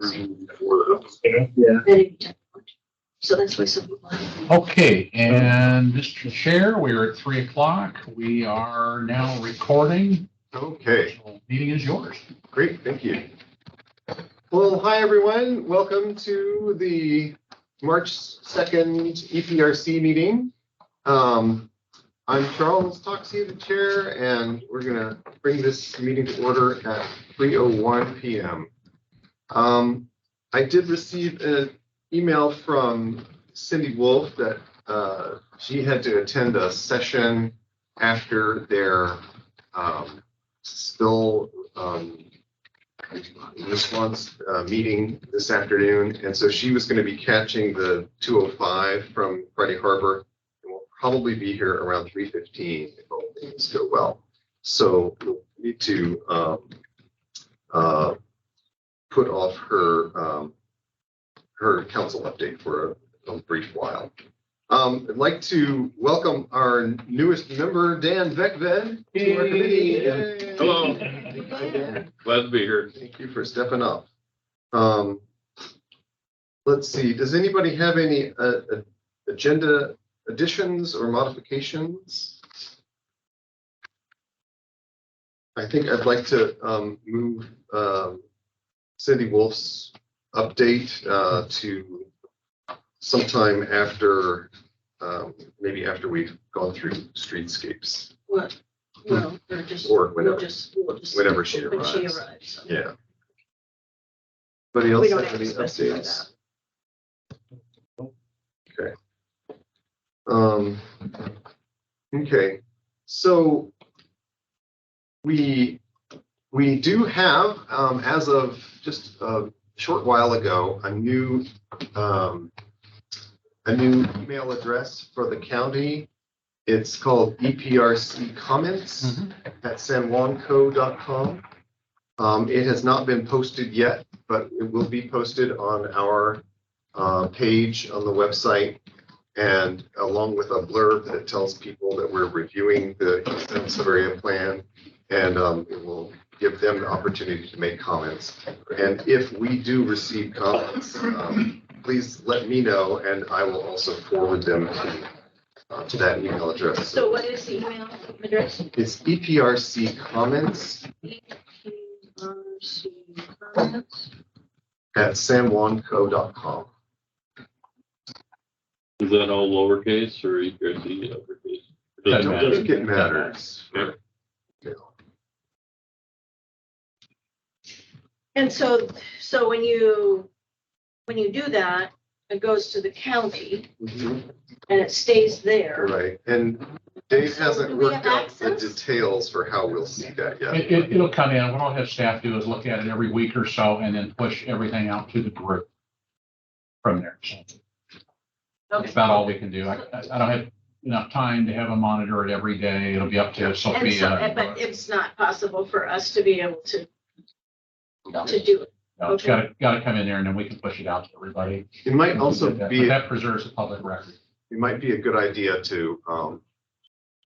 Yeah. So that's why some people. Okay, and Mr. Chair, we're at 3:00. We are now recording. Okay, So meeting is yours. great, thank you. Well, hi, everyone. Welcome to the March 2nd EPRC meeting. I'm Charles Toxey, the chair, and we're going to bring this meeting to order at 3:01 p.m. I did receive an email from Cindy Wolf that she had to attend a session after their spill response meeting this afternoon. And so she was going to be catching the 205 from Friday Harbor, and will probably be here around 3:15 if all things go well. So we'll need to put off her council update for a brief while. I'd like to welcome our newest member, Dan Vekved, to our committee. Hello. Hi, Dan. Glad to be here. Thank you for stepping up. Let's see, does anybody have any agenda additions or modifications? I think I'd like to move Cindy Wolf's update to sometime after, maybe after we've gone through streetscapes. What? Well, or just. Or whenever. We'll just. Whenever she when she arrives. arrives. So. Yeah. Anybody else We don't have have any to specify updates? that. Okay. Okay, so we do have, as of just a short while ago, a new email address for the county. It's called Eprc comments at sanjuanco.com. It has not been posted yet, but it will be posted on our page on the website, and along with a blurb that tells people that we're reviewing the extensive area plan, and it will give them the opportunity to make comments. And if we do receive comments, please let me know, and I will also forward them to that email address. So what is the email address? It's EPRC comments EPRC comments. at sanjuanco.com. Is that all lowercase or EPRC uppercase? I Doesn't don't matter. think it matters. Yeah. Yeah. And so when you do that, it goes to the county Mhm. and it stays there. Right, and Dave So hasn't do we worked have out the access? details for how we'll see that yet. It'll come in. What I'll have staff do is look at it every week or so and then push everything out to the group from there. So that's about all we can do. I don't have enough time to have a monitor it every day. It'll be up to And so, Sophia. but it's not possible for us to be able to do it. No, it's gotta come in there and then we can push it out to everybody. It might also But be, that preserves the public record. it might be a good idea to,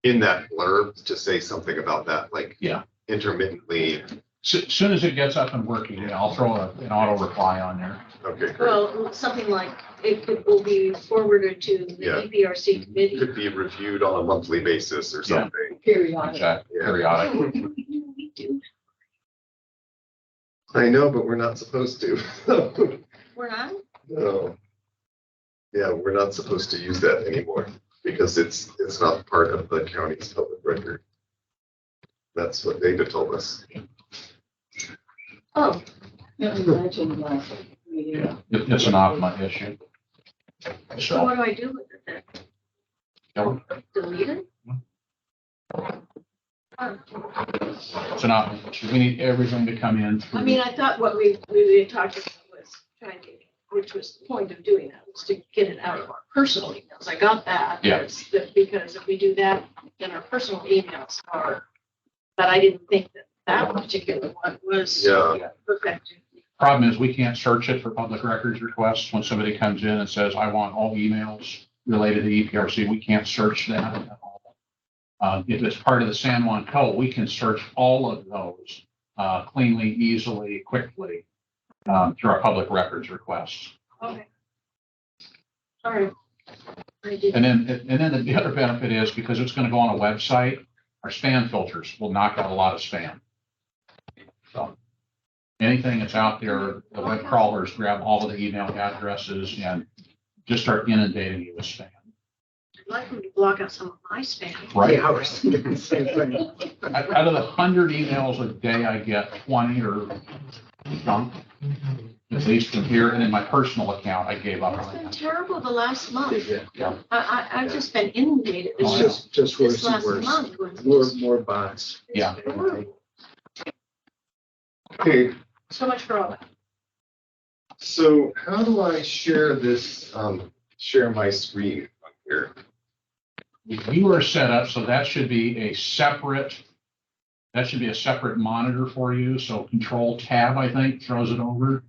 in that blurb, to say something about that, like Yeah. intermittently. Soon as it gets up and working, yeah, I'll throw an auto reply on there. Okay, great. Well, something like it will be forwarded to the Yeah. EPRC committee. Could be reviewed on a monthly basis or Yeah. something. Periodic. Exactly. Yeah. Periodic. We do. I know, but we're not supposed to. We're not? No. Yeah, we're not supposed to use that anymore because it's not part of the county's public record. That's what David told us. Oh, Yeah, it's an OPMA issue. so So, what do I do with it then? Delete it? Oh. it's an OPMA issue. We need everything to come in. I mean, I thought what we had talked about was trying to, which was the point of doing that, was to get it out of our personal emails. I got that. Yeah. Because if we do that, then our personal emails are, but I didn't think that particular one was. Yeah. Perfect. Problem is, we can't search it for public records requests. When somebody comes in and says, I want all emails related to EPRC, we can't search that at all. If it's part of the San Juan Code, we can search all of those cleanly, easily, quickly. through our public records requests. Okay. Sorry. I did. And then the other benefit is because it's going to go on a website, our spam filters will knock out a lot of spam. So anything that's out there, the web crawlers grab all of the email addresses and just start inundating you with spam. I'd like them to block out some of my spam. Right? Yeah, I was thinking the same thing. Out of the 100 emails a day, I get 20 or junk, at least from here. And in my personal account, I gave up It's on been it. terrible the last month. Yeah, I've just been inundated. Oh, It's yeah. just just worse this and last worse. month was More, just more bots. Yeah. horrible. Okay, So much for all that. so how do I share this, share my screen on here? You are set up, so that should be a separate monitor for you. So Control Tab, I think, throws it over.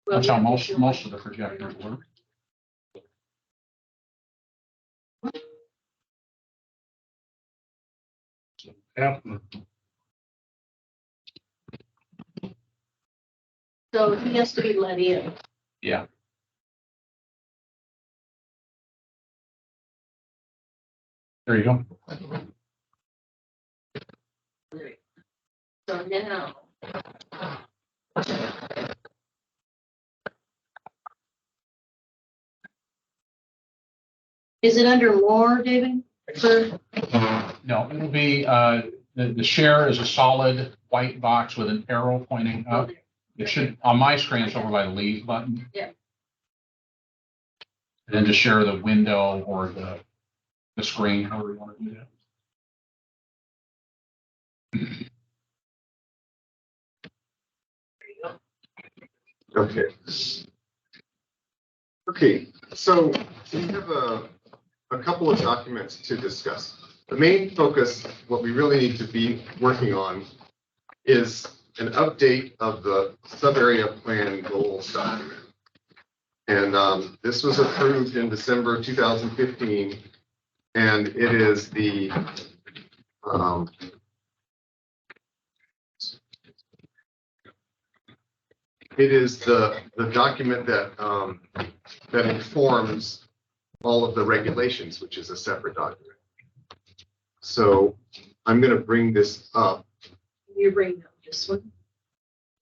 Well, That's how yeah, most sure. of the projectors work. So he has to be let in. Yeah. There you go. So now. Is it under more, David? For, No, it'll be, the share is a solid white box with an arrow pointing up. It should, on my screen, it's over by the leave button. Yeah. And then to share the window or the screen, however you want to do that. Okay. Okay, so we have a couple of documents to discuss. The main focus, what we really need to be working on is an update of the sub-area plan goals document. And this was approved in December 2015, and it is the document that that informs all of the regulations, which is a separate document. So I'm going to bring this up. you're bringing up this one.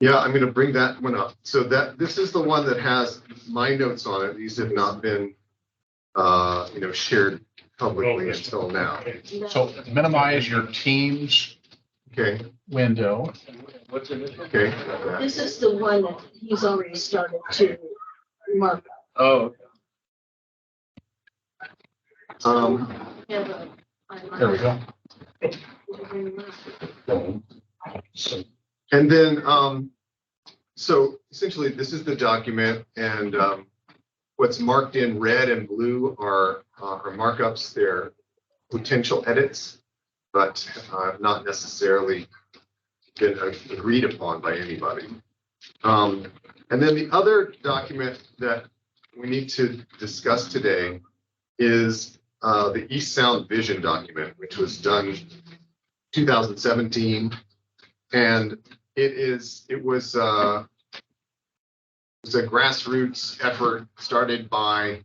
Yeah, I'm going to bring that one up. So this is the one that has my notes on it. These have not been, shared publicly until now. So minimize your Teams Okay, window. What's in it? okay. This is the one that he's already started to mark up. Oh, Have a- There we go. And then, so essentially, this is the document, and what's marked in red and blue are markups. They're potential edits, but not necessarily been agreed upon by anybody. And then the other document that we need to discuss today is the East Sound Vision document, which was done 2017. And it was a grassroots effort started by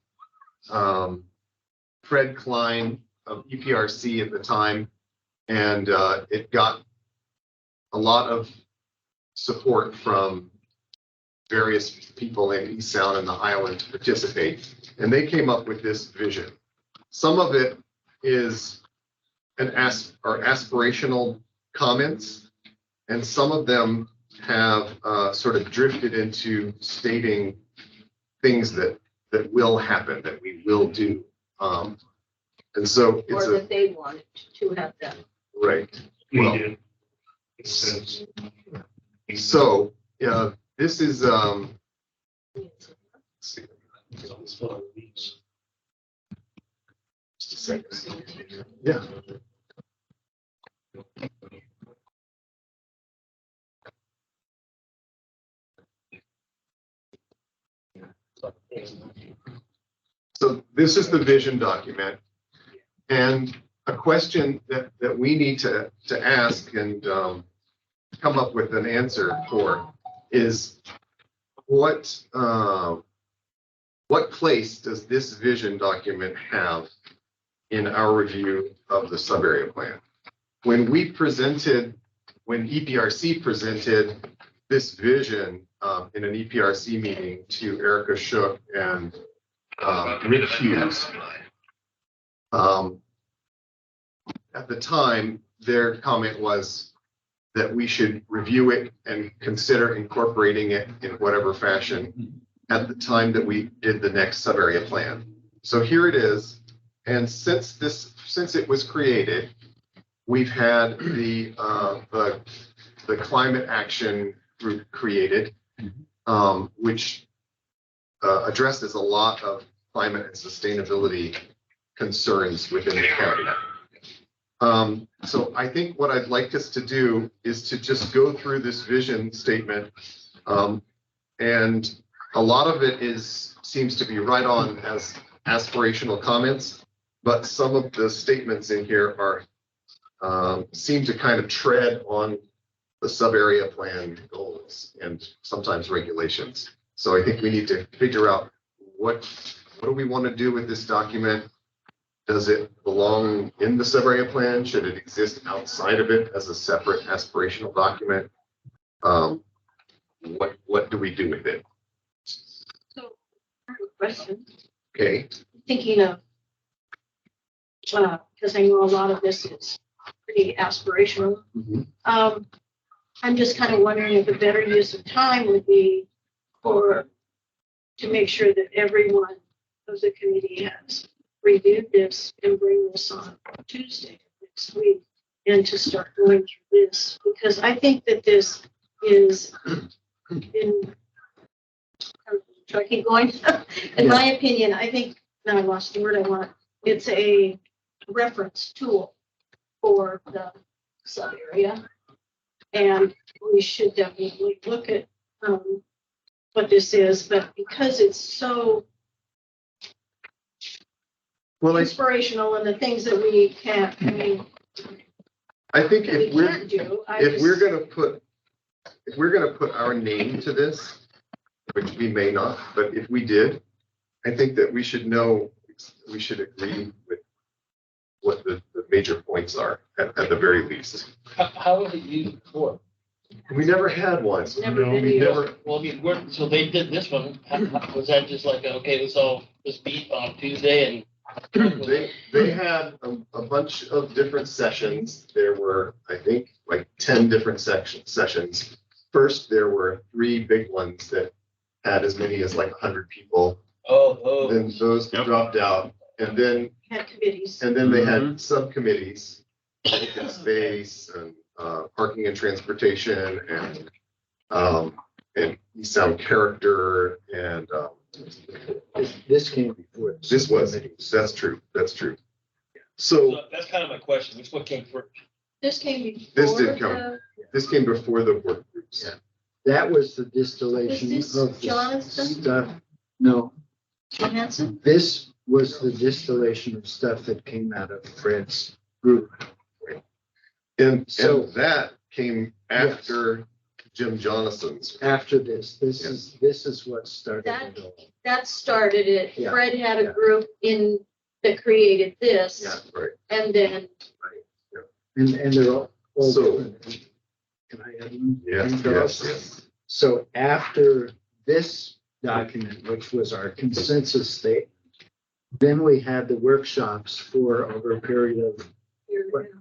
Fred Klein of Eprc at the time, and it got a lot of support from various people in East Sound and the island to participate, and they came up with this vision. Some of it is aspirational comments, and some of them have sort of drifted into stating things that will happen, that we will do. And so it's Or that they wanted to have done. right. Well, so this is let's see. Just a second. Yeah. So this is the vision document, and a question that we need to ask, and come up with an answer for is what place does this vision document have in our review of the sub-area plan? When EPRC presented this vision in an EPRC meeting to Erica Shook and Rick Hughes, at the time, their comment was that we should review it and consider incorporating it in whatever fashion at the time that we did the next sub-area plan. So here it is. And since it was created, we've had the climate action group created, which addresses a lot of climate and sustainability concerns within the county. So I think what I'd like us to do is to just go through this vision statement. And a lot of it seems to be right on as aspirational comments, but some of the statements in here seem to kind of tread on the sub-area plan goals and sometimes regulations. So I think we need to figure out what do we want to do with this document? Does it belong in the sub-area plan? Should it exist outside of it as a separate aspirational document? What do we do with it? So, I have a question. Okay. Thinking of, because I know a lot of this is pretty aspirational. Mhm. I'm just kind of wondering if a better use of time would be to make sure that everyone of the committee has reviewed this and bring this on Tuesday next week and to start going through this, because I think that this is in, should I keep going? In my opinion, I think, now I lost the word I want, it's a reference tool for the sub area. And we should definitely look at what this is, but because it's so inspirational and the things that we can't, I think that we if we're can't do. if we're gonna put our name to this, which we may not, but if we did, I think that we should agree with what the major points are at the very least. How was it used before? We never had one. It's never No, been we used. never, Well, I mean, so they did this one. Was that just like, okay, let's all just meet on Tuesday and? they had a bunch of different sessions. There were, I think, like 10 different sessions. First, there were 3 big ones that had as many as like 100 people. Oh. Then those Yep. dropped out. And then Had committees. they had subcommittees, open space and parking and transportation and East Sound character and This came before. that's true. So So that's kind of my question. Which one came first? This came before. This did come. This came before the work groups. Yeah. That was the distillation Was this of the Jonathan? stuff. No, Johansson? this was the distillation of stuff that came out of Fred's group. And So- that came after Jim Johnson's. After this is what started That- it all. That started it. Yeah. Fred had a Yeah. group that created this. Yeah, right. And then, And they're all So- different. Can I add one? Yes. So after this document, which was our consensus statement, then we had the workshops for over a period of,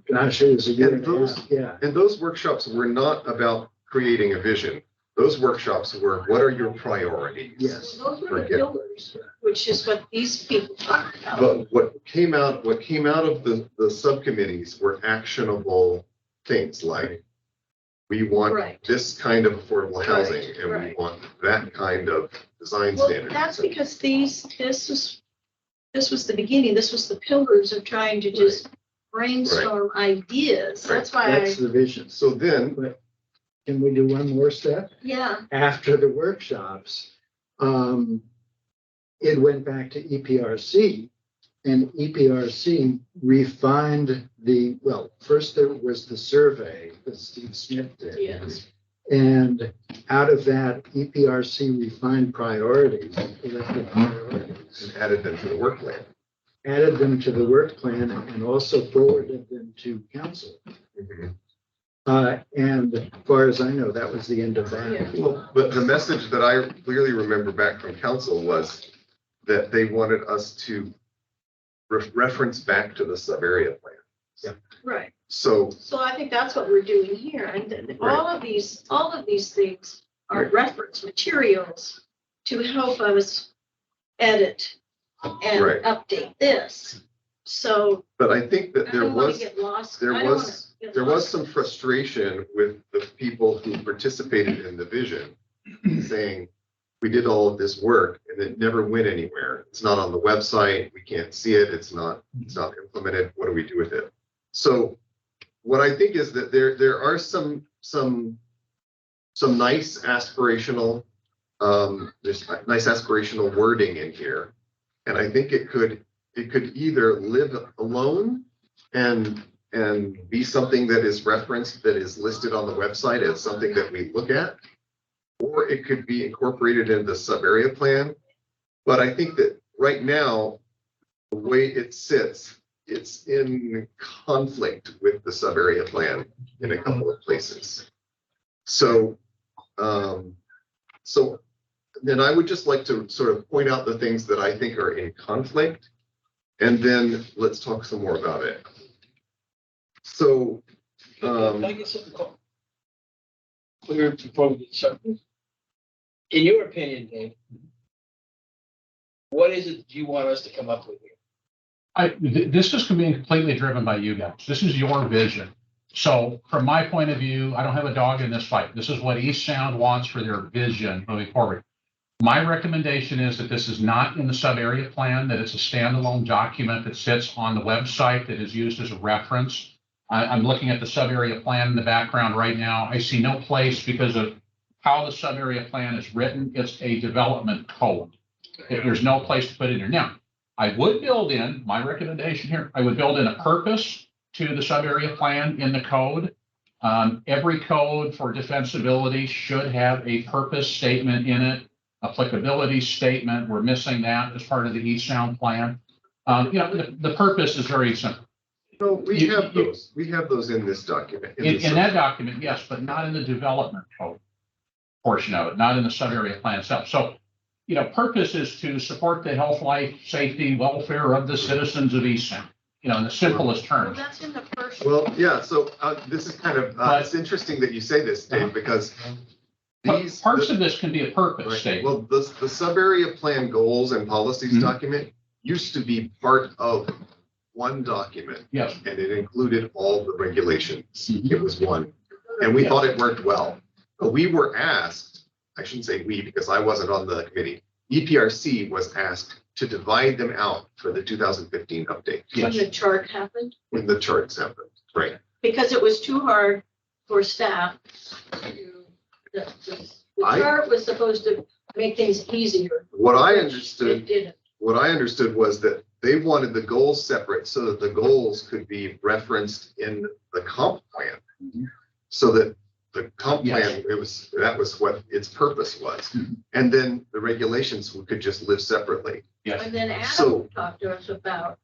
gosh, it was a year And and a those- half. Yeah. And those workshops were not about creating a vision. Those workshops were, what are your priorities? Yes. those were the Forget- pillars, which is what these people talked about. But what came out of the subcommittees were actionable things like, we want Right. this kind of affordable housing and we right. want that kind of design Well, standards. that's because this was the beginning. This was the pillars of trying to just brainstorm ideas. That's why That's the vision. So then, Can we do one more step? yeah, After the workshops, it went back to EPRC And EPRC refined first there was the survey that Steve Smith did. Yes. And out of that, EPRC refined priorities, elected priorities, And added them to the work plan. added them to the work plan and also forwarded them to council. And as far as I know, that was the end of that. Yeah. Well, but the message that I clearly remember back from council was that they wanted us to reference back to the sub-area plan. Right. So, So I think that's what we're doing here. And then all of these things are reference materials to help us edit and Right. update this. So but I think that I there don't want was, to get lost. there I don't wanna was, get there was lost. some frustration with the people who participated in the vision, saying, we did all of this work and it never went anywhere. It's not on the website. We can't see it. It's not implemented. What do we do with it? So what I think is that there are some nice aspirational, there's nice aspirational wording in here. And I think it could either live alone and be something that is referenced, that is listed on the website as something that we look at, or it could be incorporated into the sub-area plan. But I think that right now, the way it sits, it's in conflict with the sub-area plan in a couple of places. So, so then I would just like to sort of point out the things that I think are in conflict, and then let's talk some more about it. So, Can I get something clear before we get started? In your opinion, Dave, what is it you want us to come up with here? This is being completely driven by you guys. This is your vision. So from my point of view, I don't have a dog in this fight. This is what East Sound wants for their vision moving forward. My recommendation is that this is not in the sub-area plan, that it's a standalone document that sits on the website that is used as a reference. I'm looking at the sub-area plan in the background right now. I see no place, because of how the sub-area plan is written, it's a development code. There's no place to put it in. Now, I would build in, my recommendation here, I would build in a purpose to the sub-area plan in the code. Every code for defensibility should have a purpose statement in it, applicability statement. We're missing that as part of the East Sound plan. The purpose is very simple. no, we have those in this document. In that document, yes, but not in the development code portion of it, not in the sub-area plan itself. So, purpose is to support the health, life, safety, welfare of the citizens of East Sound, in the simplest Well, terms. that's in the first. Well, yeah, so this is kind of, it's interesting that you say this, Dave, because But these. parts of this can be a purpose Right. statement. Well, the sub-area plan goals and policies Mhm. document used to be part of one document, Yes. and it included all the regulations. Mhm. It was one, and we thought it worked well. But we were asked, I shouldn't say we, because I wasn't on the committee, EPRC was asked to divide them out for the 2015 update When the chart happened, when the charts happened, right? because it was too hard for staff to, the I- chart was supposed to make things easier. What I which understood It didn't. What I understood was that they wanted the goals separate so that the goals could be referenced in the comp plan. Mhm. So that the comp Yes. plan, that was what its purpose was. Mhm. And then the regulations could just live separately. Yes. And then So- Adam talked to us about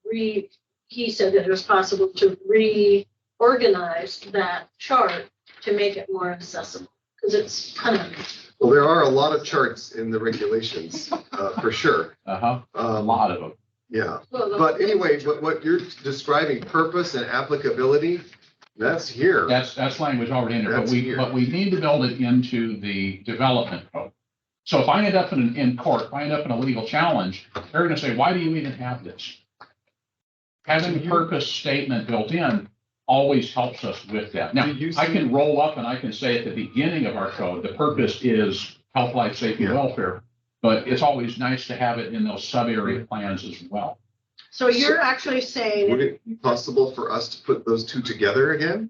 he said that it was possible to reorganize that chart to make it more accessible, because it's kind of. Well, there are a lot of charts in the regulations, for sure. A lot of them. Yeah, well, but anyway, what you're describing, purpose and applicability, that's here. That's language already in there, That's here. but we need to build it into the development code. So if I end up in court, if I end up in a legal challenge, they're gonna say, why do you even have this? Having a purpose statement built in always helps us with that. Now, Do you I see- can roll up and I can say at the beginning of our code, the purpose is health, life, safety, Yeah. welfare. But it's always nice to have it in those sub-area plans as well. So you're actually saying, Would it be possible for us to put those two together again?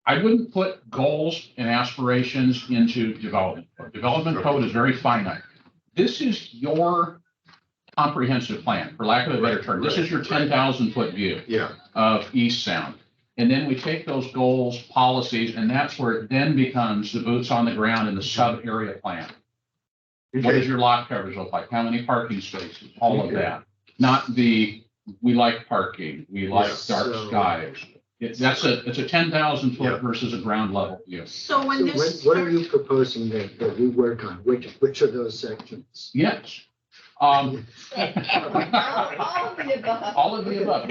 I wouldn't put goals and aspirations into development. Development code is very finite. This is your comprehensive plan, for lack of a better term. This is your 10,000-foot view Yeah, of East Sound. And then we take those goals, policies, and that's where it then becomes the boots on the ground in the sub-area plan. What does okay, your lot coverage look like? How many parking spaces? All of that. Not the, we like parking, we like Yeah, dark so- skies. It's a 10,000 Yeah. foot versus a ground level view. So when So this. what are you proposing that we work on? Which of those sections? Yes. All of the above. All of the above.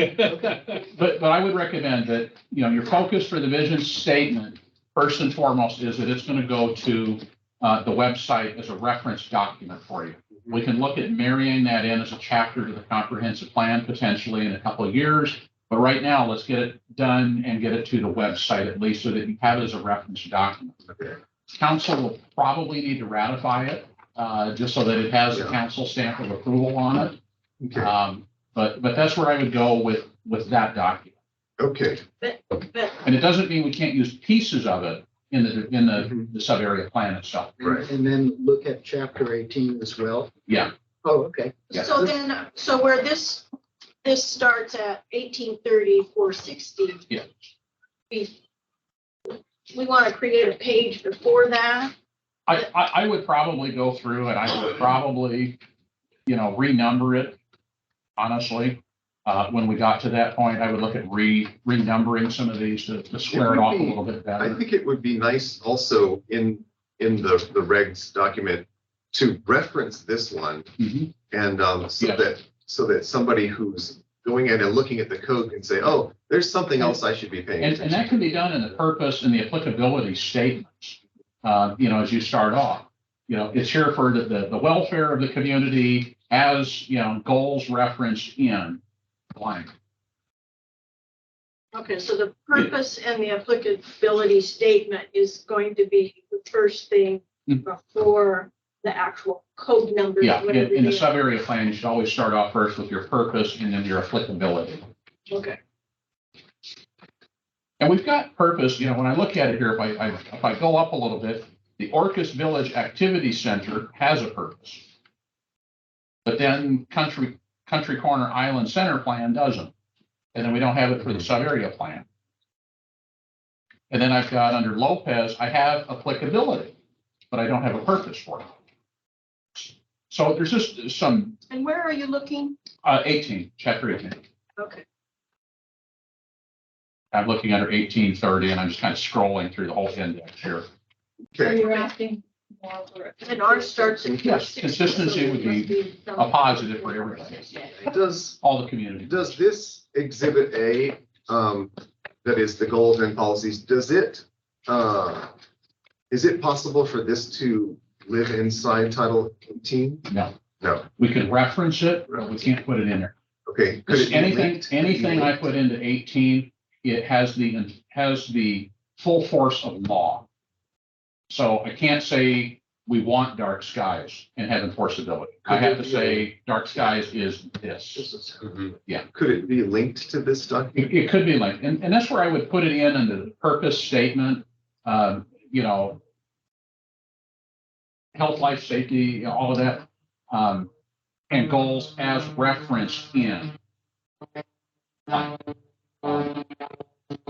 But I would recommend that, your focus for the vision statement, first and foremost, is that it's going to go to the website as a reference document for you. We can look at marrying that in as a chapter to the comprehensive plan potentially in a couple of years. But right now, let's get it done and get it to the website at least so that you have it as a reference document. okay, Council will probably need to ratify it, just so that it has a Yeah. council stamp of approval on it. okay, But that's where I would go with that document. okay. But And it doesn't mean we can't use pieces of it in Mhm. the sub-area plan itself. Right. And then look at chapter 18 as well? Yeah. Oh, okay. Yeah. so then, so where this starts at 1830-460. Yeah. We want to create a page before that. I would probably go through and I would probably, renumber it, honestly. When we got to that point, I would look at renumbering some of these to square it off a little bit I better. think it would be nice also in the regs document to reference this one Mhm. and Yeah. so that somebody who's going in and looking at the code can say, oh, there's something else I should be paying And attention that to. can be done in the purpose and the applicability statements, as you start off. It's here for the welfare of the community as, goals referenced in blank. Okay, so the purpose and the applicability statement is going to be the first thing Mhm. before the actual code numbers. Yeah, whatever in the they are. sub-area plan, you should always start off first with your purpose and then your applicability. Okay, And we've got purpose, when I look at it here, if I go up a little bit, the Orcas Village Activity Center has a purpose. But then Country Corner Island Center Plan doesn't. And then we don't have it for the sub-area plan. And then I've got under Lopez, I have applicability, but I don't have a purpose for it. So there's just some, and where are you looking? 18, chapter 18. Okay, I'm looking under 1830 and I'm just kind of scrolling through the whole index here. So Okay, you're asking more for. and ours starts at. Yes, 460, consistency so would it must be a something- positive for everybody, all the community. does this exhibit A, that is the goals and policies, is it possible for this to live inside Title 18? No, No, we can reference it, but we can't put it in there. okay. Could it be Anything, linked? Could it be anything I linked? put into 18, it has the full force of law. So I can't say we want dark skies and have enforceability. I have to say dark skies is this. This is- Mhm. Could it be linked to this document? It could be linked, and that's where I would put it in under the purpose statement, health, life, safety, all of that, and goals as referenced in.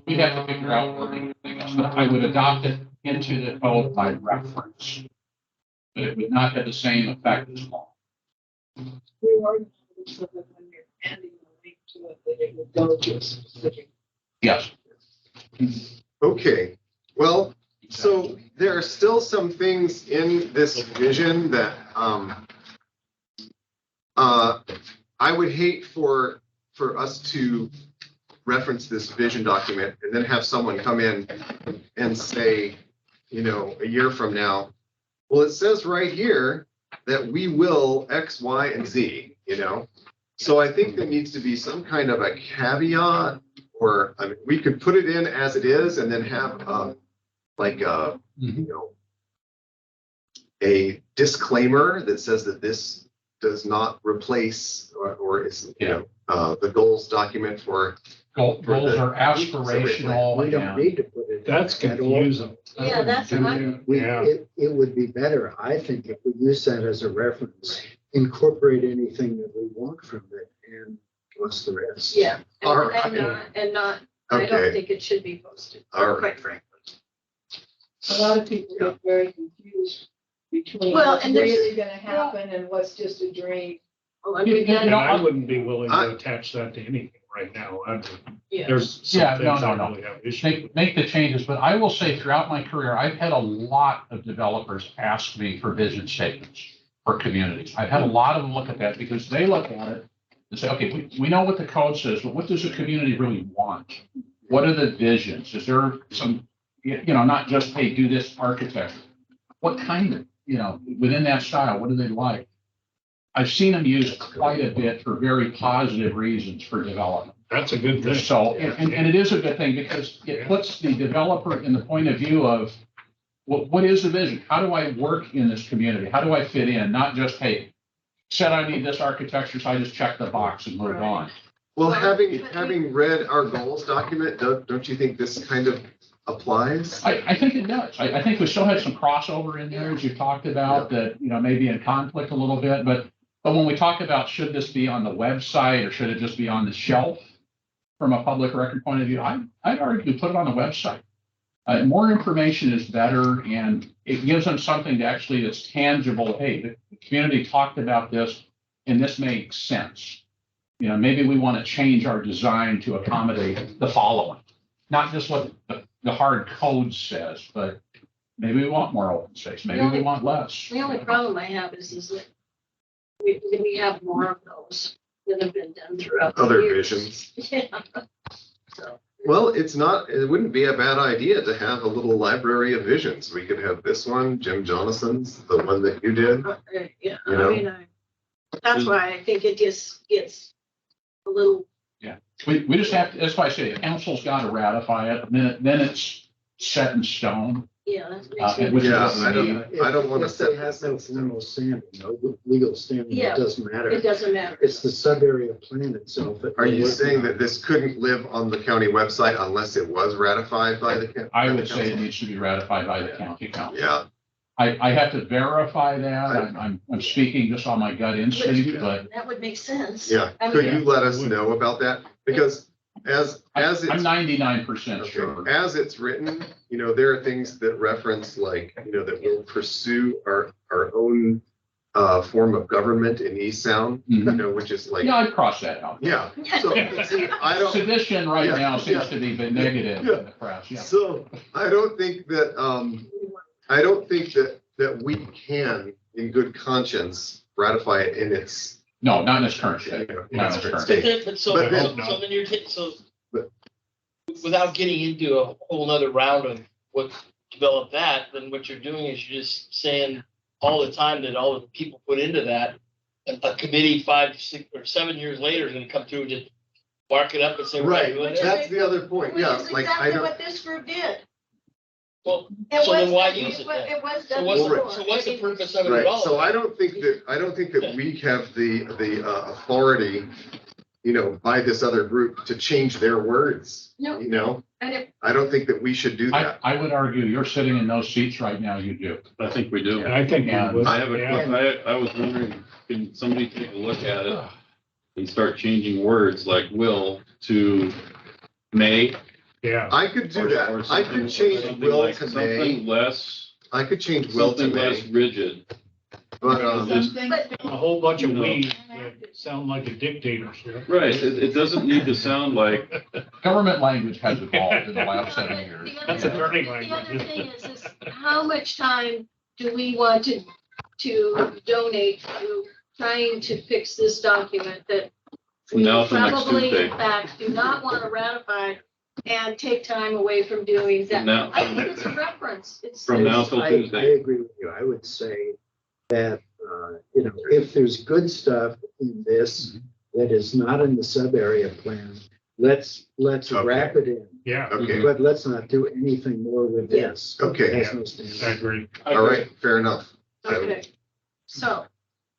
You'd have to figure out wording, but I would adopt it into the code by reference. But it would not have the same effect as law. We are, so that when you're adding a link to it, that it would go to a specific. Yes. Okay, well, so there are still some things in this vision that, I would hate for us to reference this vision document and then have someone come in and say, a year from now, well, it says right here that we will X, Y, and Z, So I think there needs to be some kind of a caveat, or, we could put it in as it is and then have, a disclaimer that says that this does not replace or is, the goals document for. Goals are aspirational. We don't and- need to put it. That's at all. confusing. Yeah, that's what I, We, Yeah. it would be better, I think, if we use that as a reference incorporate anything that we want from it and plus the rest. Yeah. All And right. not, I don't Okay. think it should be posted, All right. quite frankly. A lot of people get very confused between Well, what's and there's- really gonna happen and what's just a dream. Oh, You again, know, I wouldn't be willing I- to attach that to anything right now. yeah. There's Yeah, some no, things no, I no. really have issue make, with. make the changes, but I will say throughout my career, I've had a lot of developers ask me for vision statements for communities. I've had a lot of them look at that because they look at it and say, okay, we know what the code says, but what does the community really want? What are the visions? Is there some, not just, hey, do this architecture. What kind of, within that style, what do they like? I've seen them used quite a bit for very positive reasons for development. That's a good thing. So, and it is a good thing because it puts the developer in the point of view of what is the vision? How do I work in this community? How do I fit in? Not just, hey, said I need this architecture, so I just check the box and move Right. on. Well, Well, having read our goals document, don't you think this kind of applies? I think it does. I think we still had some crossover in there, as you talked about, that, maybe in conflict a little bit, but when we talk about should this be on the website or should it just be on the shelf from a public record point of view, I'd argue put it on the website. More information is better and it gives them something to actually that's tangible. Hey, the community talked about this and this makes sense. Maybe we want to change our design to accommodate the following. Not just what the hard code says, but maybe we want more open space. Maybe we want less. The only problem I have is that we have more of those that have been done throughout the Other years. visions. Yeah. So, Well, it wouldn't be a bad idea to have a little library of visions. We could have this one, Jim Jonason's, the one that you did. yeah, You know? I mean, that's why I think it just gets a little, We just have to, that's why I say the council's got to ratify it, then it's set in stone. yeah, that Uh, makes me. which is Yeah, what we need. I don't want to If they set have this no in formal standing, no legal standing, Yeah. it doesn't matter. It doesn't matter. It's the sub-area plan itself. that Are we're you working saying on. that this couldn't live on the county website unless it was ratified by the? I by the would say it council? needs to be ratified by the county council. Yeah, I have to verify that. I'm speaking just on my gut instinct, but That would make sense. yeah. I Could mean, you let us know about that? Because as I'm it's. 99% sure. Okay, as it's written, there are things that reference like, that we'll pursue our own form of government in East Sound, Mhm. which is like, Yeah, I'd cross that out. yeah. So, see, I don't, Sedition right Yeah, now seems yeah. to be negative in the press, yeah. so I don't think that, that we can, in good conscience, ratify it in its, No, not in its current state. in Not in its its current current state. But so, But then- so then you're taking, so But- without getting into a whole nother round of what developed that, then what you're doing is you're just saying all the time that all the people put into that, a committee 5, 6, or 7 years later is gonna come through and just mark it up and say, we're not Right, doing Which it. that's the other point, Which yeah, is like, I exactly don't, what this group did. Well, It so then was- why use it wa- then? It was So done what's before. so what's the purpose of it at right, all? so I don't think that we have the authority, by this other group to change their words, No. And if, I don't think that we should do that. I would argue you're sitting in those seats right now, you do. I think we do. And I think Yeah. we would. I have Yeah. I was wondering, can somebody take a look at it and start changing words like will to may? Yeah, I could do or that, I something- could change something will like- to Something may, less, I could change will to something less may, rigid. but, a whole bunch of You know. we that sound like a dictatorship. Right, it doesn't need to sound like, Government language has evolved in the last 7 years. That's a learning language. The other thing is how much time do we want to donate to trying to fix this document that from we now till next probably, Tuesday. in fact, do not want to ratify and take time away from doing that. From now- I think it's a reference. It's. From now till I Tuesday. agree with you. I would say that, if there's good stuff in this that is not in the sub-area plan, let's Okay. wrap it in. Yeah, okay, But let's not do anything more with this. Okay. It has no standing. I agree. all right, fair enough. Okay, so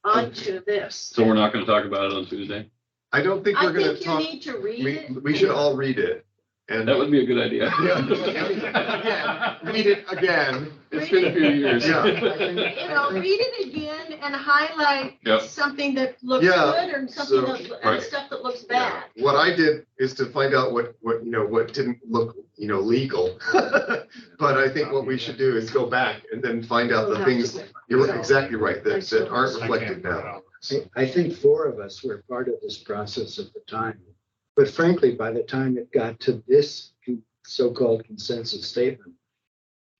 on to this. So we're not gonna talk about it on Tuesday? I don't think I we're gonna think you talk, need to read it. we should all read it. And That would be a good idea. Yeah. Read it again. It's been a few years. Yeah. You know, read it again and highlight Yep. something that looks Yeah, good or something so- that, and right. stuff that looks Yeah. bad. What I did is to find out what, what didn't look, legal. But I think what we should do is go back and then find out We'll the have things, to- you're exactly right, that aren't reflected now. I think four of us were part of this process at the time. But frankly, by the time it got to this so-called consensus statement,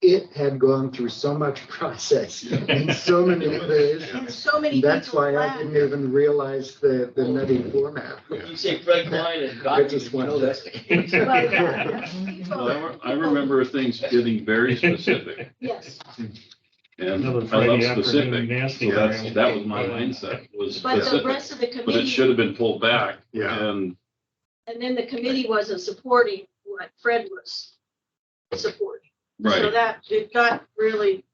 it had gone through so much process in so many ways. And so many people. That's why I laugh. didn't even realize the nutty format. You say Fred Klein and I God, just you know wanted that's to- the case. But, yeah, people- Well, I remember things getting very specific, Yes, and Another I love Friday afternoon specific. nasty. So that was my mindset, was but the specific, rest of the but it committee, should have been pulled back. Yeah. And and then the committee wasn't supporting what Fred was supporting. So right, that, it got really,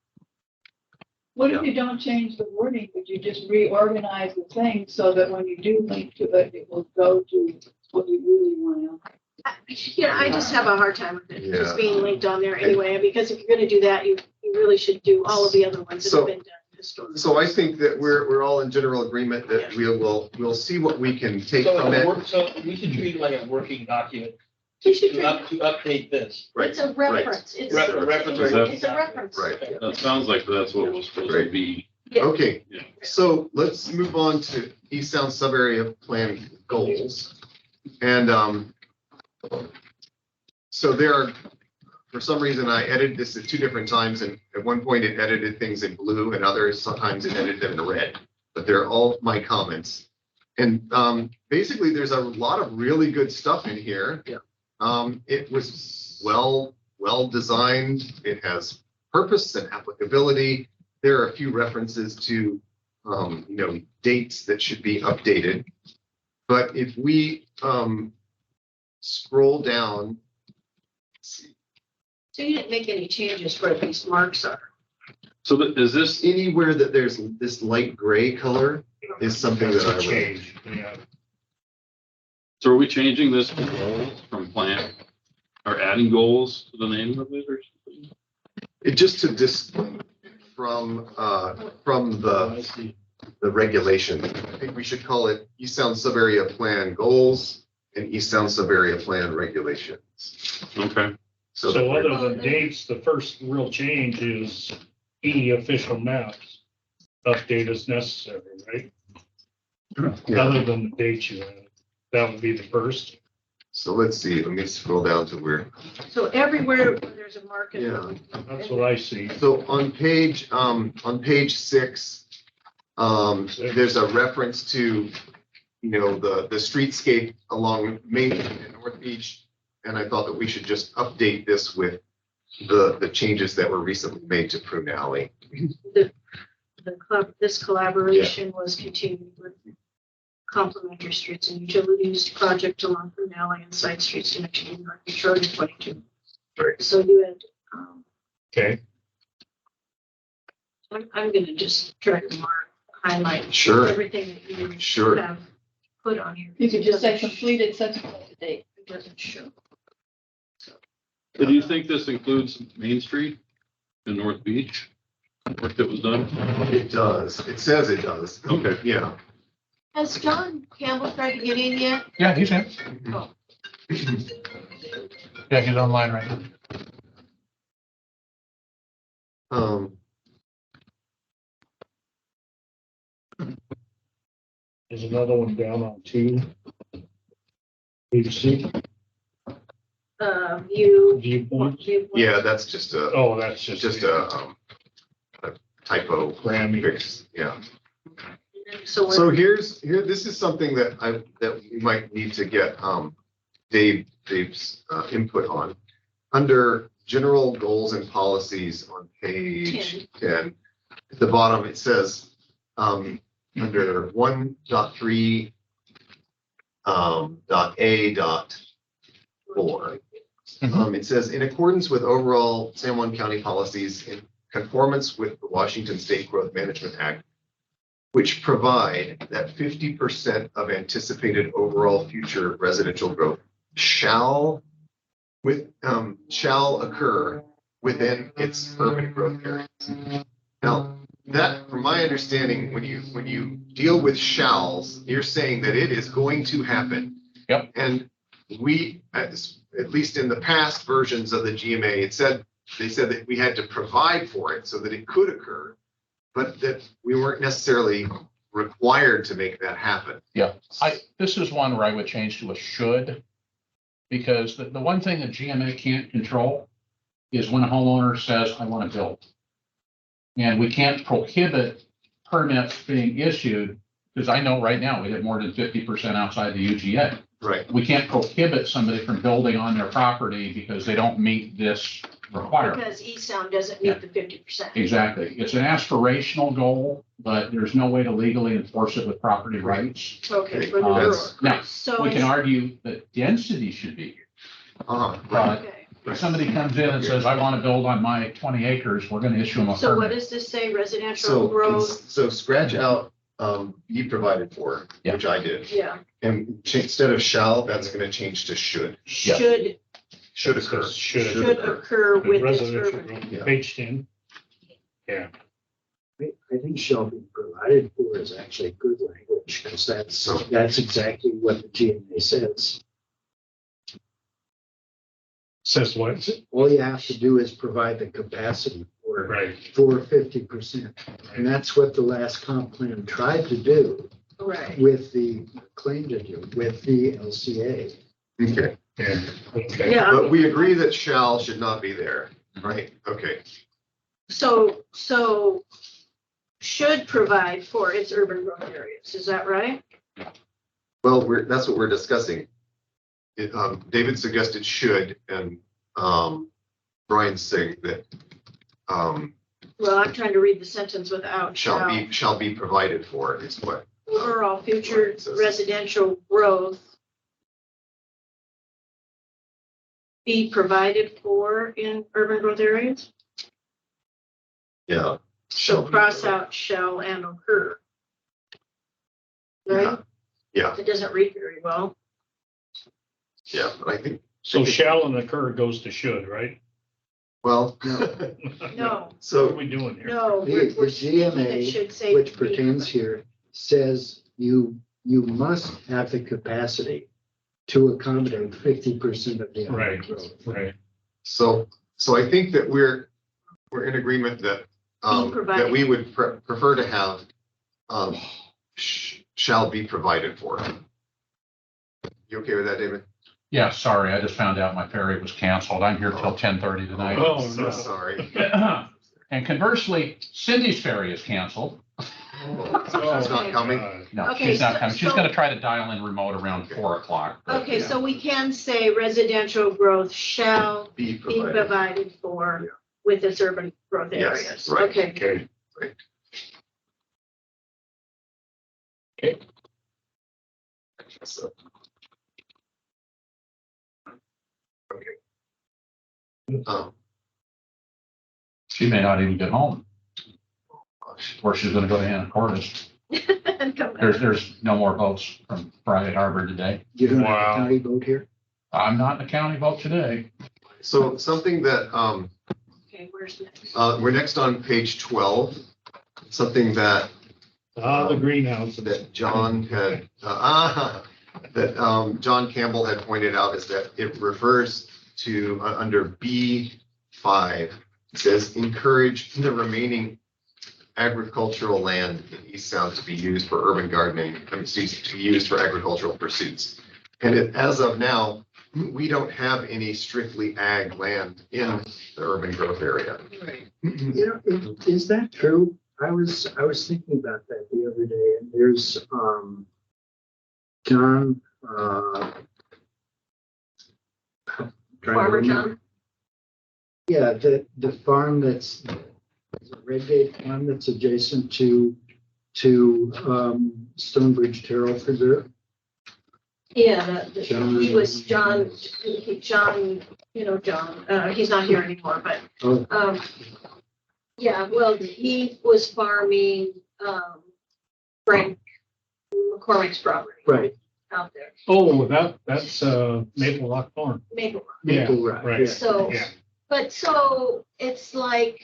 What if you don't change the wording, but you just reorganize the thing so that when you do link to it, it will go to what you really want to. I just have a hard time with it, Yeah. just being linked on there anyway, because if you're gonna do that, you really should do all of the other ones that So- have been done historically. So I think that we're all in general agreement that we'll see what we can take So, from it. so we should treat it like a working document You should to treat, update this. Right, it's a reference, it's, Re- it's reference. it's a reference. Right. that sounds like that's what it was supposed to be. Yeah. Okay, Yeah. so let's move on to East Sound Sub-Area Plan goals. And, so there are, for some reason, I edited this at two different times, and at one point it edited things in blue, and others, sometimes it edited them in red. But they're all my comments. And, basically, there's a lot of really good stuff in here. Yeah. It was well designed. It has purpose and applicability. There are a few references to, dates that should be updated. But if we, scroll down, let's see, So you didn't make any changes where these marks are. So is this, anywhere that there's this light gray color is something that I That's a wrote. change, yeah. so are we changing this to goals from plan? Or adding goals to the name of it or something? It just to from the regulation. I think we should call it East Sound Sub-Area Plan Goals and East Sound Sub-Area Plan Regulations. Okay, So So that other than dates, the first real change is official maps. Update as necessary, right? Yeah. Other than the dates you had, that would be the first. So let's see, let me scroll down to where, So everywhere where there's a mark. in Yeah. That's what I see. so on page 6, there's a reference to, the streetscape along Main Street and North Beach. And I thought that we should just update this with the changes that were recently made to Prune Alley. This collaboration was continued with complementary streets and utilities project along Prune Alley and side streets connecting to North Beach Road in 22. Right. So you had, Okay, I'm gonna just try to highlight Sure. everything that you Sure. have put on here. You could just say completed subsequent to date. It doesn't show. so do you think this includes Main Street and North Beach? Work that was done? It does. It says it does. Okay. Yeah. Has John Campbell tried to get in yet? Yeah, he's in. Oh. Yeah, he's online right now. there's another one down on 2. C, Viewpoint. viewpoint. Yeah, that's just Oh, that's just. a typo. Grammy. Fix. Yeah. So So we're, here, this is something that we might need to get, Dave's, input on. Under general goals and policies on page 10, at the bottom, it says, under 1.3, .a.4, it says, in accordance with overall San Juan County policies in conformance with the Washington State Growth Management Act, which provide that 50% of anticipated overall future residential growth shall with, shall occur within its urban growth areas. Now, that, from my understanding, when you deal with shalls, you're saying that it is going to happen. Yep. And we, at least in the past versions of the GMA, they said that we had to provide for it so that it could occur, but that we weren't necessarily required to make that happen. Yeah, this is one where I would change to a should. Because the one thing that GMA can't control is when a homeowner says, I want to build. And we can't prohibit permits being issued, because I know right now we have more than 50% outside the UGA. Right. We can't prohibit somebody from building on their property because they don't meet this requirement. Because East Sound doesn't meet the 50%. Exactly. It's an aspirational goal, but there's no way to legally enforce it with property rights. Okay, for the That's- rural. Now, So, we can argue that density should be here. Right. But okay, if somebody comes in and says, I want to build on my 20 acres, we're going to issue them a so what permit. does this say, residential So, growth? so scratch out, be provided for, Yeah. which I did. Yeah, And instead of shall, that's gonna change to should. Yeah. should Occur. should occur with this Residential, urban. Yeah. page 10. I think shall be provided for is actually good language, because that's exactly what the GMA says. Says what? All you have to do is provide the capacity Right. for 50%. And that's what the last comp plan tried to do Right. with the, claimed to do with the LCA. Okay, Yeah. Okay. Yeah, but we agree that shall should not be there, right? Okay, so should provide for its urban growth areas, is that right? well, that's what we're discussing. David suggested should, and, Brian's saying that, Well, I'm trying to read the sentence without shall be provided for is what. or all future Right, so- residential growth be provided for in urban growth areas? Yeah. So be cross provided. out shall and occur. Yeah. Right? Yeah, It doesn't read very well. yeah, but I think, So shall and occur goes to should, right? well. No, What are So, we doing here? no, The we're thinking it GMA, should say. which be pertains here, says you must have the capacity to accommodate 50% of the urban Right. growth. Right. so I think that we're in agreement that, provided. that we would prefer to have, shall be provided for. You okay with that, David? Yeah, sorry, I just found out my ferry was canceled. I'm here till 10:30 tonight. Oh, So no. sorry. And conversely, Cindy's ferry is canceled. It's not coming. No, Okay, she's not so- coming. She's so- going to try to dial in remote around 4 o'clock. but Okay, yeah. so we can say residential growth shall Be be provided. provided for with its urban growth Yes, areas. right. Okay, Okay. So, She may not even get home, gosh. or she's going to go to Anacortes. and come back. There's no more boats from Friday Harbor today. You don't have a Wow. county boat here? I'm not in the county boat today. So something that, Okay, where's next? we're next on page 12, something that The greenhouse. that John had, John Campbell had pointed out is that it refers to, under B5, it says encourage the remaining agricultural land in East Sound to be used for urban gardening, to be used for agricultural pursuits. And as of now, we don't have any strictly ag land in the urban growth area. You know, is that true? I was thinking about that the other day, and there's, John, trying to Farmer remember. John? Yeah, the farm that's, Red Gate Farm that's adjacent to Stonebridge Terrell Preserve. Yeah, John. he was John, you know, John, he's not here anymore, but, Oh, yeah, well, he was farming, Frank McCormick's property. right. out there, Oh, that's Maple Rock Farm. Maple. Yeah, Maple Rock, right. yeah. So, Yeah. but so it's like,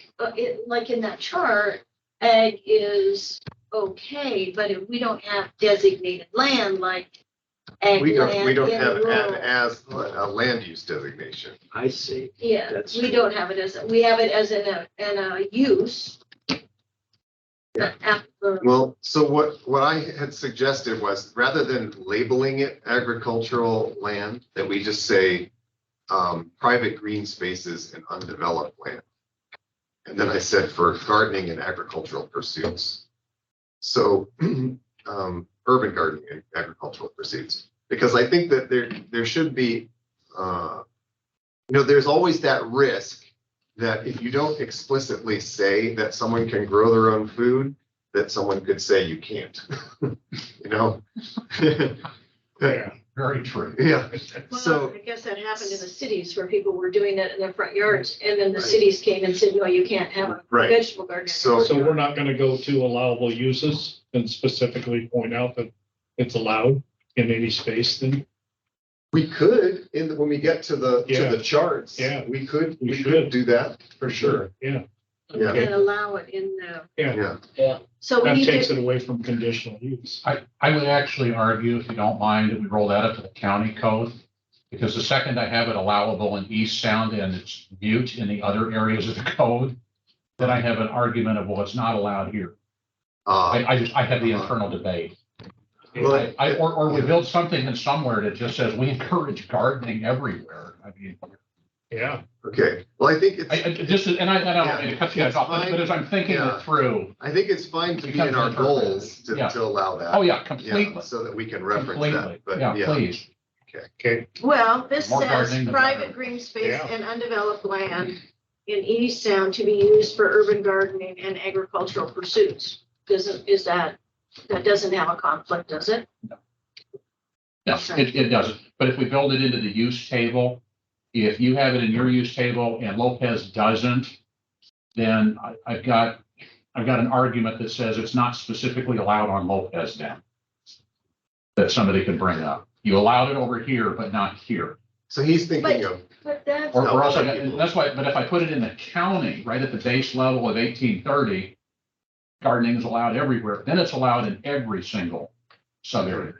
like in that chart, ag is okay, but if we don't have designated land like ag We land don't in have rural. an as a land use designation. I see. Yeah, That's we true. don't have it as, we have it as in a use. Yeah. After, Well, so what I had suggested was rather than labeling it agricultural land, that we just say private green spaces and undeveloped land. And then I said for gardening and agricultural pursuits. So urban gardening and agricultural pursuits, because I think that there should be, there's always that risk that if you don't explicitly say that someone can grow their own food, that someone could say you can't, Yeah. Very true. Yeah, well, so, I guess that happened in the cities where people were doing that in their front yards, and then the Right. cities came and said, no, you can't have a Right. vegetable garden. So- So we're not gonna go to allowable uses and specifically point out that it's allowed in any space then? we could, when we get to the Yeah. charts. Yeah. We could We could should. do that, for sure. Yeah, Yeah. And allow it in the, yeah. Yeah, so we That need takes to, it away from conditional use. I would actually argue, if you don't mind, that we roll that up to the county code. Because the second I have it allowable in East Sound and it's mute in the other areas of the code, then I have an argument of, well, it's not allowed here. I have the internal debate. Well, Or we build something in somewhere that just says we encourage gardening everywhere. I mean, Yeah, okay, well, I think it's. and I don't mean to cut you guys off, but as I'm thinking Yeah. it through, I think it's fine to be in our goals to allow that. oh yeah, Yeah, completely, so that we can reference completely, that, but yeah, yeah. please. okay, well, this More says gardening, the private better. green space Yeah. and undeveloped land in East Sound to be used for urban gardening and agricultural pursuits. That doesn't have a conflict, does it? No, it doesn't. But if we build it into the use table, if you have it in your use table and Lopez doesn't, then I've got an argument that says it's not specifically allowed on Lopez now. That somebody could bring up. You allowed it over here, but not here. So he's thinking of, But that's, Or else, No. that's why, but if I put it in the county, right at the base level of 1830, gardening is allowed everywhere, then it's allowed in every single sub area.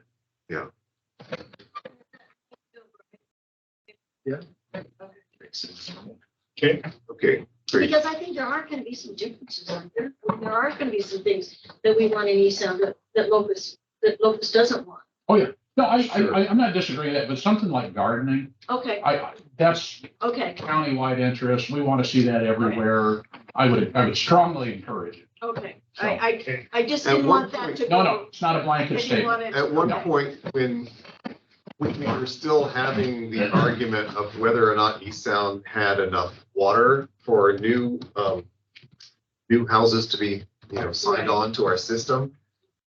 okay. okay, great. because I think there are gonna be some differences out there. I mean, there are gonna be some things that we want in East Sound that Locust doesn't want. No, Sure. I'm not disagreeing with that, but something like gardening, Okay, that's okay, countywide interest. We want to see that everywhere. I would strongly encourage it. okay. So, I just At didn't one want that point- to go. No, it's not a I blanket didn't statement. want it- At one okay. point, when we were still having the argument of whether or not East Sound had enough water for new houses to be, signed Right. on to our system,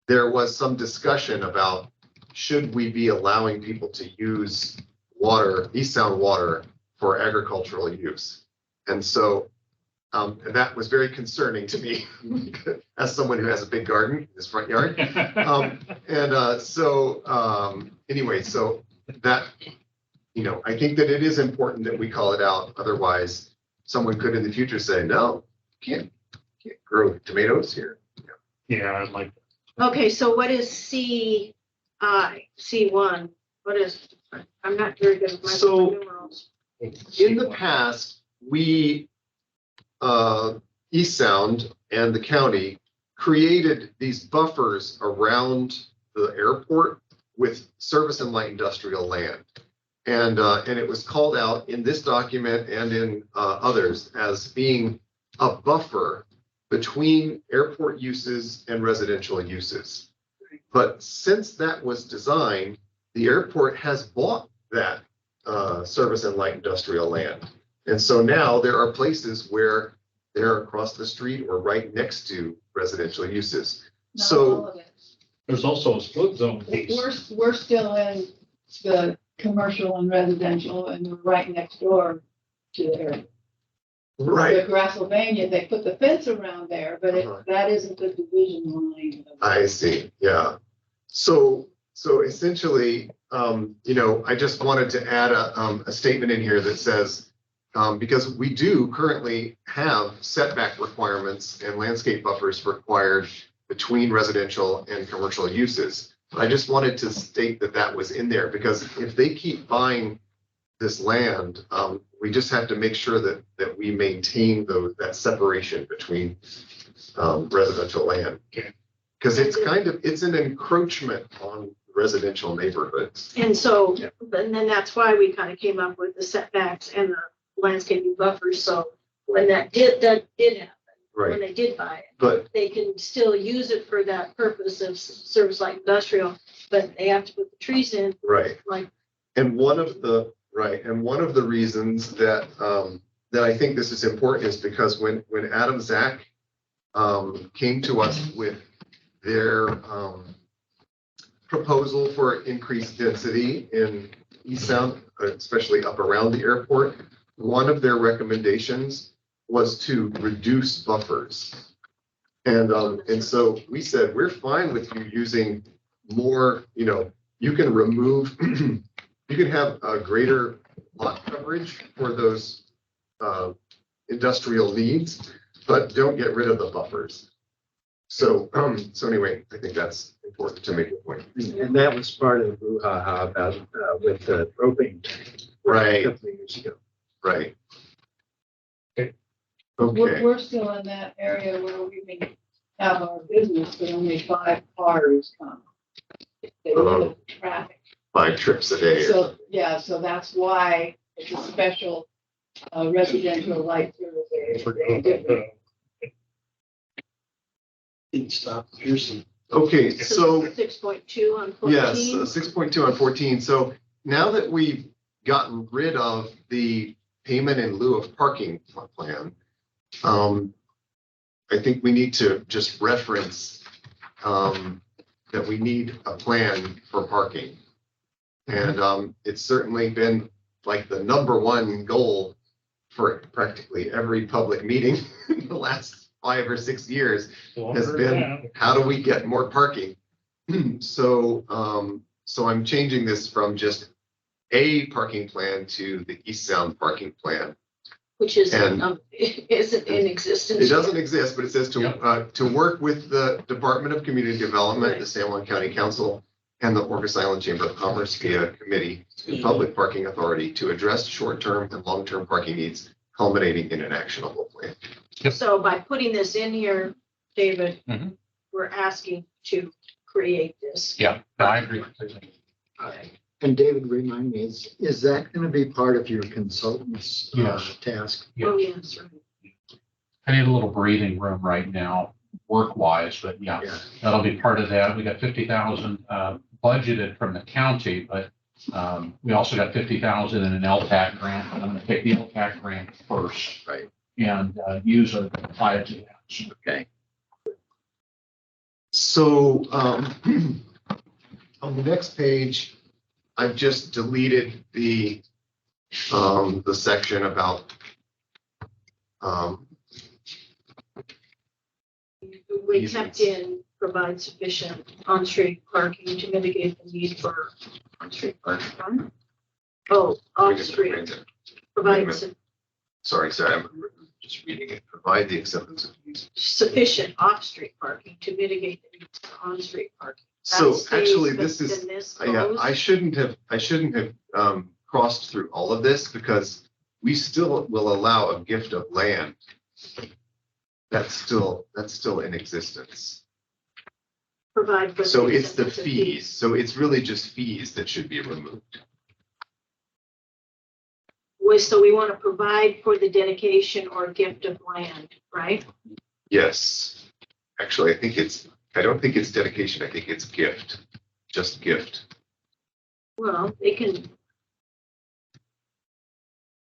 there was some discussion about should we be allowing people to use water, East Sound water, for agricultural use? And so, and that was very concerning to me as someone who has a big garden in his front yard. Anyway, so that, I think that it is important that we call it out. Otherwise, someone could in the future say, no, can't grow tomatoes here. Yeah, I'd like, Okay, so what is C1? What is, I'm not very good with my So- numerals. In the past, we, East Sound and the county created these buffers around the airport with service and light industrial land. And it was called out in this document and in others as being a buffer between airport uses and residential uses. But since that was designed, the airport has bought that service and light industrial land. And so now there are places where they're across the street or right next to residential uses. Not all So, of it. there's also a split zone piece. We're still in the commercial and residential and we're right next door to there. right, The Grassylvania, they put the fence around there, but Uh-huh. that isn't the division line. I see, yeah. So So essentially, I just wanted to add a statement in here that says, because we do currently have setback requirements and landscape buffers required between residential and commercial uses. I just wanted to state that that was in there, because if they keep buying this land, we just have to make sure that we maintain that separation between residential land. Okay. Because it's an encroachment on residential neighborhoods. And so, Yeah. and then that's why we kind of came up with the setbacks and the landscaping buffers. So when that did happen, when they did buy it, But they can still use it for that purpose of service like industrial, but they have to put the trees in, right. like, And one of the reasons that that I think this is important is because when Adam Zach came to us with their proposal for increased density in East Sound, especially up around the airport, one of their recommendations was to reduce buffers. And so we said, we're fine with you using more, you can remove, you can have a greater lot coverage for those industrial needs, but don't get rid of the buffers. So anyway, I think that's important to make a point. And that was part of the brouhaha about with the propane tank. Right. A couple of years ago. Right. Okay. Okay. We're still in that area where we can have our business, but only 5 cars come. They limit traffic. 5 trips a day. So, yeah, so that's why it's a special residential light service area. They do. Didn't stop Pearson. Okay, so 6.2 on 14. yes, 6.2 on 14. So now that we've gotten rid of the payment in lieu of parking plan, I think we need to just reference that we need a plan for parking. And it's certainly been like the #1 goal for practically every public meeting in the last 5 or 6 years has been, how do we get more parking? So I'm changing this from just a parking plan to the East Sound parking plan. Which is, And- isn't in existence. It doesn't exist, but it says to work with the Department of Community Development, Right. the San Juan County Council, and the Orcas Island Chamber of Commerce via Committee and Public Parking Authority to address short-term and long-term parking needs, culminating in an actionable plan. So by putting this in here, David, Mhm. we're asking to create this. Yeah, no, I agree completely. And David, remind me, is that going to be part of your consultant's Yes. task? Yeah. Oh, yes, right. I need a little breathing room right now, work-wise, but yeah, Yeah. that'll be part of that. We got 50,000 budgeted from the county, but we also got 50,000 in an LTAC grant. I'm gonna take the LTAC grant first. Right. And apply it to that. Okay. So on the next page, I've just deleted the section about We kept in provide sufficient on-street parking to mitigate the need for on-street parking. Oh, off-street, provide sorry, I'm just reading it. Provide the acceptance of use. sufficient off-street parking to mitigate the need for on-street parking. That So stays, actually, but this is, then this yeah, goes. I shouldn't have crossed through all of this, because we still will allow a gift of land. That's still in existence. Provide for. So it's the acceptance of fees. So it's really just fees that should be removed. So we want to provide for the dedication or gift of land, right? Yes. Actually, I don't think it's dedication. I think it's gift, just gift. Well, they can,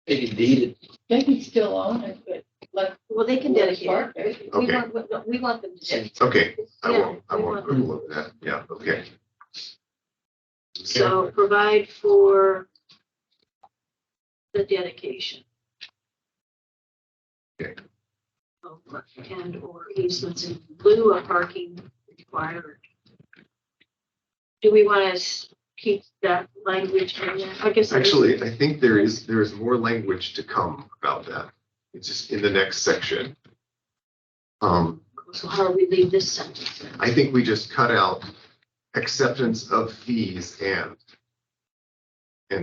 They can deed it. They can still own it, but they can Well, dedicate park it. Okay. We want them to dedicate. Okay, I Yeah, won't we want- quibble with that. Yeah, okay. So provide for the dedication. Okay. And or easements in lieu of parking required. do we want to keep that language in there? I guess. Actually, I think there is more language to come about that. It's just in the next section. So how do we leave this sentence? I think we just cut out acceptance of fees and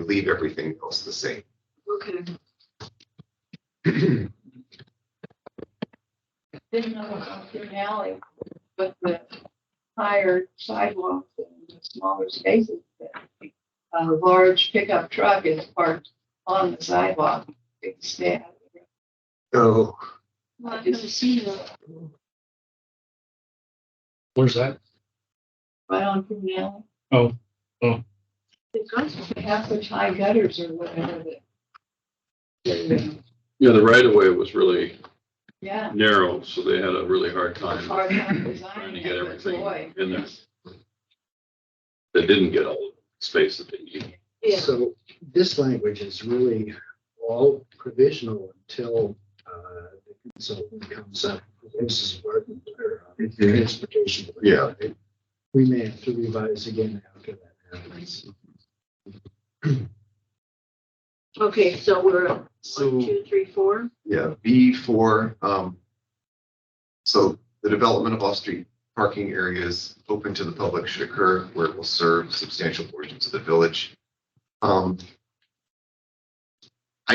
leave everything else the same. Okay. Didn't know about Green Alley, but the higher sidewalks and the smaller spaces, that a large pickup truck is parked on the sidewalk. Big stand. Oh, Well, I've never seen that. Where's that? Right on Green Alley. It's got They have such high gutters or whatever that. Yeah, the right of way was really Yeah. narrow, so they had a really hard time Hard time trying designing to get it, but everything boy. in there. They didn't get all the space that they needed. Yeah. So this language is really all provisional until the consultant comes up with his department or transportation. Yeah. We may have to revise again after that happens. Okay, so we're at So- 1, 2, 3, 4. yeah, B4, so the development of off-street parking areas open to the public should occur where it will serve substantial portions of the village. I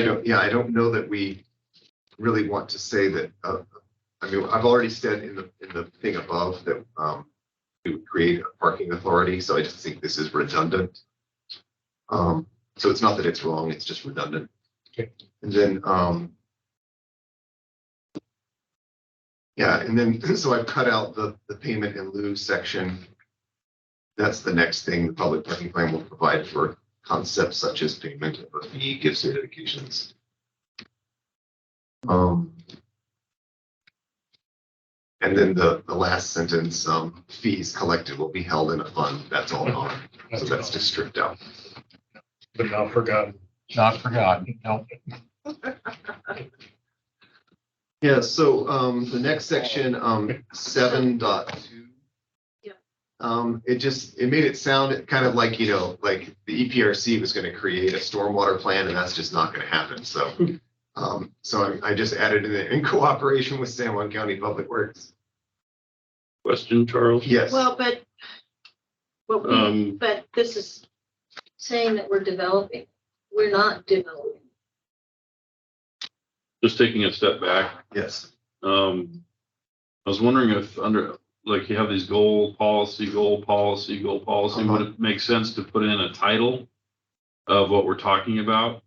don't know that we really want to say that, I mean, I've already said in the thing above that, we would create a parking authority, so I just think this is redundant. So it's not that it's wrong, it's just redundant. Okay. And then, yeah, and then, so I've cut out the payment in lieu section. That's the next thing. The public parking plan will provide for concepts such as payment of a fee, gift certifications. And then the last sentence, fees collected will be held in a fund. That's all gone. So that's just stripped out. But now forgotten. Not forgotten, no. Yeah, so the next section, 7.2. Yeah. It made it sound kind of like, like the EPRC was going to create a stormwater plan, and that's just not going to happen. So, I just added in cooperation with San Juan County Public Works. Question, Charles? Yes. Well, but this is saying that we're developing. We're not developing. Just taking a step back, Yes. I was wondering if under, like, you have these goal policy, would it make sense to put in a title of what we're talking about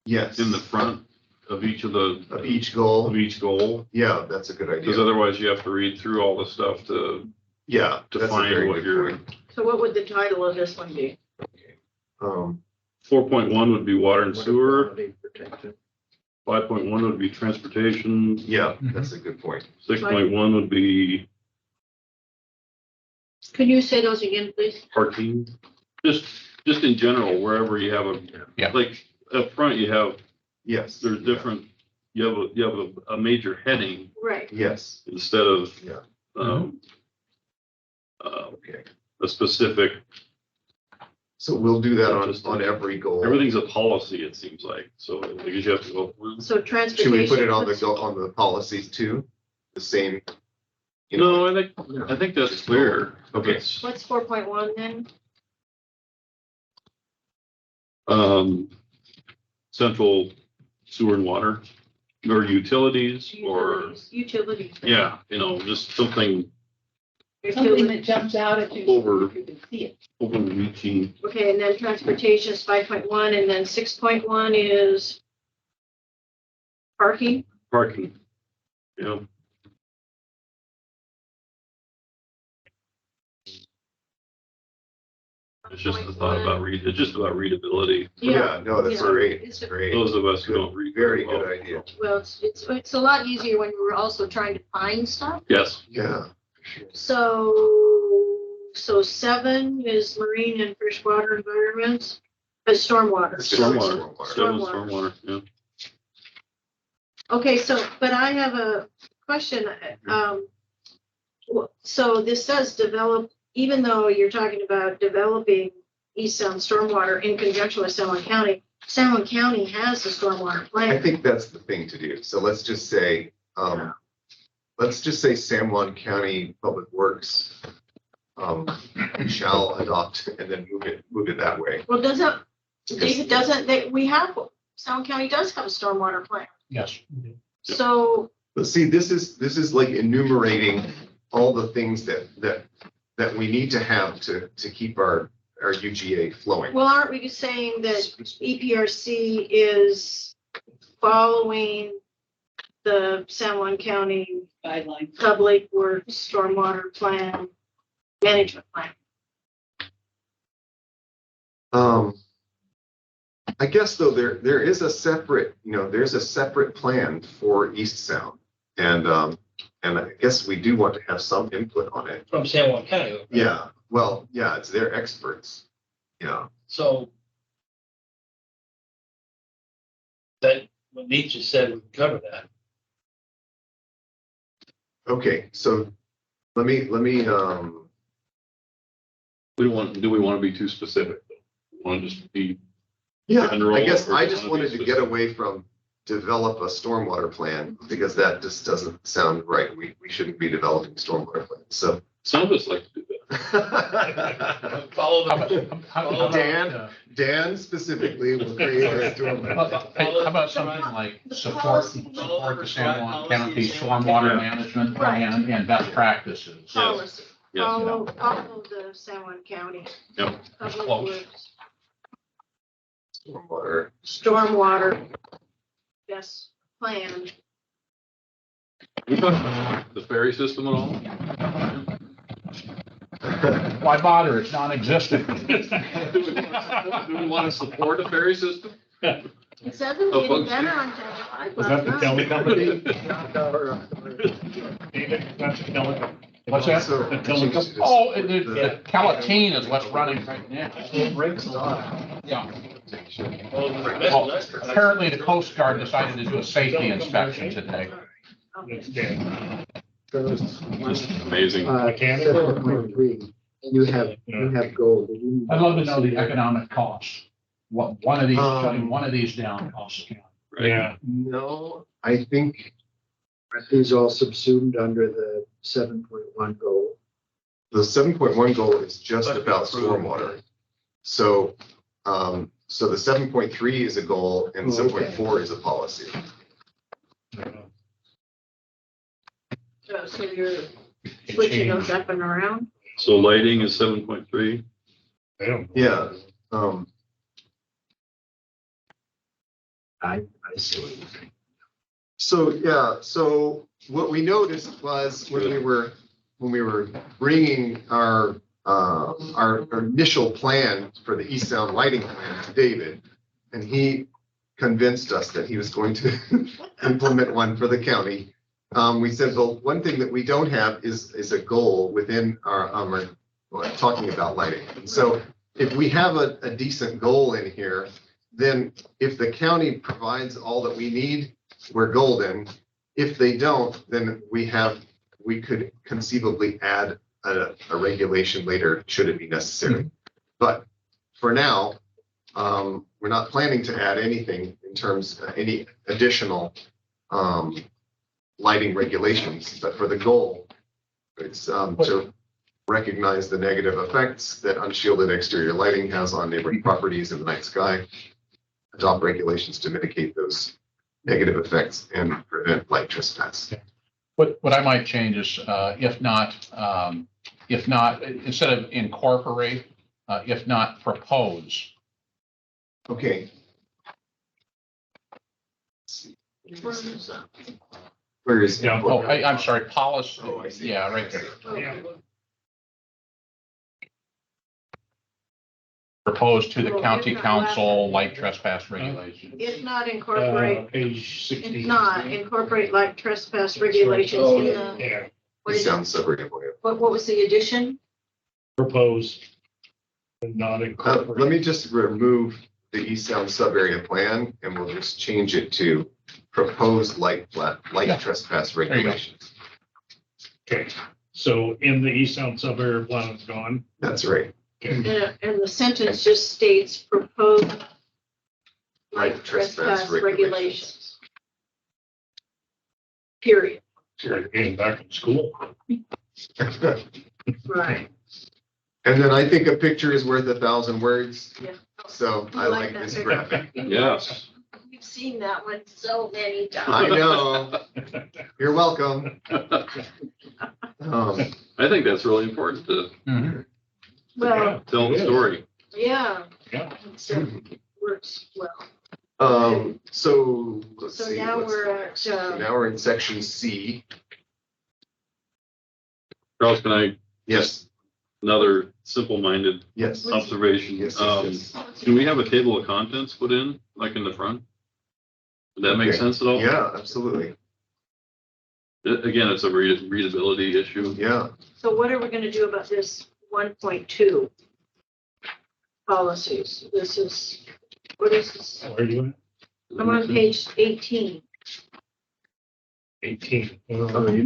Yes. in the front of each of the, Of each goal. of each goal? Yeah, that's a good Because idea. otherwise you have to read through all the stuff to Yeah, that's a find very what good you're. point. So what would the title of this one be? 4.1 would be water and sewer, Quality protected. 5.1 would be transportation, Yeah, that's a good point. 6.1 would be Can you say those again, please? parking. Just in general, wherever you have Yeah. like up front, you have, Yes. there's different, you have a major heading Right. Yes. instead of, Yeah. um, Okay. a specific, So we'll do that Just- on every goal. everything's a policy, it seems like. So because you have to go, So transportation. Should we put it on the policies too? The same? no, I think that's clear. Okay. It's, What's 4.1 then? central sewer and water or utilities or, Utilities. yeah, just something Something that jumps out at you. Over. So you can see it. overreaching. Okay, and then transportation is 5.1, and then 6.1 is parking. Parking. It's just the thought about it's just about readability. Yeah, no, that's Yeah. great. It's a- Great. Those of us who don't read. Very well. good idea. Well, it's a lot easier when we're also trying to find stuff. Yes, Yeah. So 7 is marine and freshwater environments, stormwater. stormwater, Stormwater. yeah. Okay, but I have a question. So this says develop even though you're talking about developing East Sound stormwater in conjunction with San Juan County has a stormwater I plan. think that's the thing to do. So let's just say, San Juan County Public Works shall adopt and then move it that way. Well, David, San Juan County does have a stormwater plan. Yes. So, But see, this is like enumerating all the things that we need to have to keep our UGA flowing. well, aren't we saying that EPRC is following the San Juan County Guidelines. Public Works Stormwater Plan, Management Plan? I guess though, there is a separate, there's a separate plan for East Sound. And I guess we do want to have some input on it. From San Juan County. right? Yeah, well, yeah, it's their experts. Yeah. So that, what Nietzsche just said, would cover that. Okay, so let me, Do we want to be too specific? Want to just be, yeah, General, I guess or I do you just wanna be wanted to get away from develop a stormwater plan because that just doesn't sound right. We shouldn't be developing stormwater plans, so. some of us like to do that. Follow How the. about, how Follow about, Dan? Dan specifically will create a stormwater. how about something like support the San Juan County stormwater management plan and best practices? Policy. Yes. Follow the San Juan County. Yep. Public Close. Works, Stormwater. Stormwater, best plan. We talked about the ferry system at all? Why bother? It's non-existent. Do we want to support a ferry system? It says it's Oh, getting folks, better on Channel 5 Was last that the night. Kelly company? David, David, that's the Kelly. What's that? So- The Kelly- Oh, the Calatine is what's running right now. Yeah. Well, apparently the Coast Guard decided to do a safety inspection today. It's dead. Amazing. Mechanical or- 7.3, you have gold. I'd love to know the economic costs. What shutting one of these down costs the county. Right? Yeah, No, I think, Are these all subsumed under the 7.1 goal? the 7.1 goal is just about stormwater. So, so the 7.3 is a goal and Oh, okay. 7.4 is a policy. So you're switching those up and around? So lighting is 7.3. I don't. Yeah. I see what you're saying. So, yeah, so what we noticed was when we were bringing our initial plan for the East Sound lighting plan to David, and he convinced us that he was going to implement one for the county. We said, well, one thing that we don't have is a goal within our talking about lighting. And so if we have a decent goal in here, then if the county provides all that we need, we're golden. If they don't, then we could conceivably add a regulation later, should it be necessary. But for now, we're not planning to add anything in terms of any additional lighting regulations, but for the goal, it's to recognize the negative effects that unshielded exterior lighting has on neighboring properties in the night sky, adopt regulations to mitigate those negative effects and prevent light trespass. What I might change is, if not, instead of incorporate, if not propose. Okay. Where is? Yeah. Oh, I'm sorry, policy. Oh, I see. Yeah, right there. Yeah. Propose to the county council light trespass regulation. If not incorporate, Page 16. if not incorporate like trespass regulations in the, Yeah, what is it? Sounds subregular. What was the addition? propose. And not Let me incorporate. just remove the East Sound sub-area plan and we'll just change it to proposed light Yeah. trespass you go. regulations. Okay, So in the east sound sub-area plan is gone. That's right. And the sentence just states proposed light trespass regulations. Period. Like getting back in school. Right. And then I think a picture is worth 1,000 words. Yeah. So I like that this picture. graphic. Yes. We've seen that one so many I times. know. You're welcome. I think that's really important to Well, tell the story. yeah. Yeah. So works well. So let's So see. now we're at, So now we're in section C. Charles, can I, Yes, another simple-minded yes. observation? Yes, yes, yes. Can we have a table of contents put in, like in the front? Would that make Okay. sense at all? Yeah, absolutely. Again, it's a readability issue. Yeah. so what are we gonna do about this 1.2 policies? This is, what is this? Where are you at? I'm on page 18. 18. Oh, you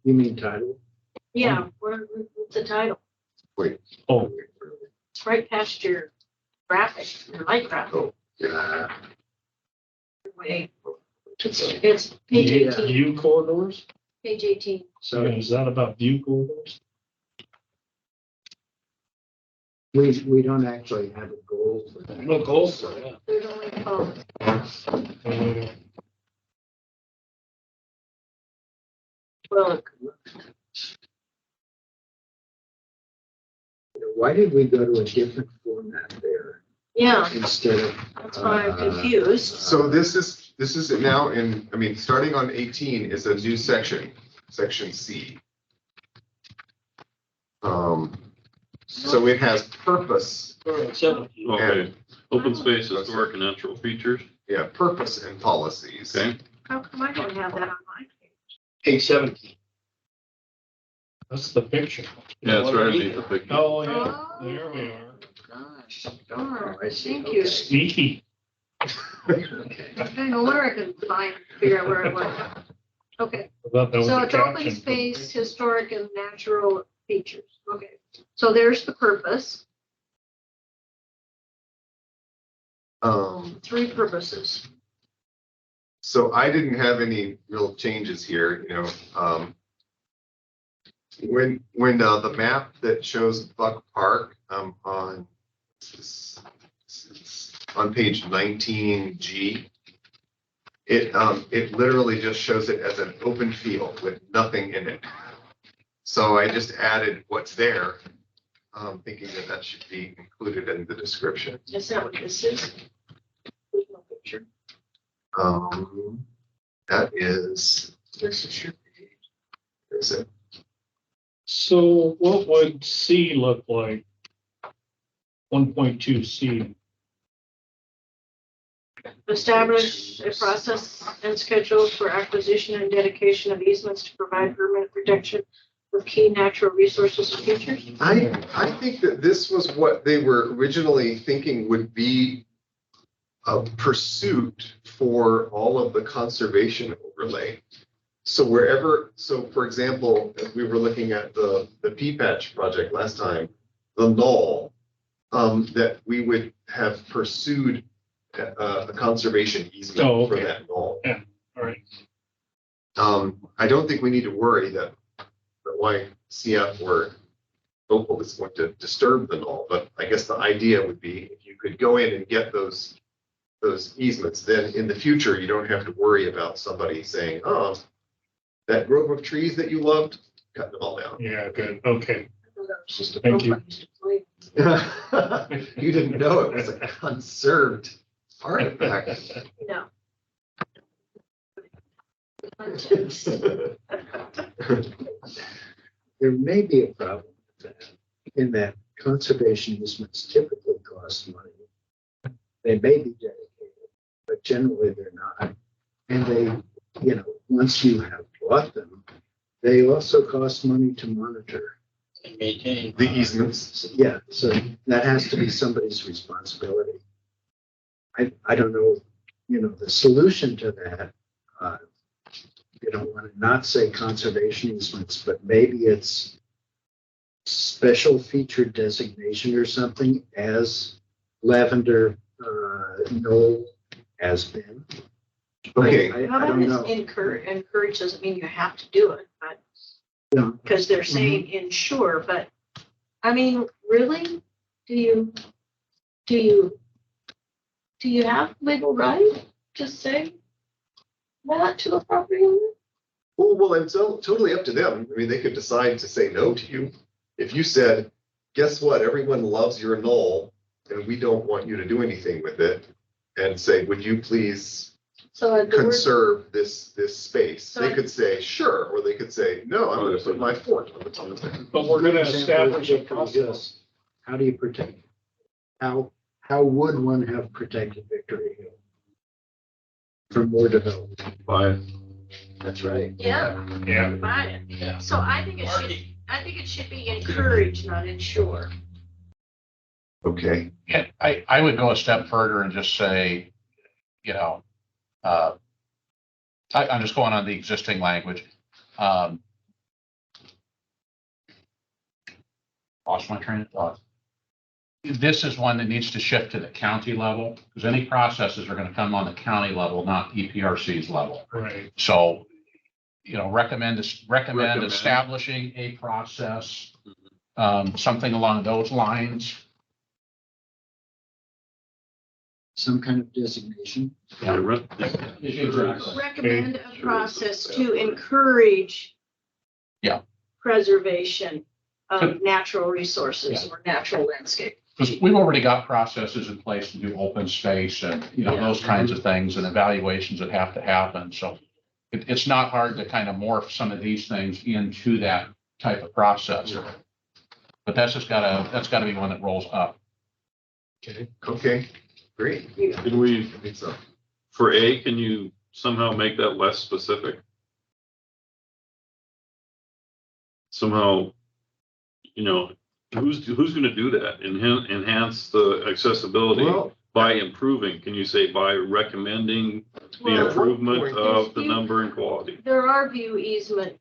mean title? Yeah, what's the title? Oh, It's right past your graphic, your light graphic. Oh, yeah. Wait. It's page Yeah. 18, view corridors? page 18. So is that about view corridors? We don't actually have a goal for that. No goals for that. There's only, well, Why did we go to a different format there yeah, instead of? that's why I'm confused. So this is now in, I mean, starting on 18 is a new section, section C. So it has purpose, We're at 17. Okay, open space, historic and natural features, yeah, purpose and policies. okay? How come I don't have that on my page? Page 17. That's the picture. Yeah, it's right underneath the picture. Oh, yeah, Oh. there we are. Gosh, darn, I see. thank you. Okay. Sneaky. Okay, no wonder I couldn't figure out where it was. Okay, I thought that was so a it's open caption. space, historic and natural features. Okay, so there's the purpose, three purposes. So I didn't have any real changes here, when the map that shows Buck Park, on page 19G, it literally just shows it as an open field with nothing in it. So I just added what's there, thinking that should be included in the description. Is that what this is? There's no picture. That is, This is your page. is it? So what would C look like? 1.2 C. Establish a process and schedule for acquisition and dedication of easements to provide permanent protection of key natural resources and features. I think that this was what they were originally thinking would be a pursuit for all of the conservation overlay. So for example, as we were looking at the pea patch project last time, the knoll, that we would have pursued a conservation Oh, easement for okay. that knoll. Yeah, all right. I don't think we need to worry that YCF or Opal is going to disturb the knoll, but I guess the idea would be if you could go in and get those easements, then in the future, you don't have to worry about somebody saying, oh, that grove of trees that you loved, cut them all down. Yeah, good. Okay. I thought that was just a Thank you. You didn't know it was a conserved artifact. No. There may be a problem with that, in that conservation easements typically cost money. They may be dedicated, but generally they're not. And they, once you have bought them, they also cost money to monitor. And maintain. The easements. Yeah, so that has to be somebody's responsibility. I don't know, the solution to that, you don't want to not say conservation easements, but maybe it's special feature designation or something as Lavender, Knoll has been. Okay, How I about don't know. this encourage doesn't mean you have to do it, but, Yeah. because they're saying ensure, but, I mean, really? Do you have legal right to say that to a property owner? well, it's totally up to them. I mean, they could decide to say no to you. If you said, guess what, everyone loves your knoll and we don't want you to do anything with it, and say, would you please So the word, conserve this space? So They I- could say, sure, or they could say, no, I'm gonna put my fort on the top of it. But we're gonna Example establish a is process. this. How do you protect? How would one have protected Victory Hill from more development? By That's right. yeah, Yeah. buy it. So I think it should be encourage, not ensure. Okay, And I would go a step further and just say, you know, I'm just going on the existing language. Lost my train of thought. This is one that needs to shift to the county level, because any processes are going to come on the county level, not EPRC's level. Right. So, you know, recommend Recommend. establishing a process, something along those lines. Some kind of designation. Yeah. Exactly. Recommend a process to encourage. Yeah. Preservation of natural resources Yeah. or natural landscape. Because we've already got processes in place to do open space and, you know, Yeah. those kinds of things and evaluations that have to happen. So it's not hard to kind of morph some of these things into that type of process. But that's gotta be one that rolls up. okay, great. Can we, I think so. for A, can you somehow make that less specific? Somehow, you know, who's gonna do that? Enhance the accessibility Well, by improving, can you say by recommending the Well, improvement of the There's number and quality? There are view easement,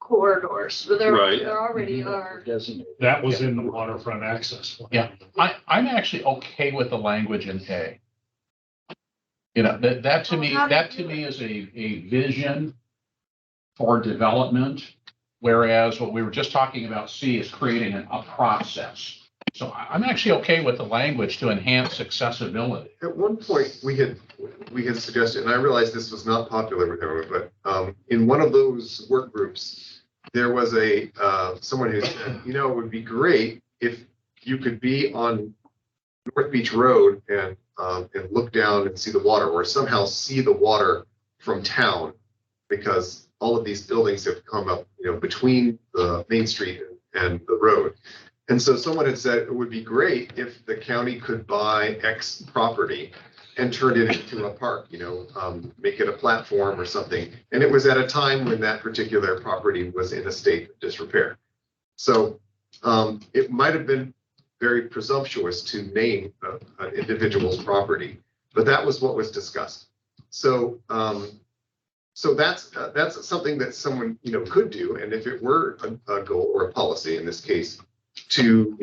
corridors, so Right. there already are. Designated. That was in the waterfront access. plan. Yeah. I'm actually okay with the language in A. You know, that to me, Well, how do that you to do me is a vision for development. Whereas what we were just talking about C is creating a process. So I'm actually okay with the language to enhance accessibility. At one point, we had suggested, and I realized this was not popular with everyone, but in one of those work groups, there was someone who said, you know, it would be great if you could be on North Beach Road and look down and see the water, or somehow see the water from town, because all of these buildings have come up, you know, between the Main Street and the road. And so someone had said it would be great if the county could buy X property and turn it into a park, you know, make it a platform or something. And it was at a time when that particular property was in a state of disrepair. So it might have been very presumptuous to name an individual's property, but that was what was discussed. So that's something that someone, you know, could do. And if it were a goal or a policy in this case, to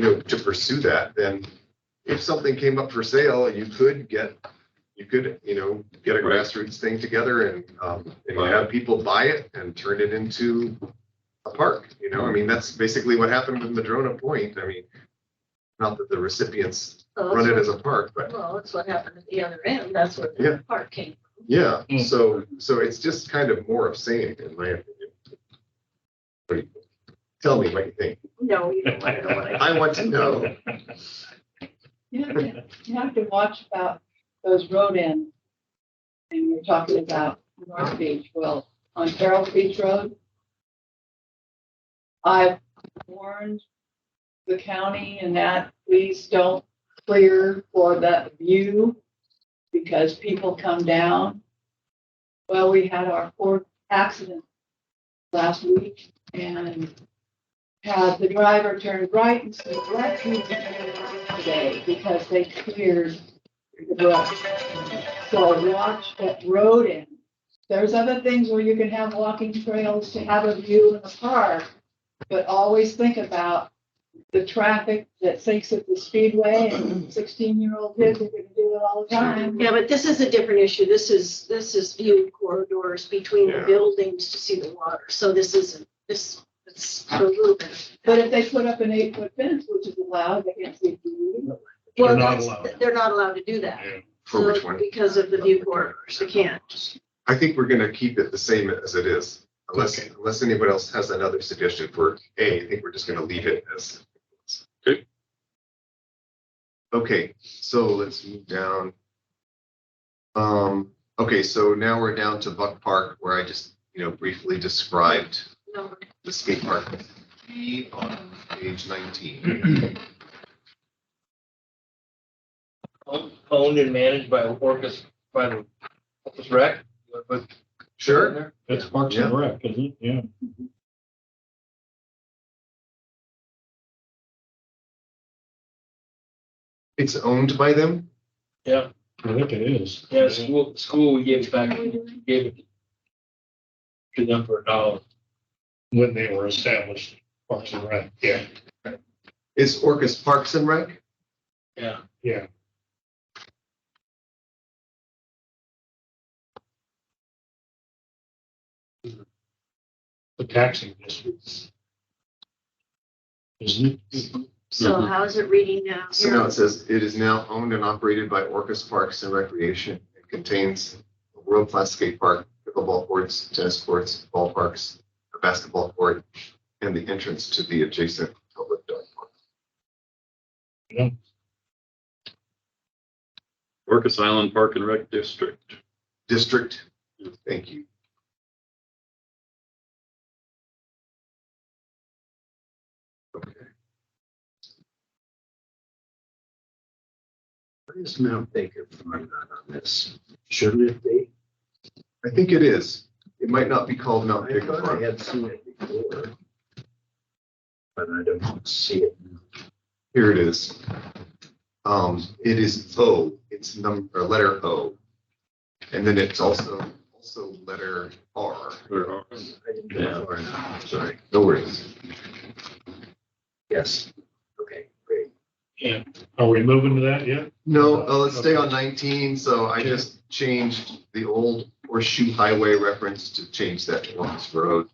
pursue that, then if something came up for sale, you could get a grassroots thing together and have people buy it and turn it into a park. You know, I mean, that's basically what happened with Madrona Point. I mean, not that the recipients run it as a park, but Well, that's what happened at the other end. That's where Yeah. the park came. yeah. So it's just kind of more of saying it, in my opinion. What do you think? Tell me what you think. No, you don't want to know what I. I want to know. You have to watch about those road ends. And you're talking about North Beach. Well, on Carroll Beach Road, I've warned the county and that, please don't clear for that view because people come down. Well, we had our fourth accident last week and had the driver turn right instead of left today because they cleared the brush. So watch that road end There's other things where you can have walking trails to have a view in the park, but always think about the traffic that thinks at the speedway and 16-year-old kids are gonna do it all the time. Yeah, but this is a different issue. This is view corridors between the Yeah. buildings to see the water. So this isn't, it's a little bit. But if they put up an 8-foot fence, which is allowed, they can't see through. Well, They're not that's, allowed. they're not allowed to do that. Yeah. For which So, one? because of the view corridors, they can't. I think we're gonna keep it the same as it is, unless anyone else has another suggestion for A. I think we're just gonna leave it as. Okay. Okay, so let's move down. Okay, so now we're down to Buck Park, where I just, briefly described No. the skate park on page 19. Owned and managed by Orcas, by the Orcas Rec. Sure. That's Parks and Rec, isn't it? Yeah. It's owned by them? Yeah, I think it is. yeah, school, we gave it back, gave it to them for $1. When they were established, Parks and Rec, yeah, Is Orcas Parks and Rec? Yeah. yeah. The taxing districts. Isn't it? So Mhm. how is it reading now? So now it says it is now owned and operated by Orcas Parks and Recreation. It contains a world-class skate park, pickleball courts, tennis courts, ballparks, a basketball court, and the entrance to the adjacent public dog park. Orcas Island Park and Rec District. District, thank you. Okay. Why is Mount Baker Farm not on this? Shouldn't it be? I think it is. It might not be called Mount I Baker thought I Farm. had seen it before. But I don't see it now. Here it is. It is O. It's letter O. And then it's also letter R. There are- I didn't go far enough, sorry. No worries. Yes, okay, great. Yeah. Are we moving to that yet? No, let's stay on 19. So I just changed the old Horseshoe Highway reference to change that to Orcas Road.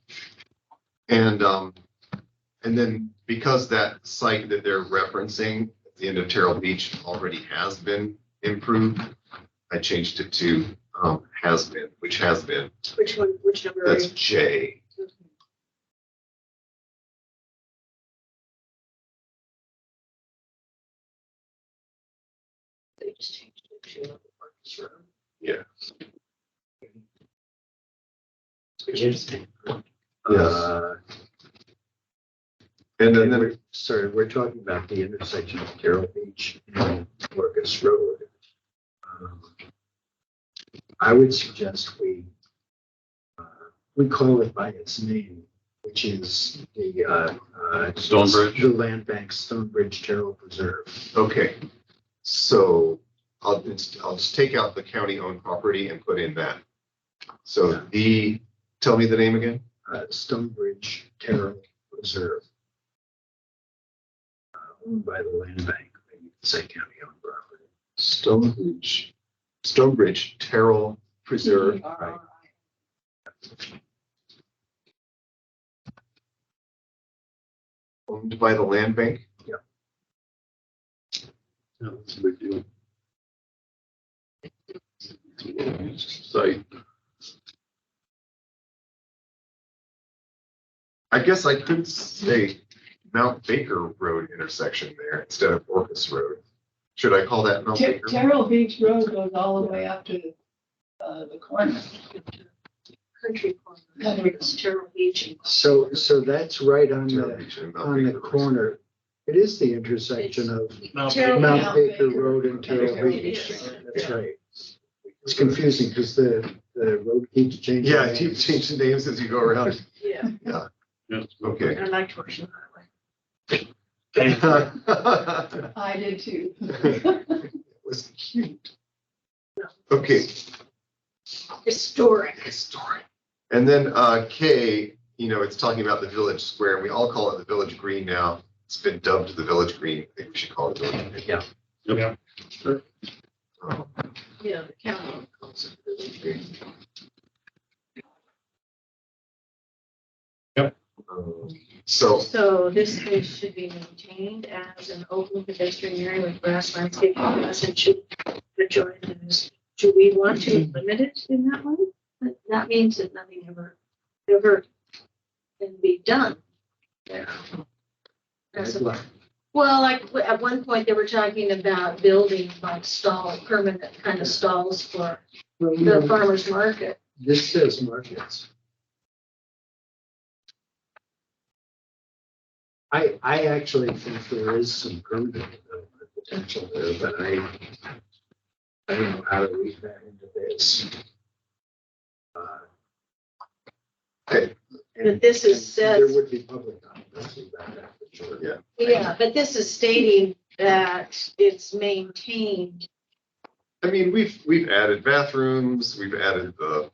And then because that site that they're referencing at the end of Terrell Beach already has been improved, I changed it to has been, which has been. Which one, which number are That's you? J. They just changed it to Orcas Road. Yeah. Interesting. Yes. And then we're, sorry, we're talking about the intersection of Carroll Beach and Orcas Road. I would suggest we call it by its name, which is the Stonebridge. the Land Bank Stonebridge Terrell Preserve. okay, so I'll just take out the county-owned property and put in that. So tell me the name again. Stonebridge Terrell Preserve. Owned by the Land Bank, maybe say county-owned property. Stonebridge Terrell Preserve. Right. Owned by the Land Bank. No, it's a big deal. Site. I guess I could say Mount Baker Road intersection there instead of Orcas Road. Should I call that Mount Baker? Terrell Beach Road goes all the way up to the corner. Country corner. It's Terrell Beach. and- So that's right on Terrell Beach and Mount the Baker. corner. It is the intersection of Terrell- Mount Baker Baker. Road and Terrell Terrell Beach. Beach. That's right. It's confusing because the road keeps changing. Yeah, names. keep changing names as you go around. Yeah, Yes. Okay. I like Horseshoe Highway. I did too. It was cute. Okay. Historic. Historic. And then, K, it's talking about the village square. We all call it the village green now. It's been dubbed the village green. I think we should call it the village green. Yeah. Yeah. Yeah, the county calls it the village green. So, So this space should be maintained as an open pedestrian area with grass landscaping, grass and should join this. Do we want to limit it in that way? That means that nothing ever can be done there. That's a- Well, like at one point they were talking about building like permanent kind of stalls for Well, the farmer's market. this says markets. I actually think there is some permanent development potential there, but I don't know how to read that into this. okay, But this is There says, would be public occupancy about that for sure. yeah. yeah, but this is stating that it's maintained. I mean, we've added bathrooms, we've added the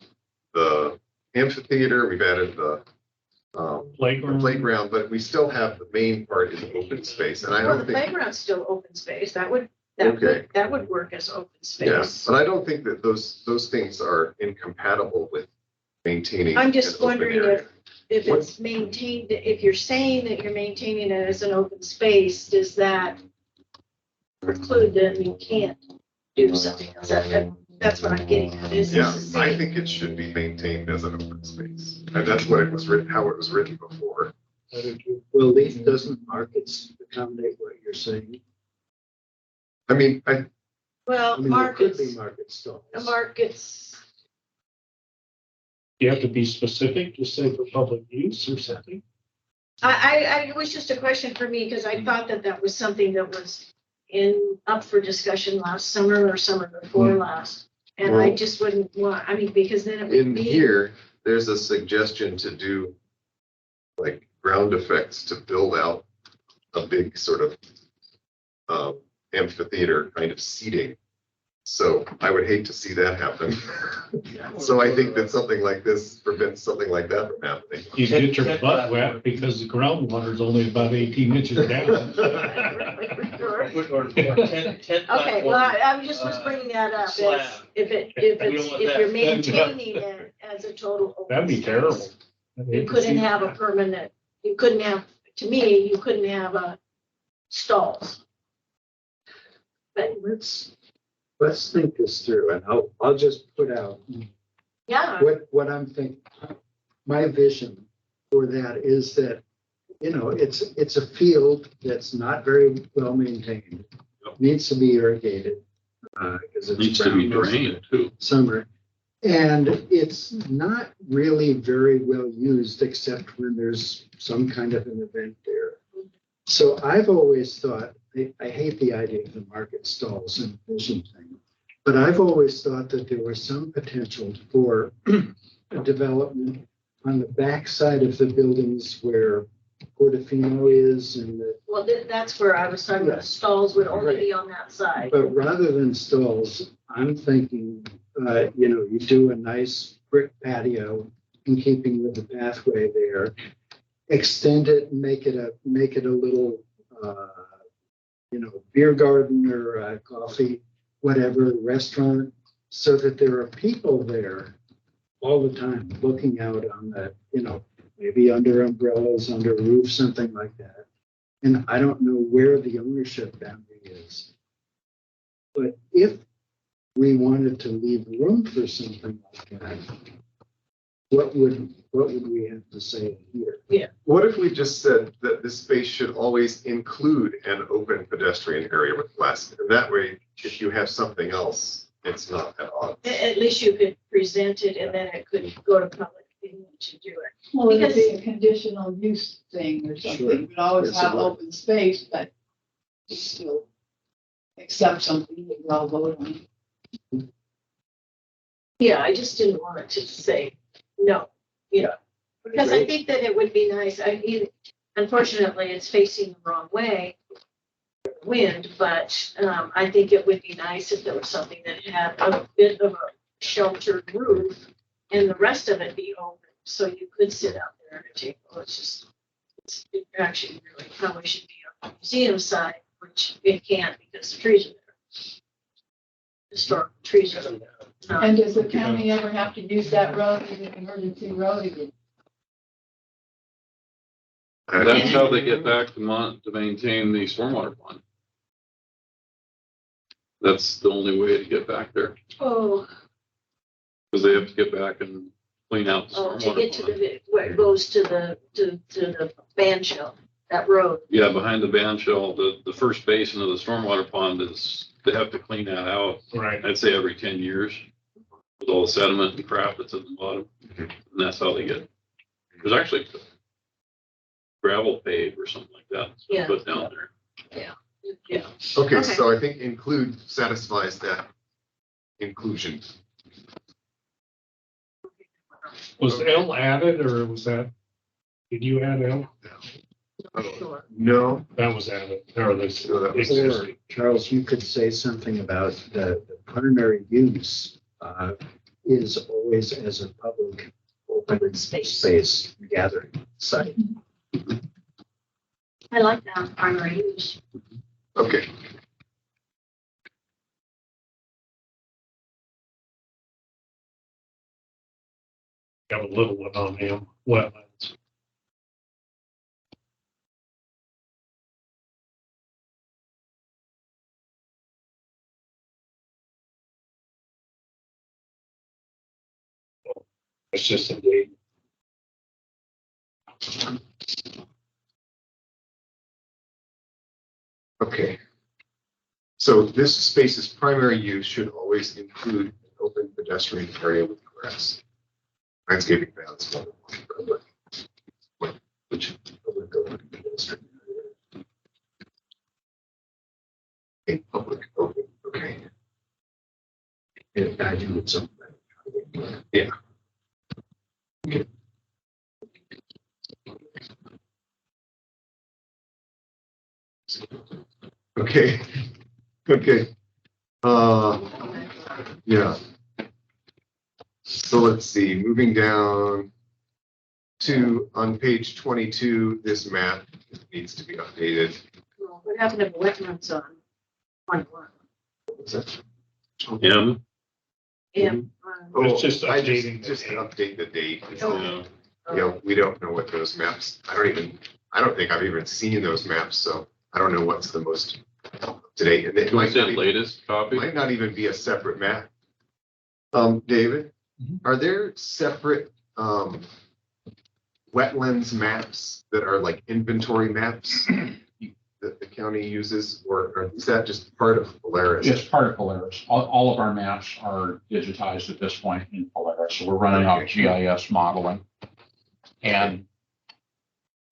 amphitheater, we've added the playground, but we still have the main part is open space, and I Well, don't the think, playground's still open space. That would work as open yeah, space. but I don't think that those things are incompatible with maintaining. I'm just an open wondering area. if it's maintained, if you're saying that you're maintaining it as an open space, does that preclude that you can't do something else? That's what I'm getting at. Is Yeah, this I saying, think it should be maintained as an open space, and that's what it was written, how it was written before. Well, Leaf doesn't markets accommodate what you're saying. I mean, well, I mean, there could markets, be market stalls. markets, You have to be specific, just say for public use or something. it was just a question for me because I thought that was something that was up for discussion last summer or summer before last. And I Well, just wouldn't want, because then it would in be. here, there's a suggestion to do like ground effects to build out a big sort of amphitheater kind of seating. So I would hate to see that happen. So I think that something like this prevents something like that from happening. You get your butt wet because the groundwater's only about 18 inches down. Okay, well, I just was bringing that up, slab. if you're maintaining it as a total. open That'd be space, terrible. You couldn't have a permanent, to me, you couldn't have a stalls. But, Let's think this through, and I'll just put out yeah, what I'm thinking. My vision for that is that, it's a field that's not very well maintained, needs to be irrigated. Because it's Needs to be brown most of the drained too. summer. And it's not really very well used except when there's some kind of an event there. So I've always thought, I hate the idea of the market stalls and vision thing, but I've always thought that there was some potential for a development on the backside of the buildings where Portofino is and the, well, that's where I was talking about, stalls would only be on that side. but rather than stalls, I'm thinking, you do a nice brick patio in keeping with the pathway there, extend it and make it a little, beer garden or a coffee, whatever, restaurant, so that there are people there all the time looking out on that, maybe under umbrellas, under a roof, something like that. And I don't know where the ownership boundary is. But if we wanted to leave room for something like that, what would we have to say here? What if we just said that this space should always include an open pedestrian area with glass? And that way, if you have something else, it's not at odds. At least you could present it and then it could go to public opinion to do it. Well, it'd be a conditional use thing or Sure. something. We'd always Yes, it have would. open space, but you still accept something that you all vote on. Yeah, I just didn't want it to say no, because I think that it would be nice. Unfortunately, it's facing the wrong way, wind, but I think it would be nice if there was something that had a bit of sheltered roof and the rest of it be open, so you could sit out there at a table. It's just, it actually really probably should be on the museum side, which it can't because the trees are there. Historic trees are there. And does the county ever have to use that road as an emergency road again? That's how they get back to maintain the stormwater pond. That's the only way to get back there, Oh, because they have to get back and clean out the to get to stormwater pond. the, where it goes to the band shell, that road. Yeah, behind the band shell, the first basin of the stormwater pond is, they have to clean that out, Right. I'd say every 10 years. With all the sediment and crap that's at the bottom, and that's how they get, there's actually gravel paved or something like that, Yeah. put down there. Yeah. Okay, Okay. so I think include satisfies that inclusion. Was L added or was that, did you add L? Sure. No, That was added, or this No, that was- Or, existing. Charles, you could say something about the primary use is always as a public open space gathering site. I like that primary use. okay. Got a little one on him, wetlands. It's just a date. Okay. So this space's primary use should always include an open pedestrian area with grass. Landscaping balance. Which public open pedestrian area. A public open, okay. And I do it something. Yeah. Okay, okay. Yeah. So let's see, moving down to, on page 22, this map needs to be updated. Well, what happened to wetlands on 21? Is that- Yeah, And, It's just I updating the just date. update the date. Oh. Yeah, we don't know what those maps, I don't think I've even seen those maps, so I don't know what's the most up to date. And it can we might say not even, latest copy? might not even be a separate map. David, Mhm. are there separate, wetlands maps that are like inventory maps that the county uses, or is that just part of Polaris? It's part of Polaris. All of our maps are digitized at this point in Polaris, so we're running off GIS modeling. And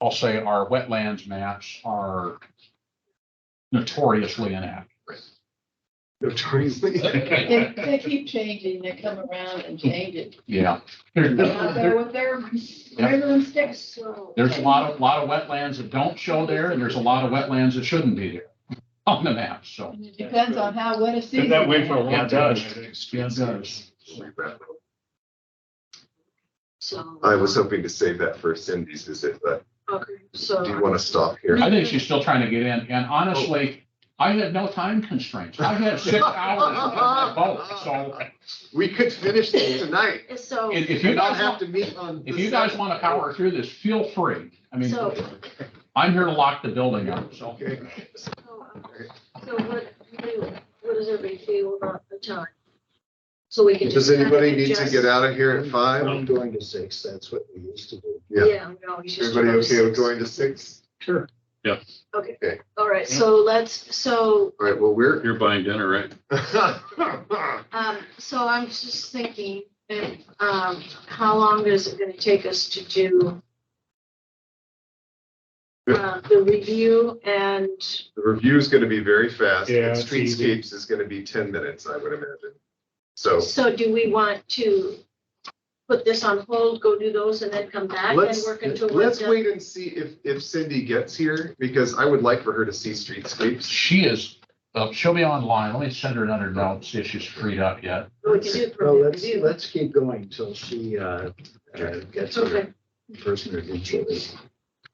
I'll say our wetlands maps are notoriously inaccurate. Notoriously. They keep changing, they come around and change it. Yeah. They're out there with their measuring sticks. so. There's a lot of wetlands that don't show there, and there's a lot of wetlands that shouldn't be there on the map, so. It depends on how wet a season. Been that way for a Yeah, long it time. does. I think. Yeah, it does. So. I was hoping to save that for Cindy's visit, but Okay, so. do you want to stop here? I think she's still trying to get in, and honestly, I had no time constraints. I had 6 hours on my boat, so We could finish this tonight. So. if you You don't guys, have to meet on. if the you guys 7th. want to power through this, feel free. I mean, So. I'm here to lock the building up, so. Okay. So what does everybody feel about the time? So we can. Does just kind of anybody need to adjust- get out of here at 5? I'm going to 6, that's what we used to do. Yeah. Yeah, we always used to Everybody go to okay with 6. going to 6? Sure. Okay, Okay. all right, so All right, well, we're. You're buying dinner, right? so I'm just thinking, how long is it gonna take us to do the review and, The review's gonna be very fast. Yeah, and it's easy. Streetscapes is gonna be 10 minutes, I would imagine. So so do we want to put this on hold, go do those and then come back and let's, work until we're let's done? wait and see if Cindy gets here, because I would like for her to see streetscapes. She is So she'll be online. Let me send her another note, see if she's freed up yet. We can do Well, permit review. let's keep going till she, gets her Okay, person eventually.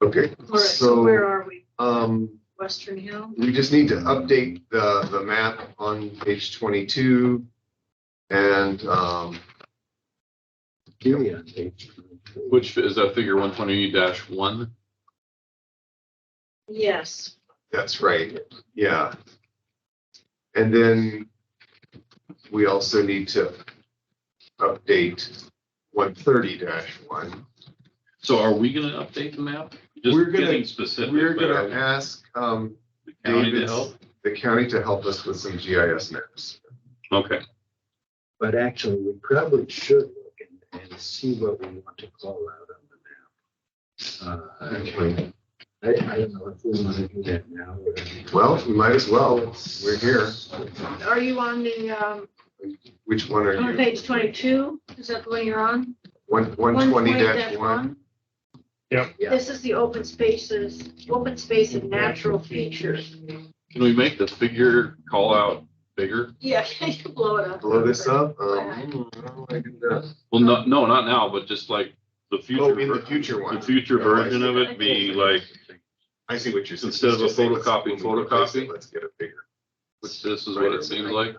Okay, all right, so where so, are we? Western Hill? we just need to update the map on page 22. And, Really on page 23. Which is that figure 120-1? Yes, that's right, yeah. And then we also need to update 130-1. So are we gonna update the map? Just We're gonna- getting specific. We're but gonna are ask, the county to David's- help? the county to help us with some GIS maps. Okay, But actually, we probably should look and see what we want to call out on the map. Okay. I don't know if we want to do that now. or- Well, we might as well, we're here. are you on the, Which one are on you? page 22? Is that the one you're on? 120-1? Yeah. This is the open spaces, open space and natural features. can we make the figure call out bigger? Yeah, can you blow it up? Blow this up? Yeah. I can, Well, no, not now, but just like the future. Oh, in the future one. The future Oh, I version see. of it be like, I see what you're saying. Instead of a Just say let's- photocopy, when we replace it, photocopy? Let's get a bigger. which this is what it seems like.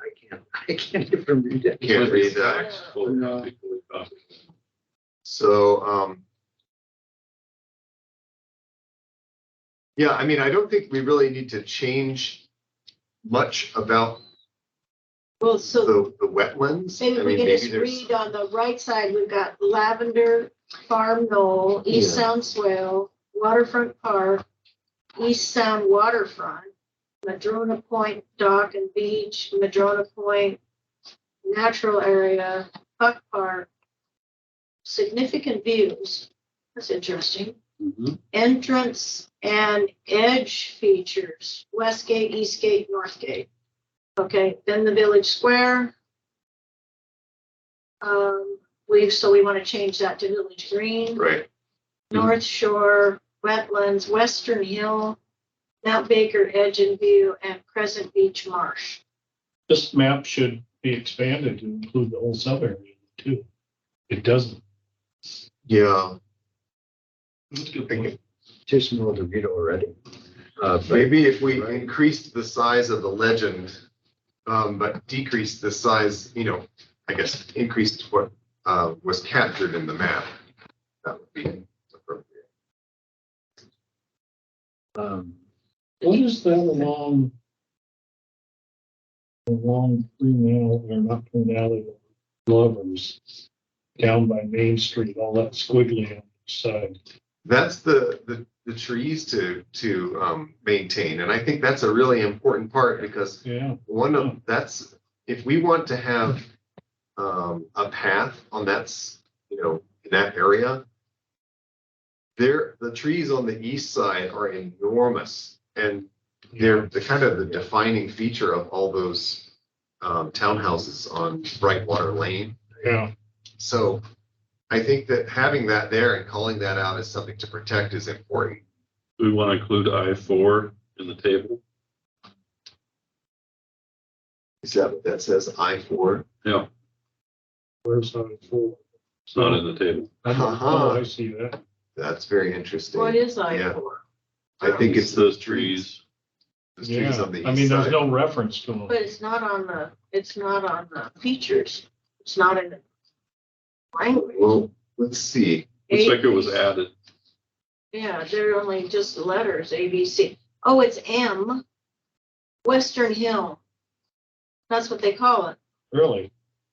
I can't even read it. Can't read that. Fax, photocopy, photocopy. So, yeah, I mean, I don't think we really need to change much about Well, so the wetlands. maybe I we mean, can just there's- read on the right side, we've got Lavender Farm Knoll, East Yeah. Sound Swale, Waterfront Park, East Sound Waterfront, Madrona Point Dock and Beach, Madrona Point Natural Area, Puck Park, significant views. That's interesting. Mhm. Entrance and edge features, West Gate, East Gate, North Gate. Okay, then the Village Square. So we want to change that to Village Green, Right, North Shore, Wetlands, Western Hill, Mount Baker, Edge and View, and Crescent Beach Marsh. This map should be expanded to include the whole sub-area too. It doesn't. yeah, That's a good Thank point. Too small to read already. But maybe if we Right. increased the size of the legend, but decreased the size, I guess, increased what, was captured in the map. That would be appropriate. What is that along Green Alley, or not Green Alley, Lovers, down by Main Street, all that squiggly on the side? That's the trees to maintain, and I think that's a really important part because Yeah, that's, if we want to have a path on in that area, the trees on the east side are enormous, and they're the kind of the defining feature of all those townhouses on Brightwater Lane. yeah. So I think that having that there and calling that out as something to protect is important. Do we want to include I-4 in the table? Is that what that says, I-4? Yeah, Where's I-4? it's not in the table. Oh, I see that. That's very interesting. What is Yeah. I-4? I think it's those trees. the trees Yeah, on the I mean, east there's side. no reference to them. But it's not on the features. It's not in the language. Well, let's see. Looks like it was added. Yeah, they're only just letters, A, B, C. Oh, it's M, Western Hill. That's what they call it. Really?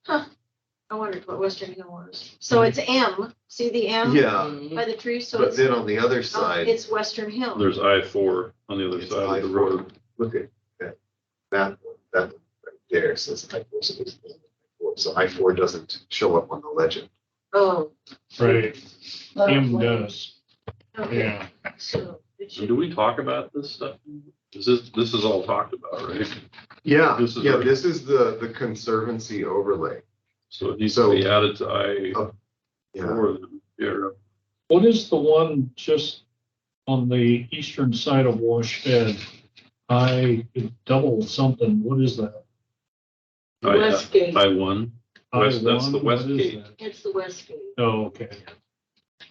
I wondered what Western Hill was. So it's M, see the M? Yeah, By the tree, so but it's, then on the other oh, side, it's Western Hill. There's I-4 on the other it's side of the I-4. road. Look at that one right there says I-4. So it's I-4. So I-4 doesn't show up on the legend. Oh, Right, M does, okay, yeah. so it So should, do we talk about this stuff? This is all talked about, right? Yeah, This is yeah, right. this is the conservancy overlay. So it needs to be added to I-4 Yeah, then. Yeah. What is the one just on the eastern side of Wash Head I double something, what is that? Westgate. I-1, west, that's the I-1? west What is gate. that? It's the Westgate. Oh, okay.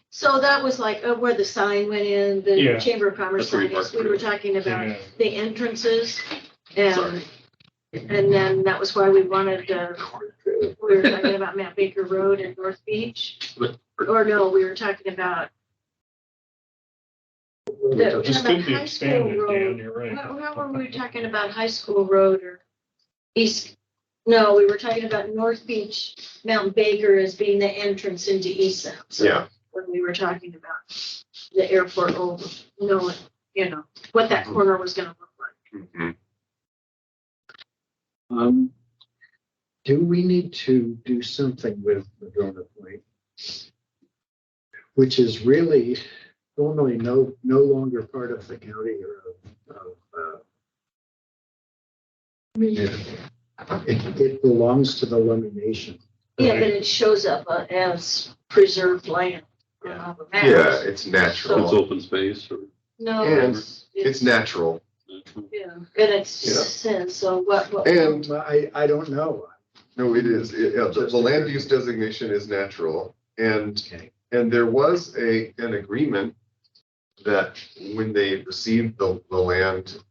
So that was like where the sign went in, the Yeah. Chamber of Commerce That's where you sign is. park We were the- talking about Yeah. the entrances and, Sorry. and then that was why we wanted, we were talking about Matt Baker Road and North Beach. Or no, we were talking about the, Just the could be high school expanded, Dan, road. you're right. How were we talking about High School Road or East? No, we were talking about North Beach, Mount Baker as being the entrance into East Sound. So Yeah. when we were talking about the airport, knowing, what that corner was gonna look like. Mhm. Do we need to do something with Madrona Point? Which is really normally no longer part of the county or it belongs to the Lummi Nation. Yeah, but it shows up as preserved land on all the maps. Yeah, it's It's natural. open space or. No, And it's, It's natural. yeah, and it's Yeah. sin, so what? And Well, I don't know. no, it is. The land use designation is natural. And Okay. there was an agreement that when they received the land,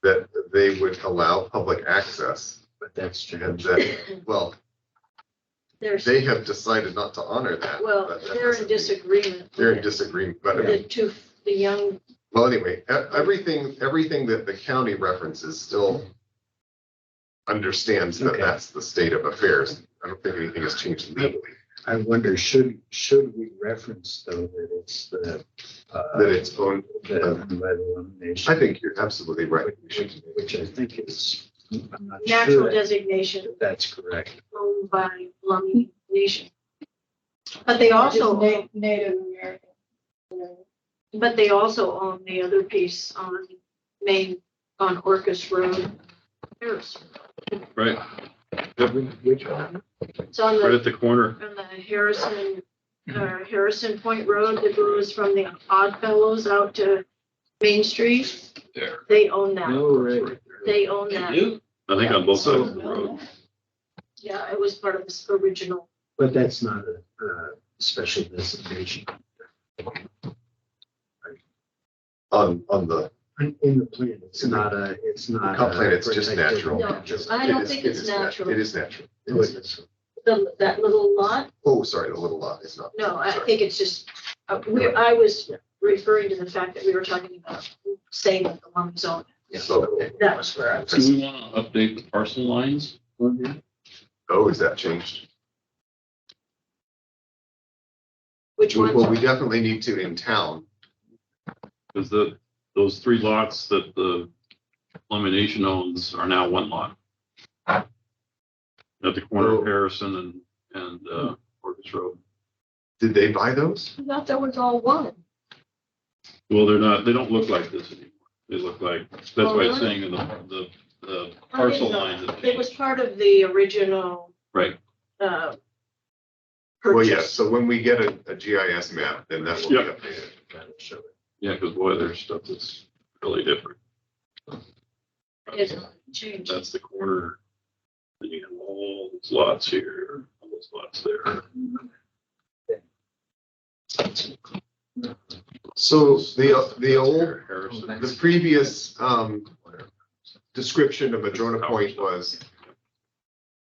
that they would allow public access. But that's And changed. that, well, There's, they have decided not to honor that. well, but that they're in doesn't mean- disagreement. They're in with disagreement, but I it. mean, The young, well, anyway, everything that the county references still understands that Okay. that's the state of affairs. I don't think anything has changed legally, I wonder, should we reference though that it's the that it's owned. the owned by the Lummi Nation? I think you're absolutely right. We should- Which I think is, I'm not natural sure designation that that's correct. owned by Lummi Nation. But they also own, Native American. but they also own the other piece on on Orcas Road. Harris. Right, Which one? It's on right the, at the corner. on the Harrison Point Road that goes from the Odd Fellows out to Main Street. There. They own that. No, right. They own that. I think on both sides of the road. Yeah, it was part of this original. But that's not a special designation. On the In the plan, it's not. comp plan, it's just protected. natural. No, Just- I it don't is- think it it's is nat- natural. It is natural. Oh, it is. That little lot, Oh, sorry, the little lot is not. no, I sorry. think it's just, I was referring to the fact that we were talking about saying that the lump zone. So, That was where I was. Do we want to update the parcel lines? oh, is that changed? Which Well, ones? we definitely need to in town. Because those 3 lots that the Lummi Nation owns are now 1 lot. At the corner Oh. of Harrison and Orcas Road. Did they buy those? I thought that was all one. Well, they don't look like this anymore. They look like, that's why it's saying in the parcel lines. have It was changed. part of the original, Right, uh, Well, yes, purchase. so when we get a GIS map, then that will be Yeah. updated. That'll show it. yeah, because boy, there's stuff that's really different. It's changed. That's the corner. Then you have all these lots here, all those lots there. So the old, Harrison. the previous, description of Madrona Point was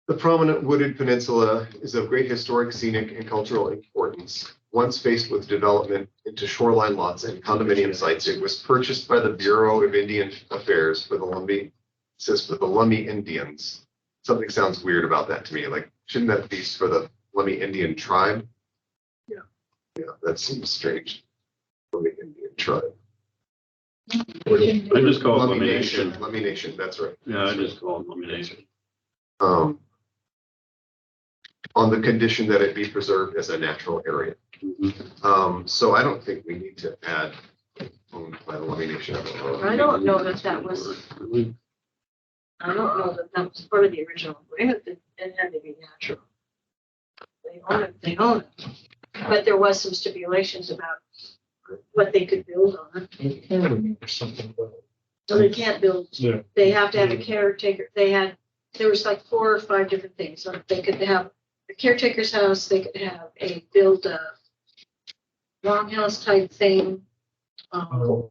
the prominent wooded peninsula is of great historic, scenic, and cultural importance. Once faced with development into shoreline lots and condominium sites, it was purchased by the Bureau of Indian Affairs for the Lumbee, says for the Lumbee Indians. Something sounds weird about that to me, like, shouldn't that be for the Lumbee Indian tribe? Yeah. Yeah, that seems strange. Lumbee Indian tribe. I just call it Lumbee Lummi Lumbee Nation, that's right. Yeah, I just call it Lummi Nation. On the condition that it be preserved as a natural area. So I don't think we need to add owned by the Lummi Nation. I don't know that that was, I don't know that that was part of the original agreement, that it had to be natural. They own it, they own it. But there was some stipulations about what they could build on it. I can't remember something about So they can't build, Yeah. they have to have a caretaker. There was like 4 or 5 different things. So they could have a caretaker's house, they could have build a longhouse type thing. Oh,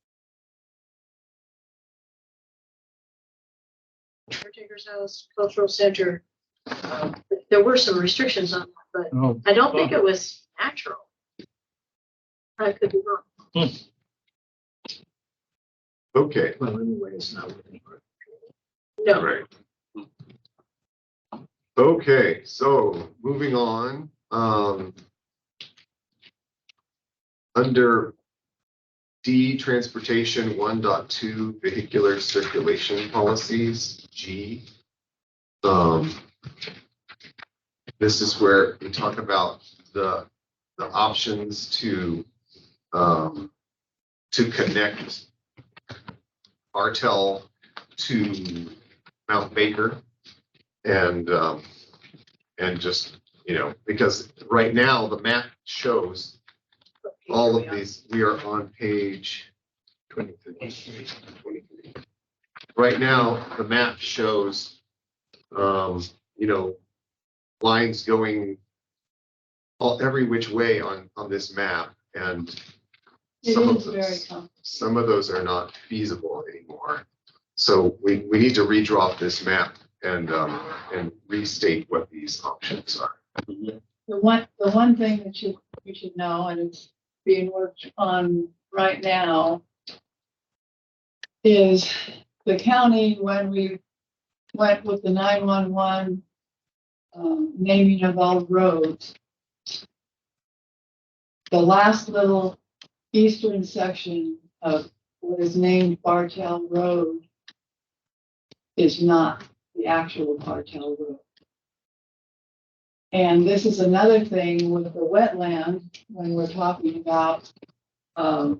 Caretaker's house, cultural center. There were some restrictions on that, but oh, I don't think it was natural. I could be wrong. Okay, Well, anyway, it's not. No, right. Okay, so moving on, under D, transportation 1.2 vehicular circulation policies, G. This is where we talk about the options to connect Artel to Mount Baker and just, because right now the map shows all of these. We are on page 23. Right now, the map shows, lines going every which way on this map, and It some of is very those, complicated. some of those are not feasible anymore. So we need to redraw this map and restate what these options are. The one thing that you should know, and it's being worked on right now, is the county, when we went with the 911 naming of all roads, the last little eastern section of what is named Bartell Road is not the actual Bartell Road. And this is another thing with the wetland, when we're talking about the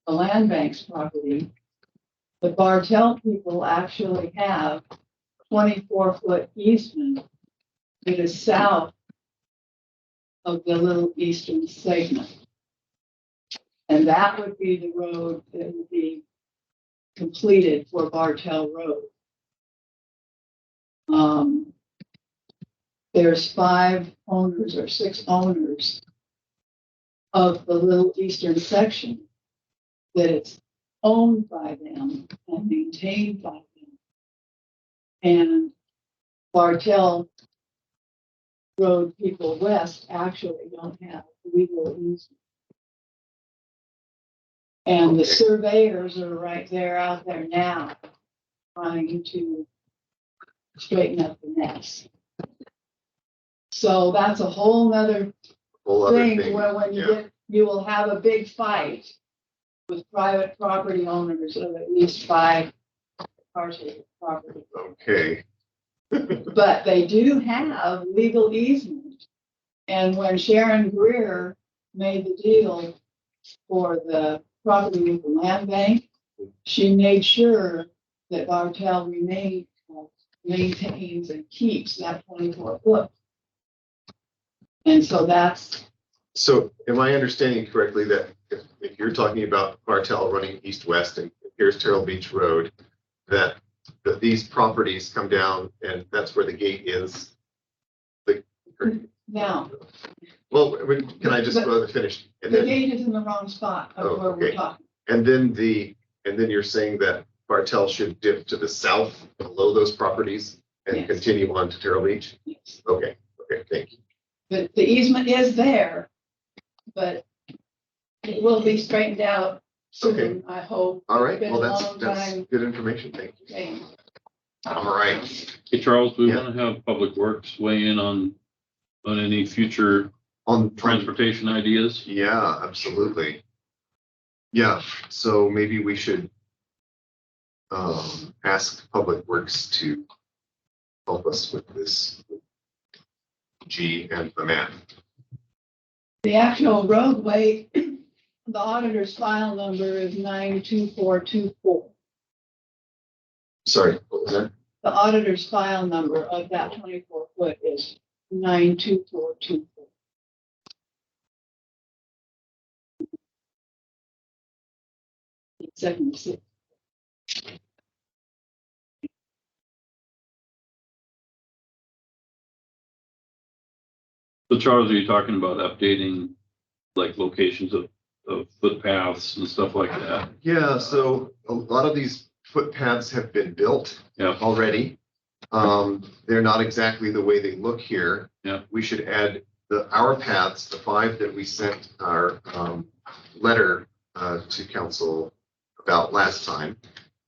land bank's property. The Bartell people actually have 24-foot easement that is south of the little eastern segment. And that would be the road that would be completed for Bartell Road. There's 5 owners or 6 owners of the little eastern section that it's owned by them and maintained by them. And Bartell Road people west actually don't have legal easement. And the Okay. surveyors are right there out there now trying to straighten up the mess. So that's a whole nother Whole other thing thing. where when Yeah. you will have a big fight with private property owners of at least 5 parcels of property. Okay. But they do have legal easement. And when Sharon Greer made the deal for the property with the land bank, she made sure that Bartell maintains and keeps that 24-foot. And so that's, So am I understanding correctly that if you're talking about Bartell running east-west and here's Terrell Beach Road, that these properties come down and that's where the gate is? now, Well, can I just finish? And the then, gate is in the wrong spot Oh, of where we're okay. talking. and then you're saying that Bartell should dip to the south below those properties and Yes. continue on to Terrell Beach? Yes. Okay, thank you. But the easement is there, but it will be straightened out soon, I hope. All right, Been well, a that's long time. good information. Thank you. Okay. All right. Hey, Charles, we Yeah. want to have Public Works weigh in on any future On transportation ideas. Yeah, absolutely. Yeah, so maybe we should ask Public Works to help us with this G and the map. The actual roadway, the auditor's file number is 92424. Sorry, what was that? The auditor's file number of that 24-foot is 92424. Second, So Charles, are you talking about updating like locations of footpaths and stuff like that? Yeah, so a lot of these footpaths have been built Yeah. already. They're not exactly the way they look here. Yeah. We should add our paths, the 5 that we sent our letter to council about last time.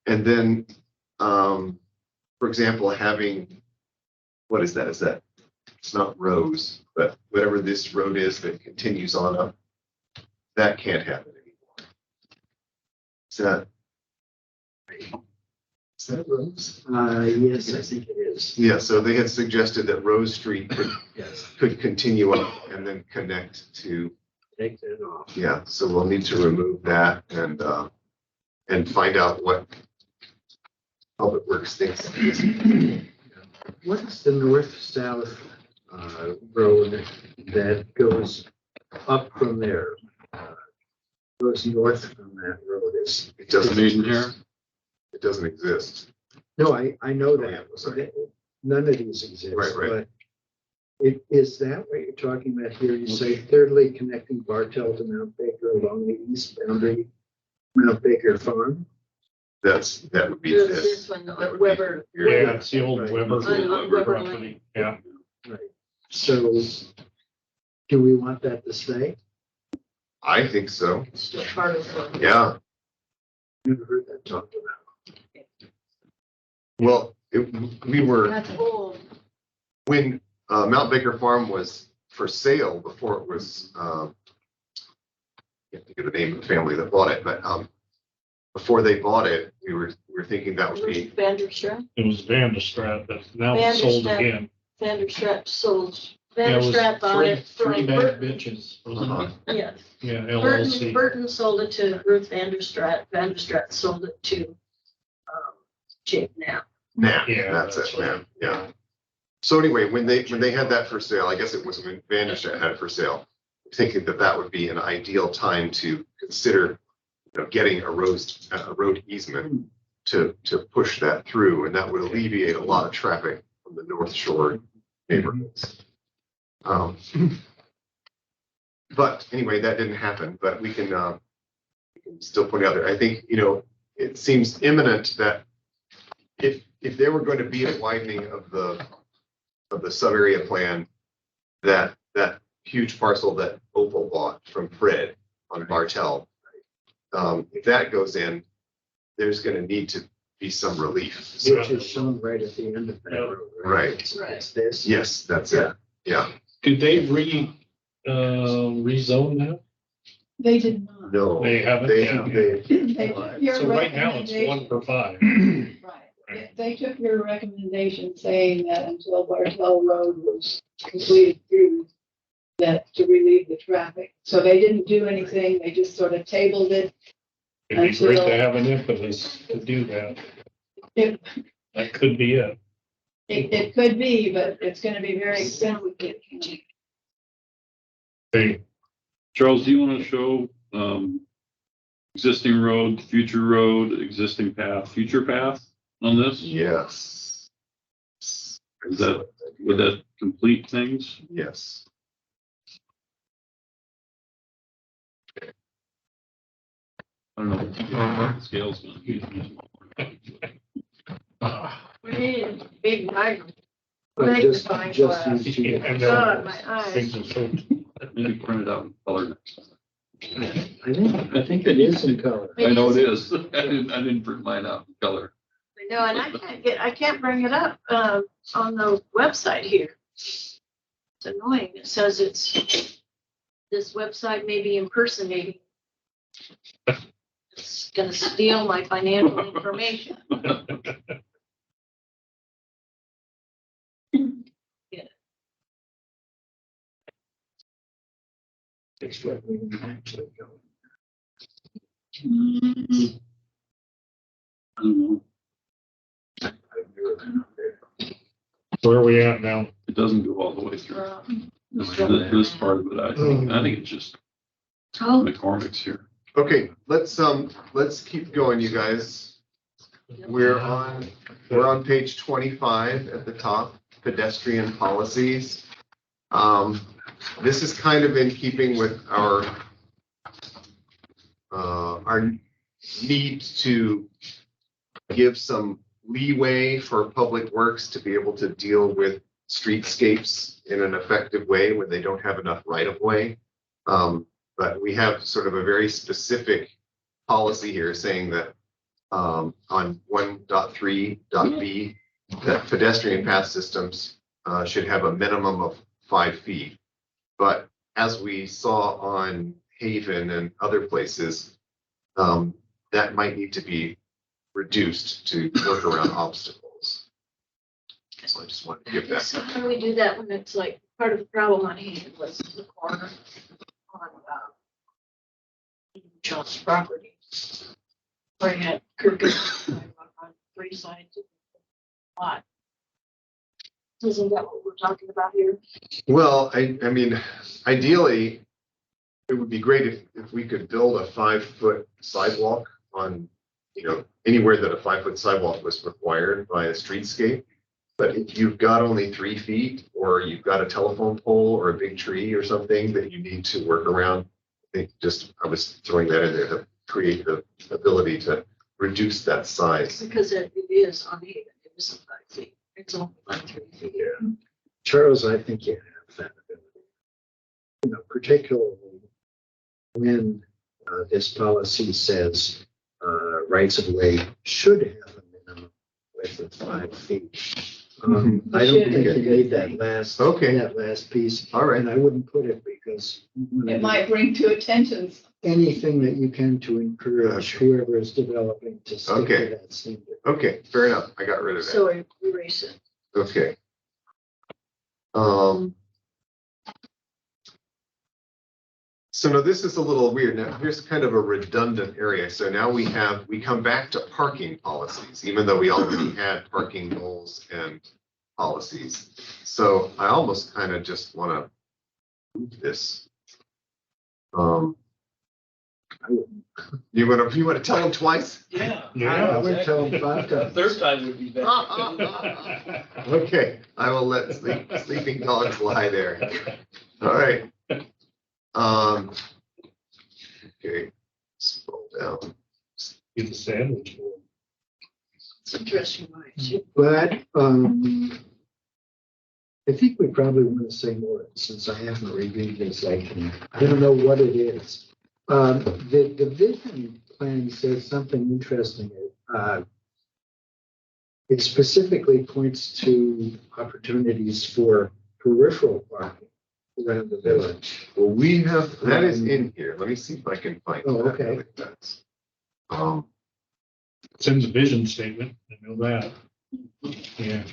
And then, for example, having, what is that? Is that, it's not Rose, but whatever this road is that continues on up, that can't happen anymore. Is that Rose? Yes, I think it is. Yeah, so they had suggested that Rose Street could continue up and then connect to, Take that off. yeah, so we'll need to remove that and find out what Public Works thinks. What is the north-south road that goes up from there? Goes north from that road is. It doesn't Maiden exist. here? It doesn't exist. No, I know Oh, yeah, that. sorry. None of these exist. Right, right. But is that what you're talking about here? You say thirdly connecting Bartell to Mount Baker along the east boundary, Mount Baker Farm? That would be This this. one, That would be Weber. here. Yeah, it's the old Right. Weber On Weber property. Yeah. Right. So do we want that to stay? I think so. It's still part of the. Yeah. Never heard that talked about. Well, we were, That's old. when Mount Baker Farm was for sale before it was, can't think of the name of the family that bought it, but before they bought it, we were thinking that would be, Vanderstrat. It was Vanderstrat, but now it's sold Vanderstrat. again. Vanderstrat sold. Yeah, it was Vanderstrat bought it Three from bad Burton. bitches, wasn't uh-huh. it? Yes. Yeah, Burton, LLC. Burton sold it to Ruth Vanderstrat. Vanderstrat sold it to Jake now. Now, Yeah, that's that's it, now, right. yeah. So anyway, when they had that for sale, I guess it was when Vanderstrat had it for sale, thinking that would be an ideal time to consider, getting a road easement to push that through, and that would alleviate a lot of traffic from the North Shore neighborhoods. But anyway, that didn't happen, but we can still point out there, I think, it seems imminent that if there were going to be a widening of the sub-area plan, that huge parcel that Opal bought from Fred on Bartell, if that goes in, there's going to need to be some relief. Which is shown right at the end of that road. Right. It's this. Yes, that's it. Yeah. Did they rezone that? They did not. No. They haven't? They, Yeah. They took your So right now it's recommendation. 1/5. Right. They took your recommendation saying that until Bartell Road was completed through that to relieve the traffic. So they didn't do anything. They just sort of tabled it. It'd be great to have an impetus to do that. It, That could be it. it could be, but it's gonna be very expensive. Hey, Charles, do you want to show, existing road, future road, existing path, future path on this? yes. Would that complete things? Yes. I don't know. Scale's gonna be. We need a big diagram. But just Magnifying just glass. these two. And God, my eyes. things are so. Maybe print it out in color next time. I think it is in color. I know it is. I didn't print mine out in color. I know, and I can't bring it up on the website here. It's annoying. It says this website may be impersonating. It's gonna steal my financial information. It's what we actually go. I don't know. Where are we at now? It doesn't go all the way through. This part of it, I think it's just Oh, McCormick's here. Okay, let's keep going, you guys. We're on page 25 at the top, pedestrian policies. This is kind of in keeping with our need to give some leeway for public works to be able to deal with streetscapes in an effective way when they don't have enough right of way. But we have sort of a very specific policy here saying that on 1.3.b, that pedestrian path systems should have a minimum of 5 feet. But as we saw on Haven and other places, that might need to be reduced to work around obstacles. So I just wanted to give that. So how do we do that when it's like part of the problem on hand was the corner on John's property? Where you had crooked sidewalk on 3 sides of the lot. Isn't that what we're talking about here? Well, I mean, ideally, it would be great if we could build a 5-foot sidewalk on, anywhere that a 5-foot sidewalk was required by a streetscape. But if you've got only 3 feet, or you've got a telephone pole or a big tree or something that you need to work around, I was throwing that in there to create the ability to reduce that size. Because it is on Haven, it isn't 5 feet. It's only like 3 feet. Yeah. Charles, I think you have that ability. Particularly when this policy says rights of way should have a minimum width of 5 feet. I don't think you need that last piece. All right. And I wouldn't put it because It might bring to attention. anything that you can to encourage whoever is developing to stick to that standard. Okay, fair enough. I got rid of that. So I erase it. Okay. So now this is a little weird. Now here's kind of a redundant area. So now we come back to parking policies, even though we already had parking goals and policies. So I almost kind of just want to move this. You want to tell them twice? Yeah. I would tell them 5 times. Third time would be better. Okay, I will let sleeping dogs lie there. All right. Okay, scroll down. Get the sandwich board. It's interesting. But I think we probably want to say more since I haven't reviewed this. I don't know what it is. The vision plan says something interesting. It specifically points to opportunities for peripheral parking around the village. Well, we have, that is in here. Let me see if I can find. Oh, that okay. really fast. It's in the vision statement. I know that. Yeah.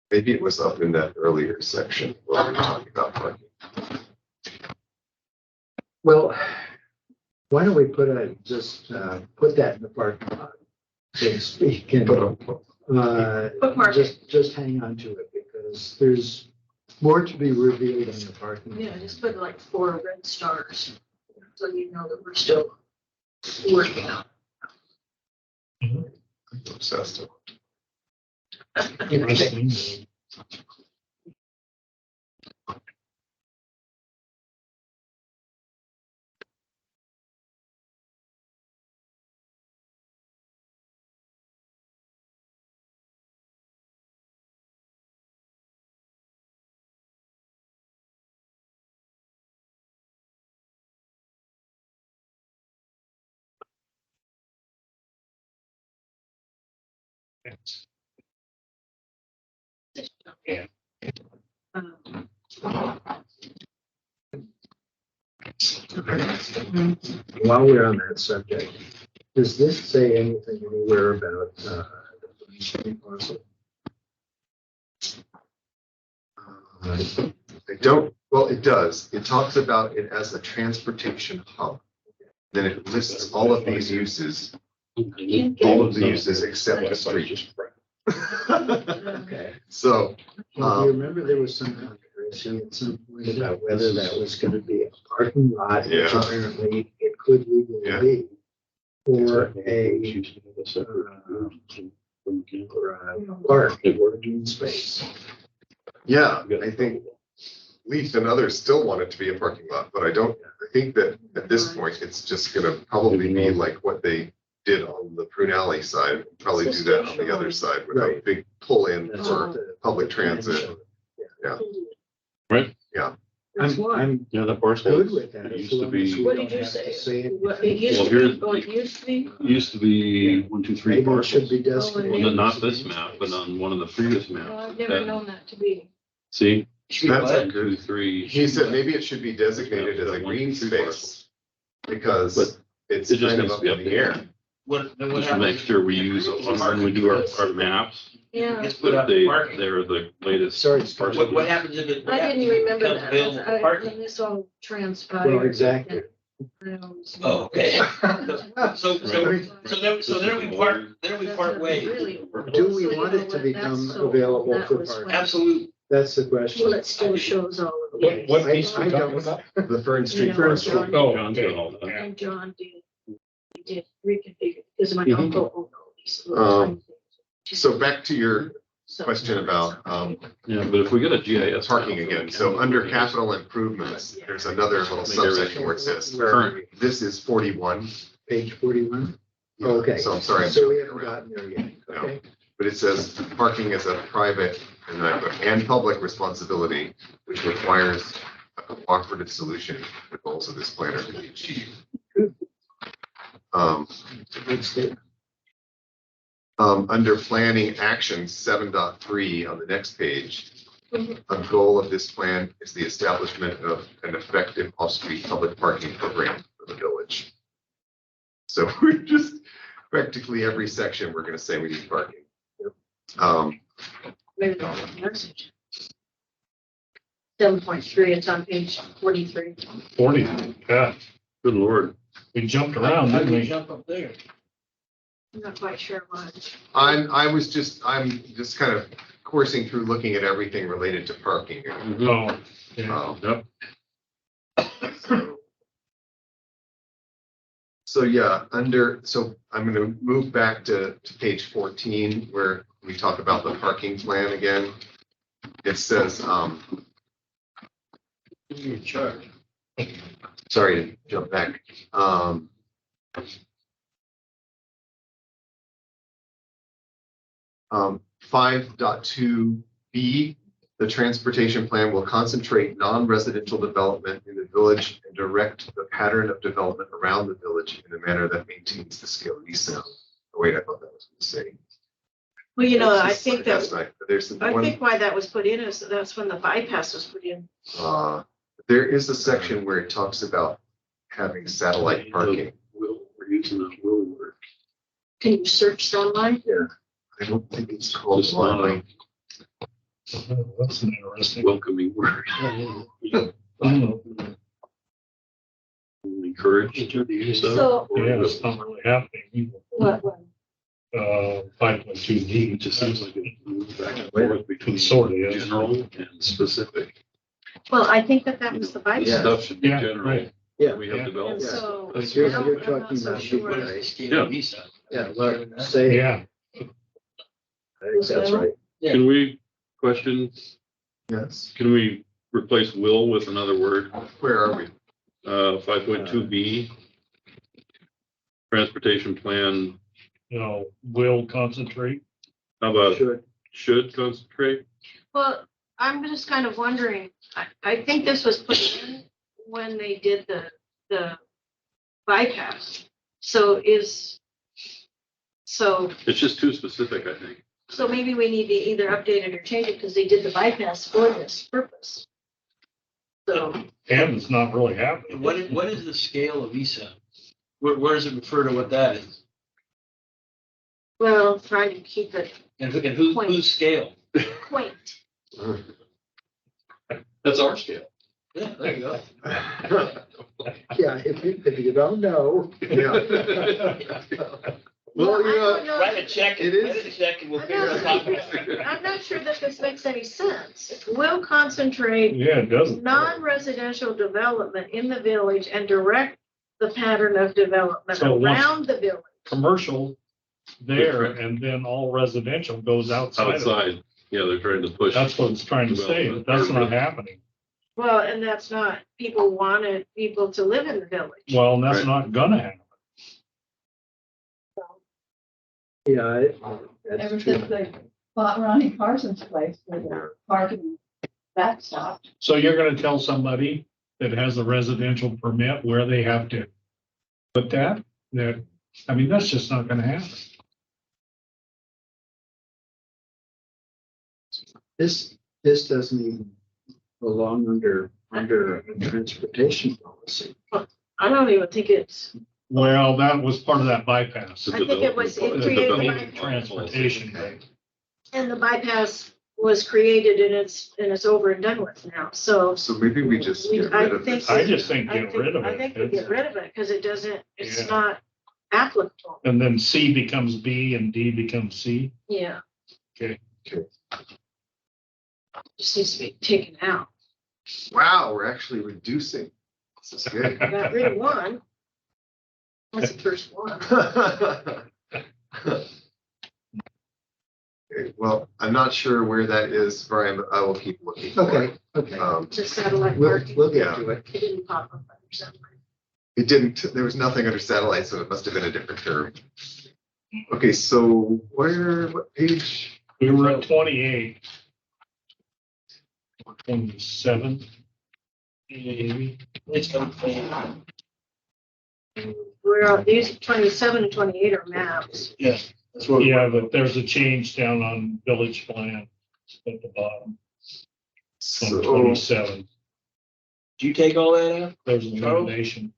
Maybe it was up in that earlier section where we were talking about parking. Well, why don't we put that in the parking lot, so to speak, and Bookmark it. just hang on to it because there's more to be revealed in the parking lot. Yeah, just put like 4 red stars, so you know that we're still working on I'm obsessed. it. Interesting. Yeah. While we're on that subject, does this say anything anywhere about the street parcel? I don't, well, it does. It talks about it as a transportation hub. Then it lists all of these uses, all of the uses except the street. Okay. So, Well, do you remember there was some controversy at some point about whether that was going to be a parking lot, which Yeah. apparently could legally Yeah. be for a park or green space. Yeah, I think Leaf and others still want it to be a parking lot, but I think that at this point, it's just gonna probably be like what they did on the Prune Alley side, probably do that on the other side with a Right. big pull in That's for what the- public transit. I'm Yeah, that parcel good with that. it as used to long as be, we What don't did you have to say? it. What it used Well, to here's- be, oh, it used to be? used to be 1, 2, 3 Maybe it should parcels. be designated. Well, not this map, but on one of the previous No, maps. I've never known that to be. See? That's a 1, 2, 3. He said maybe it should be designated as a green space because it's It just kind of needs to up be in the air. Then what Just to make happens? sure we use, when we do our maps, Yeah. Gets put out they, for parking. they're the latest. Sorry, Scott. What happens if it? I didn't remember becomes available that. for parking? When this all transpired. Well, exactly. Oh, okay. So then we part ways. Do we want it to become available for parking? Absolutely. That's the Well, question. it still shows all of the. What I- piece I we don't- talking about? The Fern Street You know, parcel. John- Oh, John's okay. got all that. And John did reconfigure, because my Mhm. uncle owned all these. little tiny things. So back to your So- question about Yeah, but if we get a GIS. parking again. So under capital improvements, there's another little subsection where it says current, this is 41. Page 41? Okay. So I'm sorry. I'm So we jumping haven't around. gotten there yet. No. Okay. But it says parking is a private and public responsibility, which requires a cooperative solution. The goals of this plan are to be achieved. Good statement. Under planning action 7.3 on the next page, a goal of this plan is the establishment of an effective off-street public parking program for the village. So we're just practically every section, we're gonna say we need parking. Maybe the whole message. 7.3, it's on page 43. 40, yeah, Good Lord. we jumped around, How didn't do you we? jump up there? I'm not quite sure why. I'm just kind of coursing through looking at everything related to parking. Oh, yeah. Yep. So yeah, so I'm gonna move back to page 14 where we talk about the parking plan again. It says, You're in charge. sorry to jump back. 5.2B, the transportation plan will concentrate non-residential development in the village and direct the pattern of development around the village in a manner that maintains the scale of east sound. Oh, wait, I thought that was the same. Well, you know, I think That's that, not, there's I one, think why that was put in is that's when the bypass was put in. there is a section where it talks about having satellite parking. We're using the will word. Can you search online? I don't think it's called It's not line. That's an interesting. welcoming word. Oh, Encouraged to use that. So, yeah, it's not really happening either. what, 5.2D, It just seems like it moves back and forth between Sort of, yeah. general and specific. well, I think that was the bypass. Stuff should be Yeah, general. right. Yeah. We have And developed. so. You're now you're I'm talking not so about. sure. What is the scale of visa? Yeah, look, say. Yeah, I think that's right. Can we question, Yes. can we replace will with another word? Where are we? 5.2B. Transportation plan, will concentrate. how about Should. should concentrate? Well, I'm just kind of wondering, I think this was put in when they did the bypass. So It's just too specific, I think. so maybe we need to either update it or change it because they did the bypass for this purpose. So, And it's not really happening. What is the scale of visa? Where does it refer to what that is? well, trying to keep it And whose scale? quaint. That's our scale. Yeah, there you go. Yeah, if you don't know. Yeah. Well, you I know, don't know. Write a check, It is- write a check and we'll I figure know. out how. I'm not sure that this makes any sense. Will concentrate Yeah, it doesn't. non-residential development in the village and direct the pattern of development So once- around the village. Commercial there and then all residential goes outside of it. Outside, yeah, they're trying to push. That's what it's trying to say, but that's not happening. Well, and that's not, people wanted people to live in the village. Well, and that's Right. not gonna happen. Yeah, that's Ever true. since they bought Ronnie Carson's place with the parking backstop. So you're gonna tell somebody that has a residential permit where they have to put that, I mean, that's just not gonna happen. This doesn't even belong under a transportation policy. I don't even think it's, Well, that was part of that bypass. I think it was, it It's a created, development Transportation. policy. and the bypass was created and it's over and done with now, so. So maybe we just get I rid of think this. I just think I get think- rid of I think we it. get rid of it, because it doesn't, it's Yeah. not applicable, And then C becomes B and D becomes C. yeah. Okay. Just needs to be taken out. Wow, we're actually reducing. This is good. I got rid of one. That's the first one. Okay, well, I'm not sure where that is, Brian, but I will keep looking. for Okay, it. okay. Just satellite We'll, parking. we'll get to it. It didn't pop up under satellite. It didn't, there was nothing under satellite, so it must have been a different term. Okay, so what page? We were at 28. 27. Maybe. These 27 and 28 are maps. Yeah, but there's a change down on village plan at the bottom on So, 27. Do you take all that out? There's an elimination.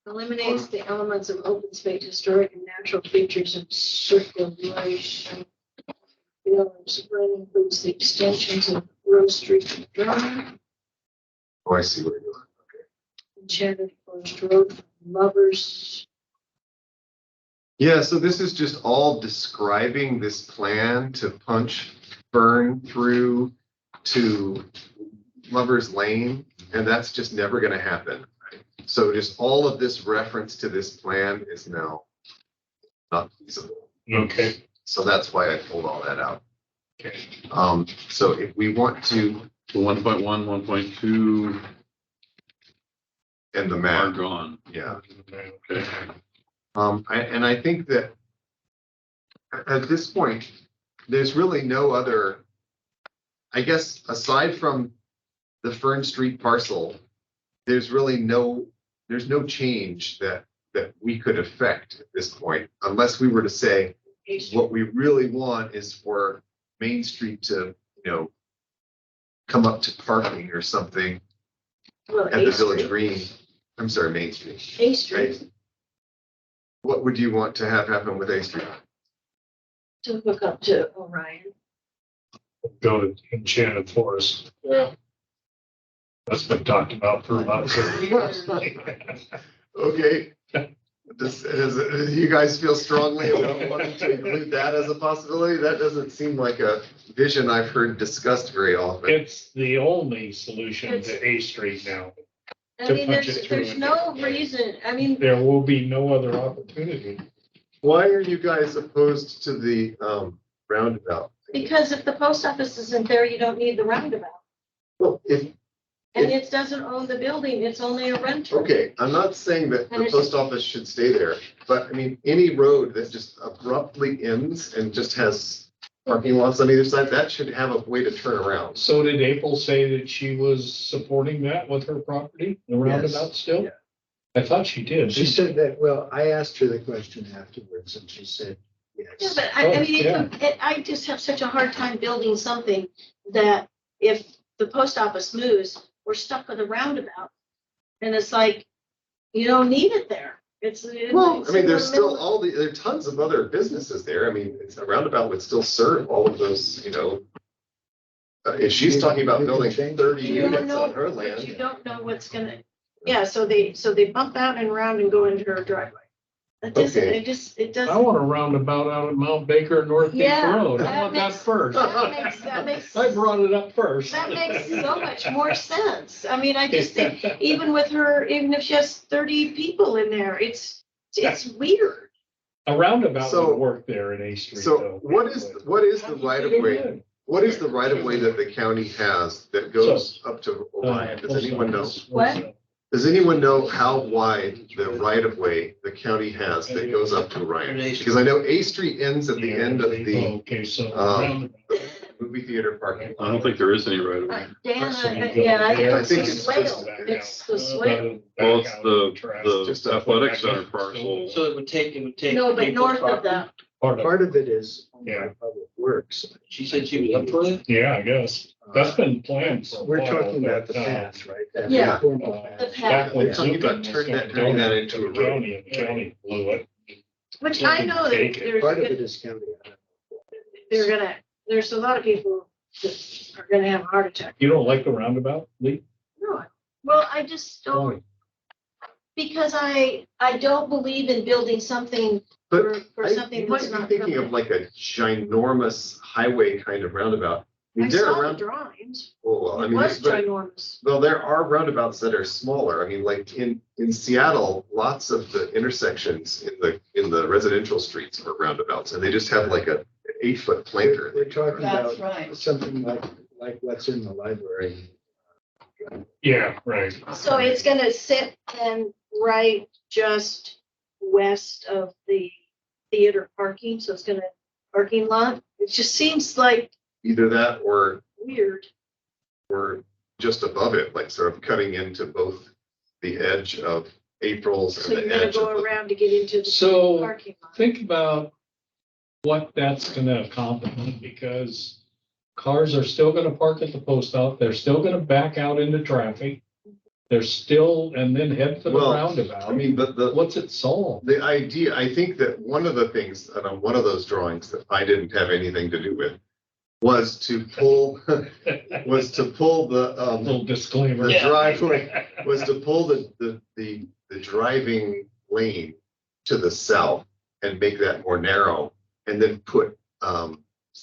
Eliminates the elements of open space, historic and natural features and circulation. Village plan includes the extensions of Rose Street and Drive, oh, I see where you're going. Enchanted Forest Road, from Lovers. Yeah, so this is just all describing this plan to punch Fern through to Lover's Lane, and that's just never gonna happen. Right? So just all of this reference to this plan is now not feasible. Okay. So that's why I pulled all that out. Okay. So if we want to, So 1.1, 1.2 and the are map, gone. yeah. Okay. I think that at this point, there's really no other, I guess, aside from the Fern Street parcel, there's no change that we could affect at this point, unless we were to say, what we really want is for Main Street to, come up to parking or something Well, at the A Village Street. Green. I'm sorry, Main Street. A Street What would you want to have happen with A Street? to hook up to Orion. Go to Enchanted Forest. Yeah. That's been talked about for months. Okay. Do you guys feel strongly about wanting to include that as a possibility? That doesn't seem like a vision I've heard discussed very often. It's the only solution to A Street now. I To mean, punch there's, it through there's it. no reason, I mean, There will be no other opportunity. Why are you guys opposed to the roundabout? because if the post office isn't there, you don't need the roundabout. Well, And it doesn't own the building, it's only a rental. okay, I'm not saying that And the it's- post office should stay there, but I mean, any road that just abruptly ends and just has parking lots on either side, that should have a way to turn around. So did April say that she was supporting that with her property, the roundabout still? Yeah. I thought she did. She said that, well, I asked her the question afterwards and she said, Yeah, yes. but I Oh, mean, I just have such a hard time building something that if the post office moves, we're stuck with a roundabout. And it's like, you don't need it there. It's. Well, it's I mean, in the there's still middle. there are tons of other businesses there. I mean, it's a roundabout would still serve all of those, if she's talking about building 30 You don't units know, on her but you land. don't know what's gonna, yeah, so they bump out and around and go into her driveway. It doesn't, Okay. it I doesn't. want a roundabout out at Mount Baker and North Beach Yeah, Road. I that want that makes- first. That makes, I brought it up first. that makes so much more sense. I mean, I just think, even with her, even if she has 30 people in there, it's weird. A roundabout So- would work there in A Street So though. what is the right of way? What is the right of way that the county has that goes up to Orion? Does anyone know? What? Does anyone know how wide the right of way the county has that goes up to Orion? Because I know A Street ends at the end of the Okay, so. um, movie theater parking I don't lot. think there is any right of way. Dana, yeah, I it's think the it's swale. just- It's the swale. Well, it's Just the a- athletic center parcel. So it would take. No, but people north of property. that, Part of it is owned by Yeah. Public Works. She said she was up for it. Yeah, I guess. That's been planned for a We're while, talking about the but, path, right? That Yeah. formal uh, path. The path. Back when They're talking about Zupan was turning that gonna donate into to a the road. county, and the county blew it. which I know that Take it. Part of there's, it is county. there's a lot of people that are gonna have a heart attack. You don't like the roundabout, Lee? No, well, I just don't, because I don't believe in building something But for you something might that's be not. thinking of like a ginormous highway kind of roundabout. I I mean, there saw are the round, drawings. well, I It mean, was but, ginormous. well, there are roundabouts that are smaller. I mean, like in Seattle, lots of the intersections in the residential streets are roundabouts, and they just have like a 8-foot planter. We're talking That's about right. something like what's in the library. Yeah, right. So it's gonna sit then right just west of the theater parking, so it's gonna parking lot. It just seems like Either that or weird. just above it, like sort of cutting into both the edge of April's So and you're the gonna edge of go the. around to get into the So parking lot. think about what that's gonna accomplish, because cars are still gonna park at the post office, they're still gonna back out into traffic. They're still, and then head for the Well, I roundabout. mean, but What's it solve? the idea, I think that one of the things that on one of those drawings that I didn't have anything to do with was to pull the, Little disclaimer. the driveway, was to pull the driving lane to the south and make that more narrow, and then put,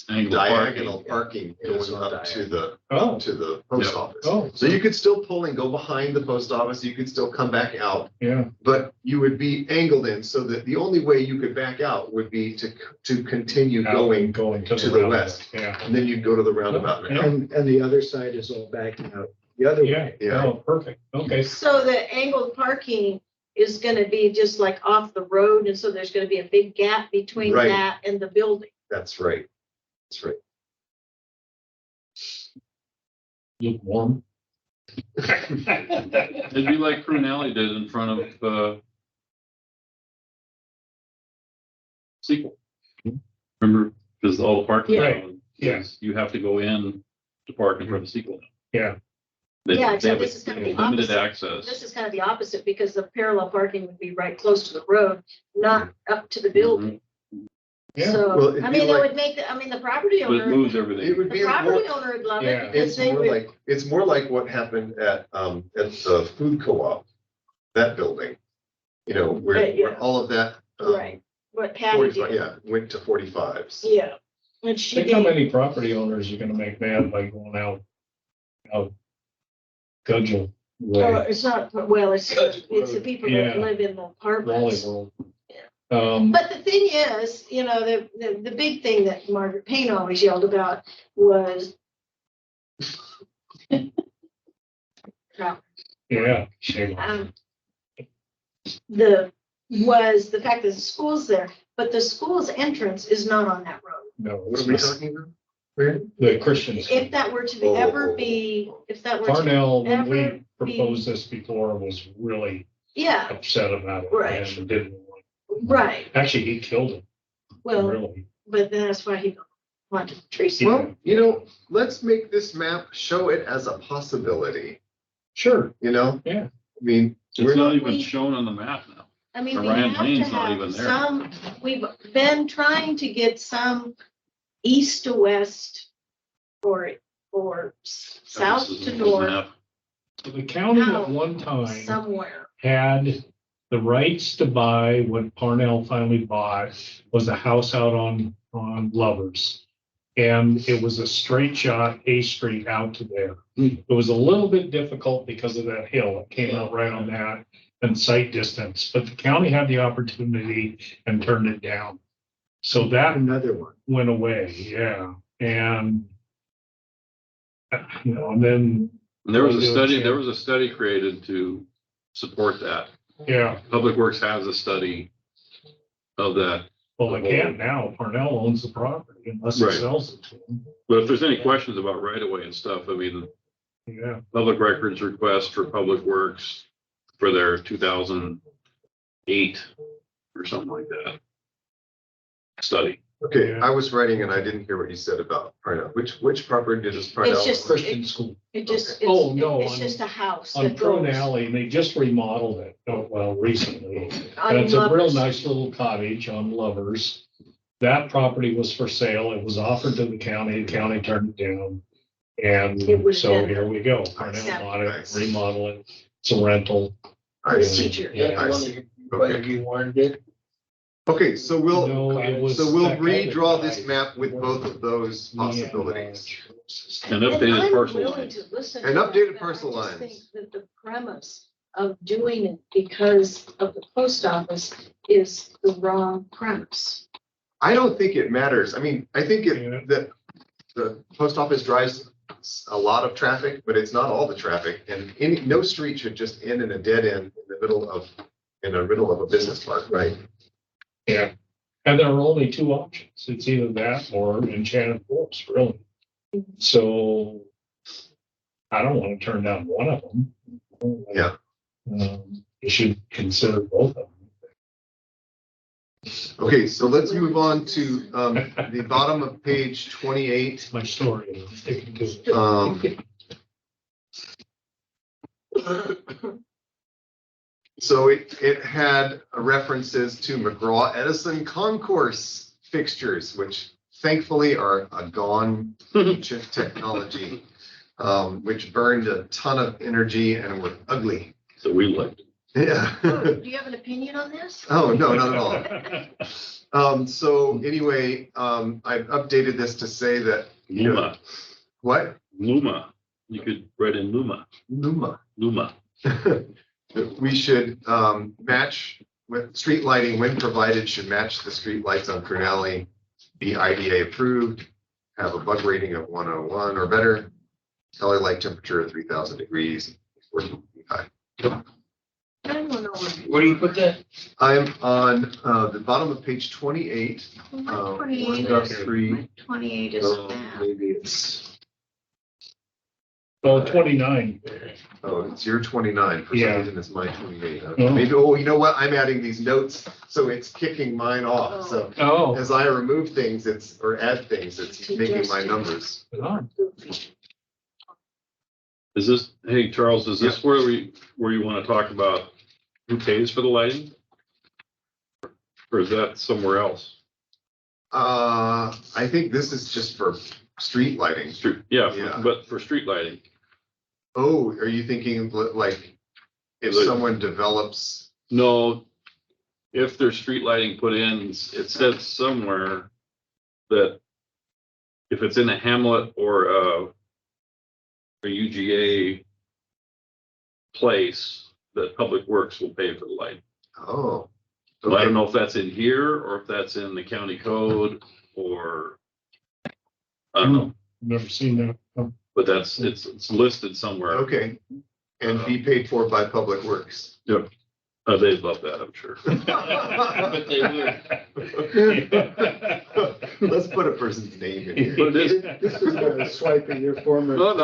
Angle diagonal parking. parking Yeah, it's going all up to the, Oh, to the post Yeah. office. oh, So you could still pull and go behind the post office, you could still come back out, yeah, but you would be angled in so that the only way you could back out would be to continue going, going to the roundabout. west. Yeah, and then you'd go to the roundabout. and out. And the other side is all backing out the other yeah, way. Yeah. oh, perfect, okay. So the angled parking is gonna be just like off the road, and so there's gonna be a big gap between Right. that and the building. That's right. That's right. Look warm. It'd be like Prune Alley did in front of, Sequel. Remember, because all the parking. Right. Yeah. You have to go in to park in front of Sequel. Yeah. They Yeah, they except have this is a gonna be limited opposite. access. This is kind of the opposite, because the parallel parking would be right close to the road, not up to the building. Yeah. Well, So, it'd I be mean, it like- would make, the property But it owner, moves It everything. would the be more, property owner would love Yeah. it, because it's they more would, like, it's more like what happened at the food co-op, that building. You know, where Right, yeah. all of that. right, what Patty 45, did. yeah, went to 45s. Yeah, and she Think how did, many property owners you're gonna make mad by going out Gudgel way, it's not, well, it's the people that Yeah. live in the Wally apartments. World. But the thing is, the big thing that Margaret Payne always yelled about was Yeah, shame. was the fact that the school's there, but the school's entrance is not on that road. No, What are we talking about? Where? the Christians. If that were to be, ever be, if that were to, Parnell, when ever we be- proposed this before, was really yeah, upset about it. Right. And didn't want, right, actually, he killed him, well, really. but that's why he wanted Tracy. Well, let's make this map show it as a possibility, Sure, Yeah. Yeah. I mean, It's we're not not, even shown on the map now. I mean, we Orion have to Lane's not even have there. we've been trying to get some east to west or south This is to the north map. so the county Now, at one time somewhere. had The rights to buy, what Parnell finally bought, was a house out on Lovers. And it was a straight shot A Street out to there. It was a little bit difficult because of that hill. It came out right on that and sight distance, but the county had the opportunity and turned it down. So that Another one. went away, yeah. And and then, And there was a study created to support that. yeah, Public Works has a study of that. well, they can't now. Parnell owns the property unless he Right. sells it to them. But if there's any questions about right of way and stuff, I mean, Yeah, public records request for Public Works for their 2008 or something like that study. Okay, Yeah. I was writing and I didn't hear what you said about Parnell. Which property did this Parnell? It's just- Christian school It just, Oh, no, it's on- just a house on that Prune goes. Alley, and they just remodeled it, recently. on And it's a real Lovers. nice little cottage on Lovers. That property was for sale. It was offered to the county turned it down. It And was so then- here we go. Parnell Yeah. bought it, Nice. remodeling. It's a rental. I see. Teacher. Yeah. I see. Whether you wanted it. Okay, so we'll, No, it was so we'll that kind of redraw guy. this map with both of those Yeah. possibilities. And And updated I'm parcel willing lines. to listen And to that, updated but parcel I just lines. think that the premise of doing it because of the post office is the wrong premise. I don't think it matters. I mean, I think Yeah. that the post office drives a lot of traffic, but it's not all the traffic. And no street should just end in a dead end in the middle of a business park, right? Yeah. And there are only two options. It's either that or Enchanted Forest, really. So I don't want to turn down one of them. Yeah. You should consider both of Okay, so let's move on to the bottom of page 28. them. My story is sticking to it. So it had references to McGraw Edison concourse fixtures, which thankfully are a gone ancient technology, which burned a ton of energy and were ugly. So we liked it. Yeah. Do you have an opinion on this? Oh, no, not at all. So anyway, I've updated this to say that, Luma, what? Luma. You could write in Luma, Luma. Luma. We should match with street lighting when provided should match the street lights on Prune Alley, be IDA approved, have a bug rating of 101 or better, color light temperature of 3,000 degrees. 45. I don't know. Where do you put that? I'm on the bottom of page 28. My uh, 28 1.3. is, my 28 is that. Maybe it's, Oh, 29. it's your 29. For some Yeah. reason, it's my 28. Oh. Maybe, you know what? I'm adding these notes, so it's kicking mine off. So Oh. as I remove things, or add things, it's making my numbers. Is this, hey, Charles, is this where you want to talk about who pays for the lighting? Or is that somewhere else? I think this is just for street lighting. Street, Yeah. but for street lighting. Oh, are you thinking like if Like- someone develops? No, if there's street lighting put in, it says somewhere that if it's in a hamlet or a UGA place, that Public Works will pay for the light. Oh. So I don't know if that's in here or if that's in the county code or I don't know, Never seen that. Oh, but it's listed somewhere. Okay. And be paid for by Public Works. Yep. They'd love that, I'm sure. But they would. Let's put a person's name in here. But it is, This is a swipe at your former. no,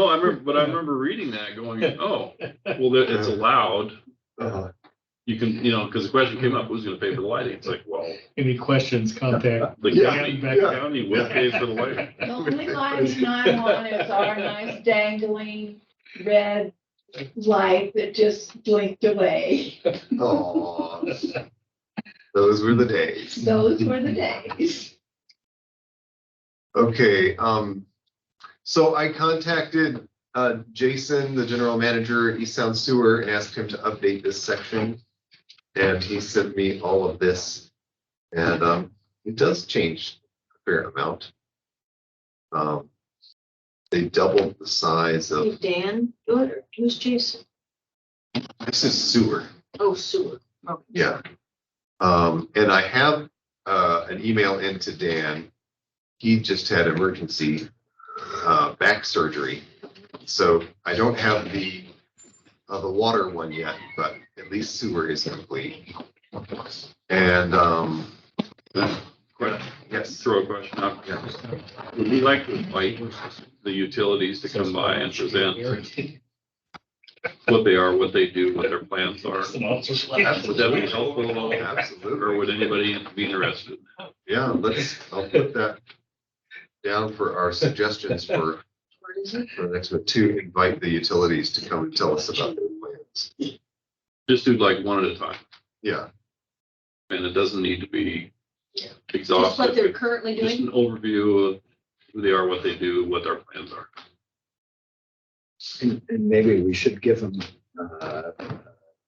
I remember reading that going, oh, well, it's allowed. Uh-huh. You can, because the question came up, who's gonna pay for the lighting? It's like, well, Any questions, contact. the Yeah, county will pay for the lighting. The only lighting I want is our nice dangling red light that just blinked away. Aw. Those were the days. Those were the days. Okay, so I contacted Jason, the general manager at East Sound Sewer, and asked him to update this section. And he sent me all of this. And it does change a fair amount. They doubled the size of, Did Dan do it, or who's Jason? this is sewer, Oh, sewer. Okay. yeah. And I have an email into Dan. He just had emergency back surgery. So I don't have the water one yet, but at least sewer is complete. And yes, Throw a question out. yeah. Would we like to invite the utilities to come by and present what they are, what they do, what their plans are? Would that be helpful at all? Absolutely. Or would anybody be interested? Yeah, I'll put that down for our suggestions for What is it? the next one, to invite the utilities to come and tell us about their plans. Just do like one at a time, Yeah, and it doesn't need to be Just what they're exhaustive. currently Just doing? an overview of who they are, what they do, what their plans are. And maybe we should give them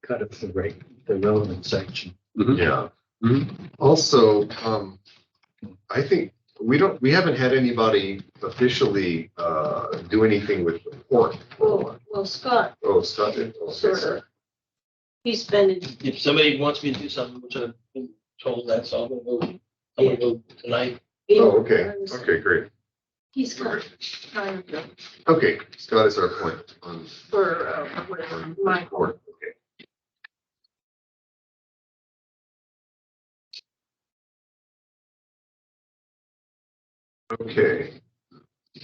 cut of the relevant section. yeah. Mhm. Also, I think we haven't had anybody officially do anything with the port. Well, Scott, Oh, Scott did. Oh, okay, sort sorry. of. He's been in, If somebody wants me to do something, which I've been told that, so I'm gonna go tonight. Oh, okay, okay, great. He's kind of Okay, Scott is our point on for whatever, Michael. port. Okay. Okay,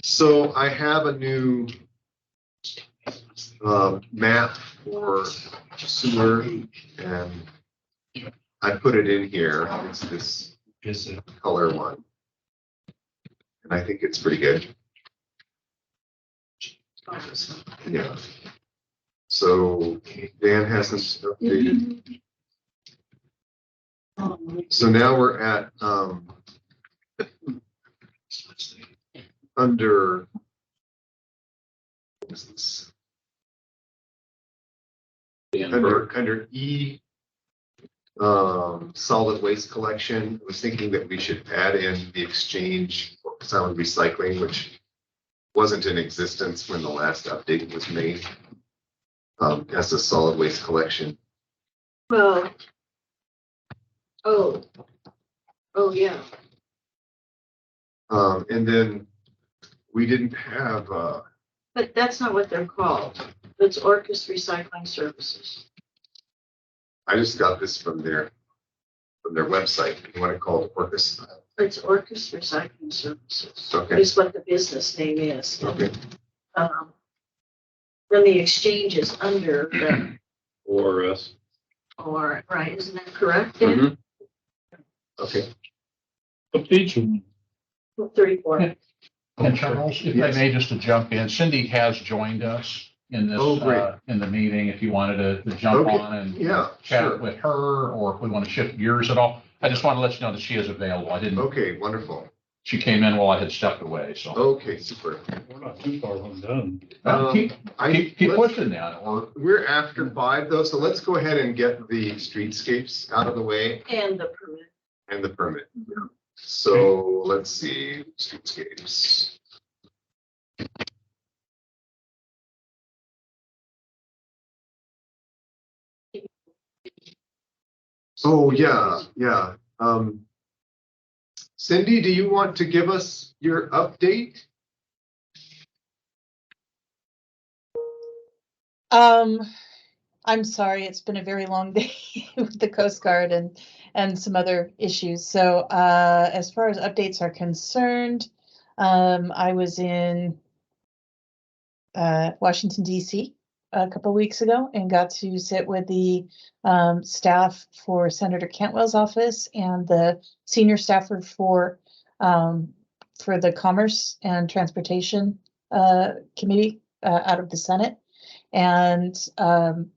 so I have a new map for sewer, and I put it in here. It's this color one. And I think it's pretty good. Yeah. So Dan hasn't updated. So now we're at, under, what is this? Under E, solid waste collection. I was thinking that we should add in the exchange for sound recycling, which wasn't in existence when the last update was made, as a solid waste collection. Well. Oh, yeah. And then we didn't have, But that's not what they're called. It's Orcus Recycling Services. I just got this from their website. You want to call it Orcus? It's Orcus Recycling Services. Okay. Is what the business name is. Okay. Then the exchange is under the, Or us. or, right, isn't that correct? Dan? Mhm. Okay. Update. 34. And Charles, if I may, just to jump in, Cindy has joined us in this, Oh, great. in the meeting, if you wanted to jump Okay. on and Yeah, chat sure. with her, or if we want to shift gears at all. I just want to let you know that she is available. I didn't, Okay, wonderful. she came in while I had stepped away, so. Okay, super. We're not too far from done. Keep let's- pushing that, or We're after 5 though, so let's go ahead and get the streetscapes out of the way And the permit. and the permit. So let's see, streetscapes. Oh, yeah, yeah. Cindy, do you want to give us your update? I'm sorry, it's been a very long day with the Coast Guard and some other issues. So, as far as updates are concerned, I was in Washington DC a couple weeks ago and got to sit with the staff for Senator Cantwell's office and the senior staffer for the Commerce and Transportation Committee out of the Senate, and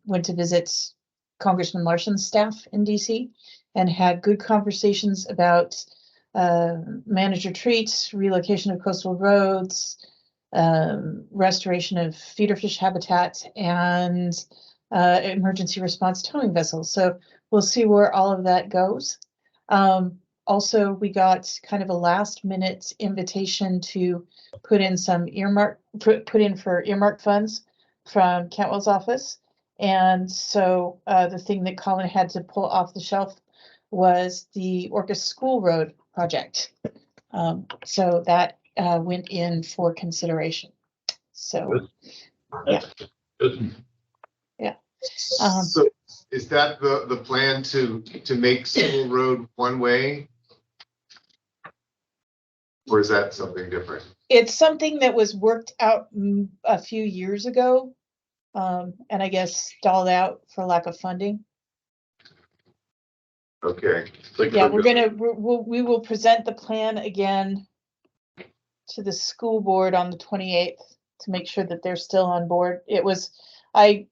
went to visit Congressman Larson's staff in DC and had good conversations about managed retreats, relocation of coastal roads, restoration of feeder fish habitat and emergency response towing vessels. So we'll see where all of that goes. Also, we got kind of a last minute invitation to put in some put in for earmark funds from Cantwell's office. And so the thing that Colin had to pull off the shelf was the Orcas School Road project. So that went in for consideration. So, yeah. Good. So is that the plan to make School Road one way? Or is that something different? It's something that was worked out a few years ago, and I guess stalled out for lack of funding. Okay. Yeah, we will present the plan again to the school board on the 28th to make sure that they're still on board. It was, the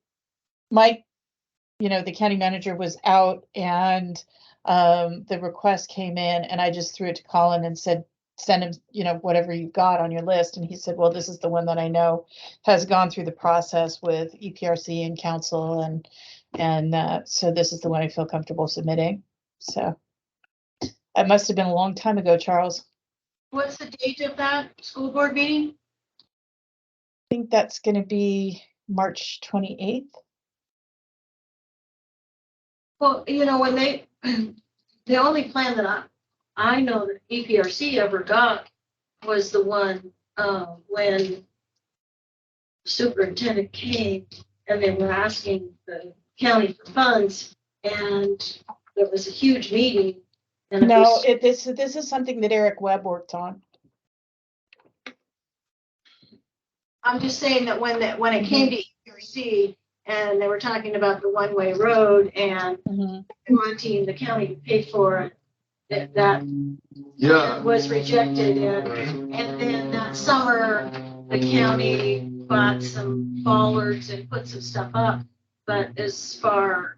county manager was out and the request came in and I just threw it to Colin and said, send him, whatever you've got on your list. And he said, well, this is the one that I know has gone through the process with EPRC and council. And so this is the one I feel comfortable submitting. So it must have been a long time ago, Charles. What's the date of that school board meeting? I think that's going to be March 28th. Well, when the only plan that I know that EPRC ever got was the one when the superintendent came and they were asking the county for funds, and there was a huge meeting. And No, this is something that Eric Webb worked on. I'm just saying that when it came to EPRC and they were talking about the one-way road and wanting the county to pay for it, that was rejected. And then that summer, the county bought some bollards and put some stuff up. But as far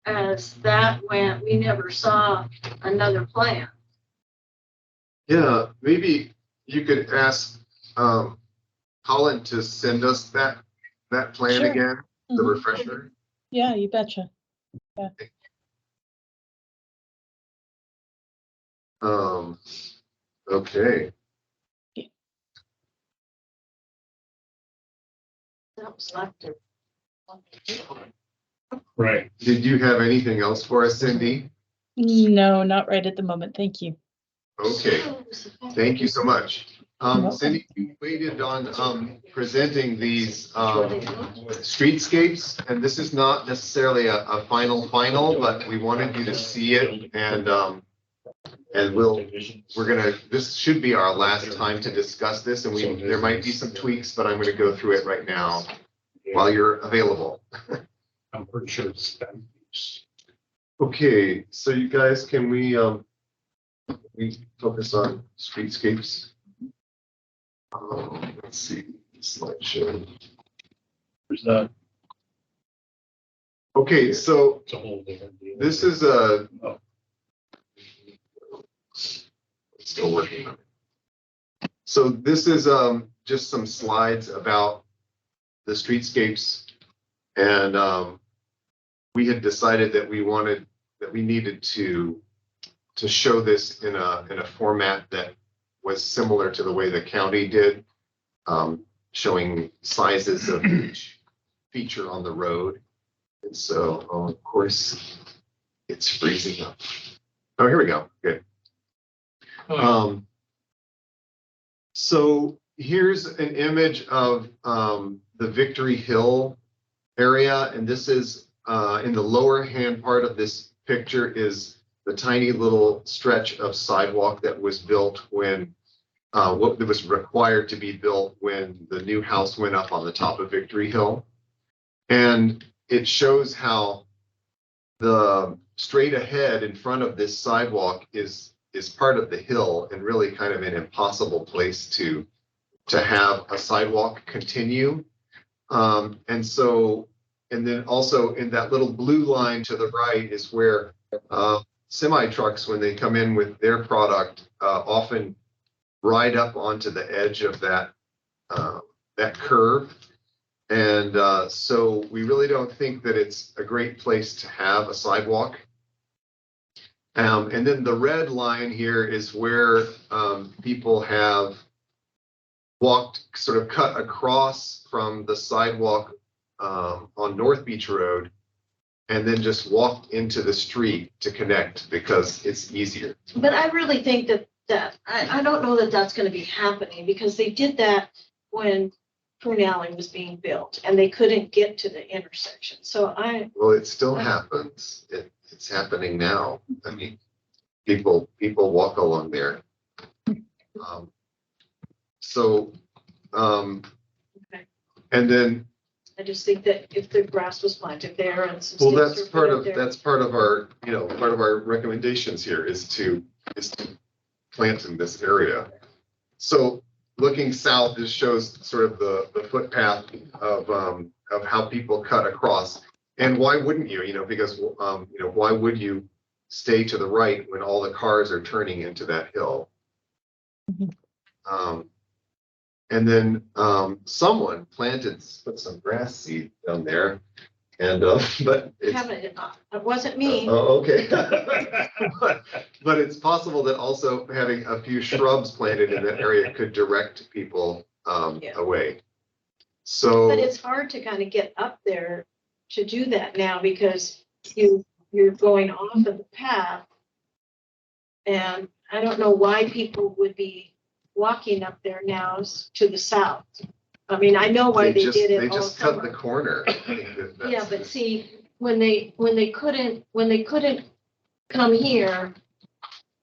as that went, we never saw another plan. Yeah, maybe you could ask Colin to send us that plan Sure. again, the refresher. Yeah, you betcha. Yeah. Okay. That was like Right. Did you have anything else for us, Cindy? No, not right at the moment. Thank you. Okay, thank you so much. welcome. Cindy, you waited on presenting these streetscapes, and this is not necessarily a final, but we wanted you to see it, and this should be our last time to discuss this, and there might be some tweaks, but I'm gonna go through it right now while you're available. I'm pretty sure it's that. Okay, so you guys, can we focus on streetscapes? Let's see, slideshow. There's that. Okay, so It's a whole different deal. this is still working on it. So this is just some slides about the streetscapes, and we had decided that we needed to show this in a format that was similar to the way the county did, showing sizes of each feature on the road. And so, of course, it's freezing up. Oh, here we go. Good. So here's an image of the Victory Hill area, and this is in the lower hand part of this picture is the tiny little stretch of sidewalk that was built when what was required to be built when the new house went up on the top of Victory Hill. And it shows how the straight ahead in front of this sidewalk is part of the hill and really kind of an impossible place to have a sidewalk continue. And then also in that little blue line to the right is where semi trucks, when they come in with their product, often ride up onto the edge of that that curve. And so we really don't think that it's a great place to have a sidewalk. And then the red line here is where people have walked, sort of cut across from the sidewalk on North Beach Road, and then just walked into the street to connect because it's easier. But I really think I don't know that that's gonna be happening, because they did that when Prune Alley was being built and they couldn't get to the intersection. So Well, it still happens. It's happening now. I mean, people walk along there. Okay. And then, I just think that if the grass was planted there and some well, sticks that's were part put up of, there. that's part of our, part of our recommendations here is to plant in this area. So looking south, this shows sort of the footpath of how people cut across. And why wouldn't you, because, why would you stay to the right when all the cars are turning into that hill? And then someone put some grass seed down there, and but It wasn't me. oh, okay. But it's possible that also having a few shrubs planted in that area could direct people away. So, But it's hard to kind of get up there to do that now, because you're going off of the path. And I don't know why people would be walking up there now to the south. I mean, I know why they did it they all just cut the summer. corner. Yeah, but see, when they couldn't come here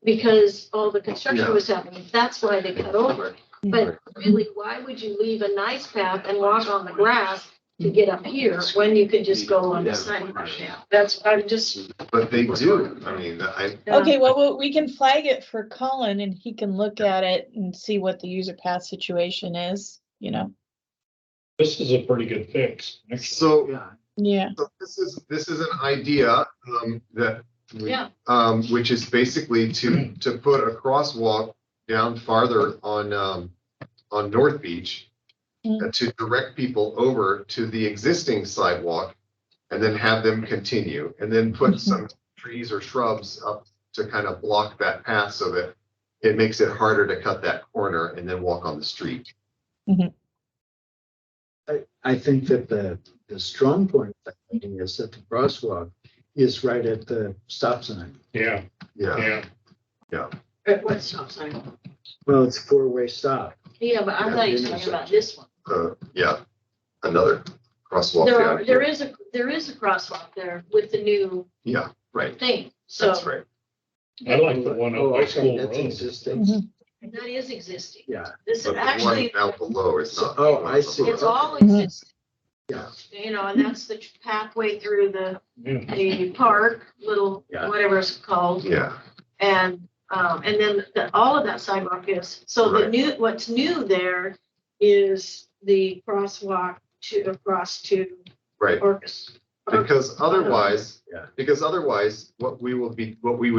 because all the construction Yeah. was happening, that's why they cut over. But really, why would you leave a nice path and walk on the grass to get up here when you could just go on the sidewalk now? I'm just. But they do. I mean, Okay, well, we can flag it for Colin and he can look at it and see what the user path situation is, This is a pretty good fix. actually. so. Yeah. So this is an idea that Yeah. which is basically to put a crosswalk down farther on North Beach to direct people over to the existing sidewalk, and then have them continue, and then put some trees or shrubs up to kind of block that path so that it makes it harder to cut that corner and then walk on the street. I think that the strong point of that idea is that the crosswalk is right at the stop sign. Yeah, Yeah. yeah. At what stop sign? Well, it's a four-way stop. Yeah, but I thought you were talking about this one. Yeah, another crosswalk. There is a crosswalk there with the new Yeah, right. thing. So That's right. I like the one up by okay, School that's Road. existing. that is existing. Yeah. This is But the actually, one out below is not. Oh, I see. it's all existing. Yeah. And that's the pathway through Yeah. the park, Yeah. whatever it's called. Yeah, And then all of that sidewalk is, so Right. what's new there is the crosswalk across to right. Orcas. Because otherwise, Yeah. what we would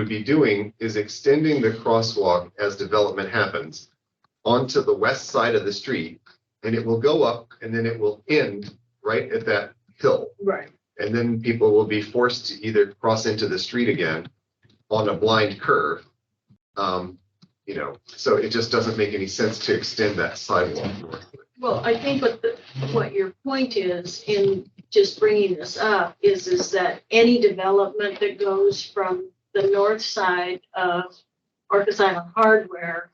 be doing is extending the crosswalk as development happens onto the west side of the street, and it will go up and then it will end right at that hill. Right. And then people will be forced to either cross into the street again on a blind curve. So it just doesn't make any sense to extend that sidewalk north. Well, I think what your point is in just bringing this up is that any development that goes from the north side of Orcas Island Hardware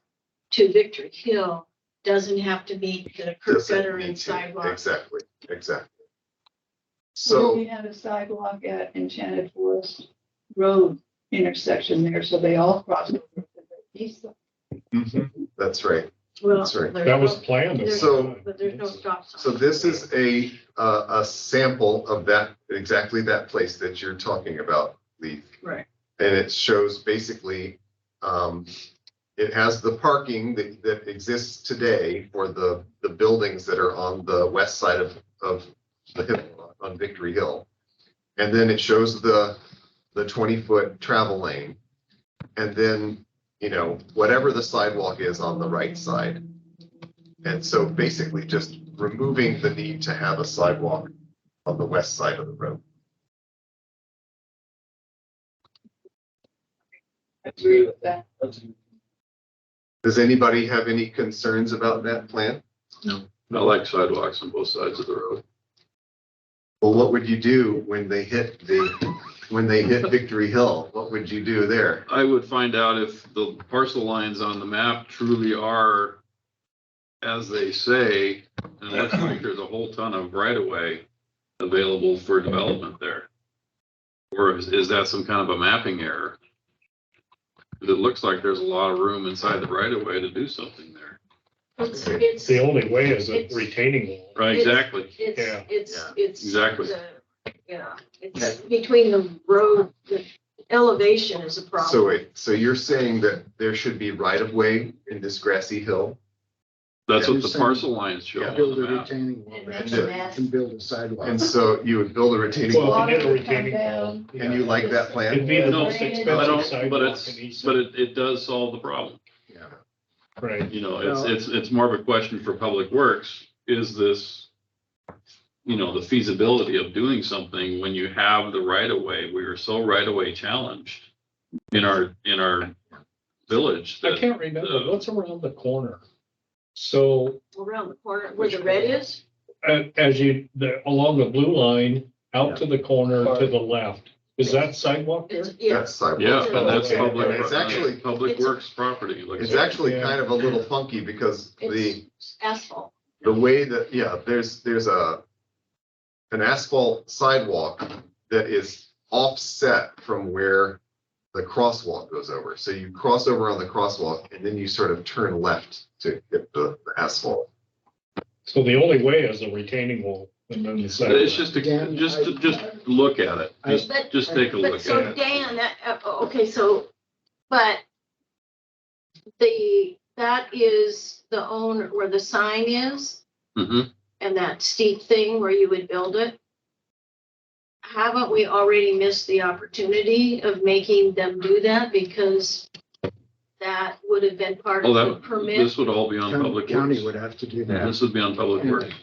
to Victory Hill doesn't have to meet the curb Doesn't gutter need and to. sidewalk. Exactly. So So, we have a sidewalk at Enchanted Forest Road intersection there, so they all cross over to the east side. that's right. Well, That's right. there's That was no- planned. there's So- no- But there's no stop sign. So this is a sample of exactly that place that you're talking about, Lee. Right. And it shows basically, it has the parking that exists today for the buildings that are on the west side of the hill, on Victory Hill. And then it shows the 20-foot travel lane. And then, whatever the sidewalk is on the right side. And so basically just removing the need to have a sidewalk on the west side of the road. I agree with that. Does anybody have any concerns about that plan? I like sidewalks on both sides of the road. Well, what would you do when they hit Victory Hill? What would you do there? I would find out if the parcel lines on the map truly are as they say, and it looks like there's a whole ton of right of way available for development there. Or is that some kind of a mapping error? It looks like there's a lot of room inside the right of way to do something there. It's, The only way is a It's- retaining wall. Right, exactly. it's, Yeah. it's. Exactly. Yeah, it's between the road, the elevation is a problem. So wait, so you're saying that there should be right of way in this grassy hill? That's Yeah, what the you're parcel lines show on Build the a map. retaining wall, And and make Yeah. a mess. can build a sidewalk. And so you would build a retaining Well, wall, if you did a Water would come retaining wall. down. and you like that It'd plan? be the No, most I I expensive don't, sidewalk but in East. it does solve the problem. Yeah. Right. You know, Well- it's more of a question for Public Works. Is this, you know, the feasibility of doing something when you have the right of way? We are so right of way challenged in our village. I that can't remember, the- what's around the corner? So Around the corner where the red is, as you, along the blue line, out to the corner to the left, is that sidewalk there? it's, yeah, That's sidewalk. Yeah, and that's Okay. public, It's actually- Public it's a- Works property. Like It's that. actually Yeah. kind of a little funky because it's asphalt. the way that, yeah, there's an asphalt sidewalk that is offset from where the crosswalk goes over. So you cross over on the crosswalk and then you sort of turn left to hit the asphalt. So the only way is a retaining wall and then the It's sidewalk. just, Again, just I- look at it. I- Just take a But look so at it. Dan, okay, but that is the owner where the sign is Mhm. and that steep thing where you would build it. Haven't we already missed the opportunity of making them do that because that would have been part Oh, of the that, permit? this would all be on Public County Works. would have to do that. This would be on Public Works.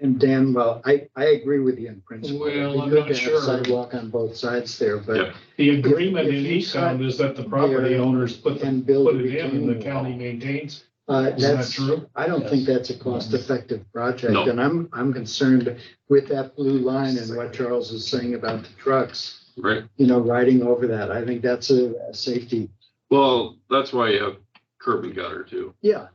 And Dan, well, I agree with you in principle. Well, It'd be I'm good not to have sure. Sidewalk on both sides there, but Yeah. The agreement if in you East Sound cut is that the property there owners put and build a it in and the retaining county wall. maintains. Isn't that That's, true? I don't think that's a cost-effective project, No. and I'm concerned with that blue line and what Charles is saying about the trucks, Right. riding over that. I think that's a safety. Well, that's why you have curb and gutter too. Yeah,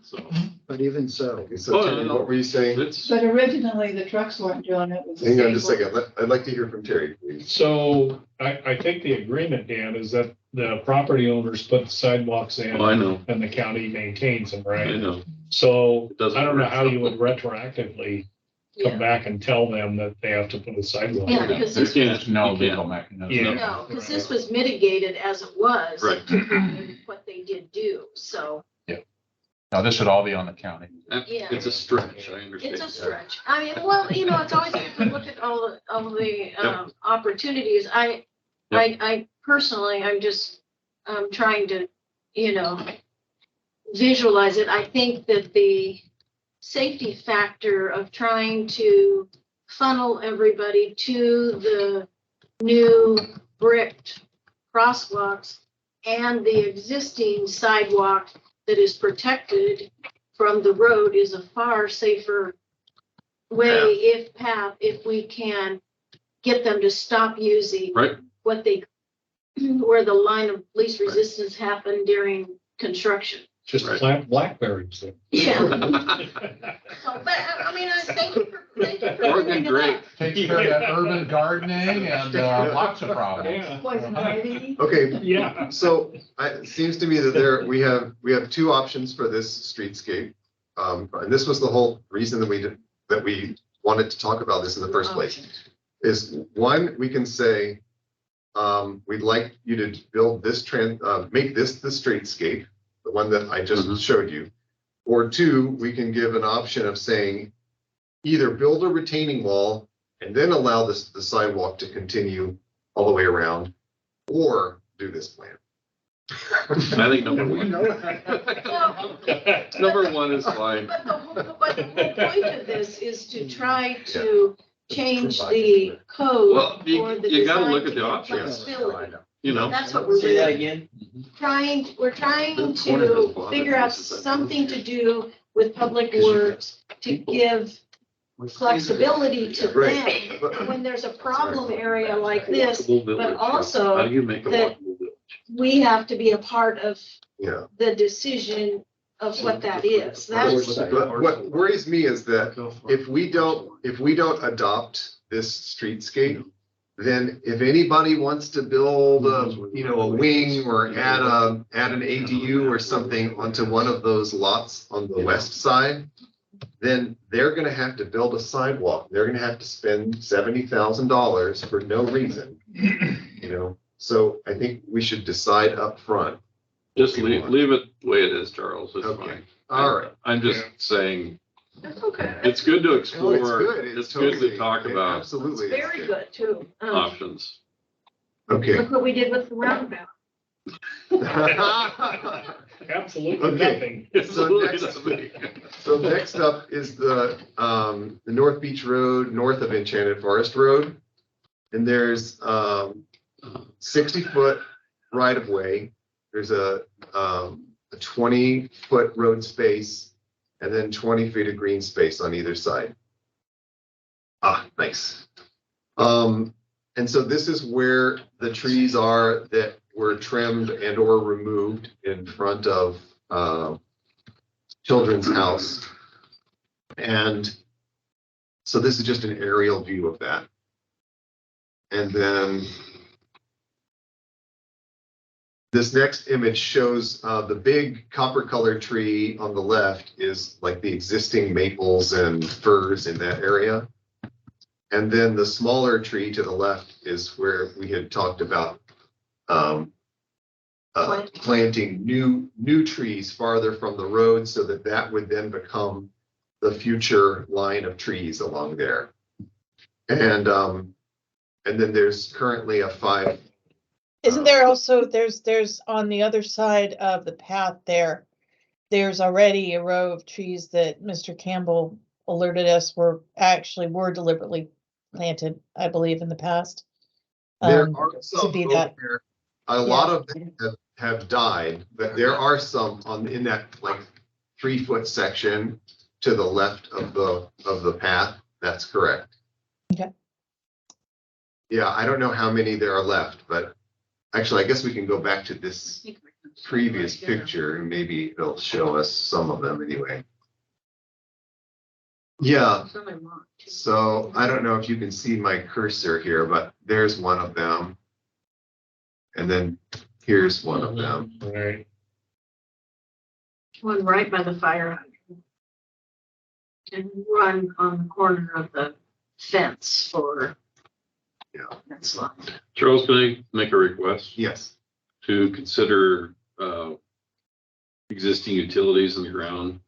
So but even so, Okay, so Oh, Terry, no. what were you saying? it's, But originally, the trucks weren't doing it. It was a Hang on just a skateboard. second. I'd like to hear from Terry, please. So I think the agreement, Dan, is that the property owners put the sidewalks in oh, I know, and the county maintains them, I right? know. So It doesn't I don't know work. how you would retroactively come Yeah, back and tell them that they have to put a sidewalk Yeah, in. because You this, can't- There's no you can't. legal mechanism. Yeah. no, because this was mitigated as it was. Right. What they did do, so, No, this would all be on the county. yeah. It's a stretch, I understand. It's a stretch. I mean, well, it's always good to look at all the opportunities. I personally, I'm just, trying to, visualize it. I think that the safety factor of trying to funnel everybody to the new bricked crosswalks and the existing sidewalk that is protected from the road is a far safer way if we can get them to stop using Right. where the line of least resistance happened during construction. Just Right. plant blackberries there. Yeah. So, but I mean, thank you for Oregon, bringing it great. up. Takes care of that urban gardening and lots of problems. Yeah. Poison ivy. Okay, Yeah. so it seems to me that we have two options for this streetscape. And this was the whole reason that we wanted to talk about this in the first place. Is one, we can say, we'd like you to build this make this the streetscape, the one that I just Mhm. showed you. Or two, we can give an option of saying, either build a retaining wall and then allow the sidewalk to continue all the way around, or do this plan. I think number We one. know that. Number one is fine. But the whole point of this is to try to change the code Well, for you, the you gotta design look to at the give options, flexibility. you know? That's what we're Say that really again. we're trying The corner has to bottom figure out pieces, I think. something to do with public works to give flexibility to Right. them when there's a problem area like this. Walkable village, yeah. also How do you make a that- walkable village? We have to be a part of Yeah. the decision of what that is. That's, But what worries me is that if we don't adopt this streetscape, then if anybody wants to build a wing or add an ADU or something onto one of those lots on the west side, then they're gonna have to build a sidewalk. They're gonna have to spend $70,000 for no reason, So I think we should decide up front. Just leave it the way it is, Charles, it's Okay. fine. All right. I'm just saying, that's okay. it's good to No, explore, It's it's good to totally- talk about Absolutely. It's very good too. options. Okay. Look what we did with the roundabout. Absolutely Okay. nothing. It's So really next- nothing. So next up is the North Beach Road, north of Enchanted Forest Road. And there's 60-foot right of way. There's a 20-foot road space and then 20 feet of green space on either side. Ah, nice. And so this is where the trees are that were trimmed and or removed in front of Children's House. And so this is just an aerial view of that. And then this next image shows the big copper colored tree on the left is like the existing maples and firs in that area. And then the smaller tree to the left is where we had talked about planting new trees farther from the road so that that would then become the future line of trees along there. And then there's currently a 5. Isn't there also, there's on the other side of the path there's already a row of trees that Mr. Campbell alerted us were deliberately planted, I believe, in the past. There Um, are to some be over that, there. A lot of them have died, but there are some in that like 3-foot section to the left of the path. That's correct. Okay. Yeah, I don't know how many there are left, but actually, I guess we can go back to this previous picture and maybe it'll show us some of them anyway. Yeah, so I don't know if you can see my cursor here, but there's one of them. And then here's one of them. Right. One right by the fire hydrant. And one on the corner of the fence for. Yeah. That's long. Charles, can I make a request Yes. to consider existing utilities in the ground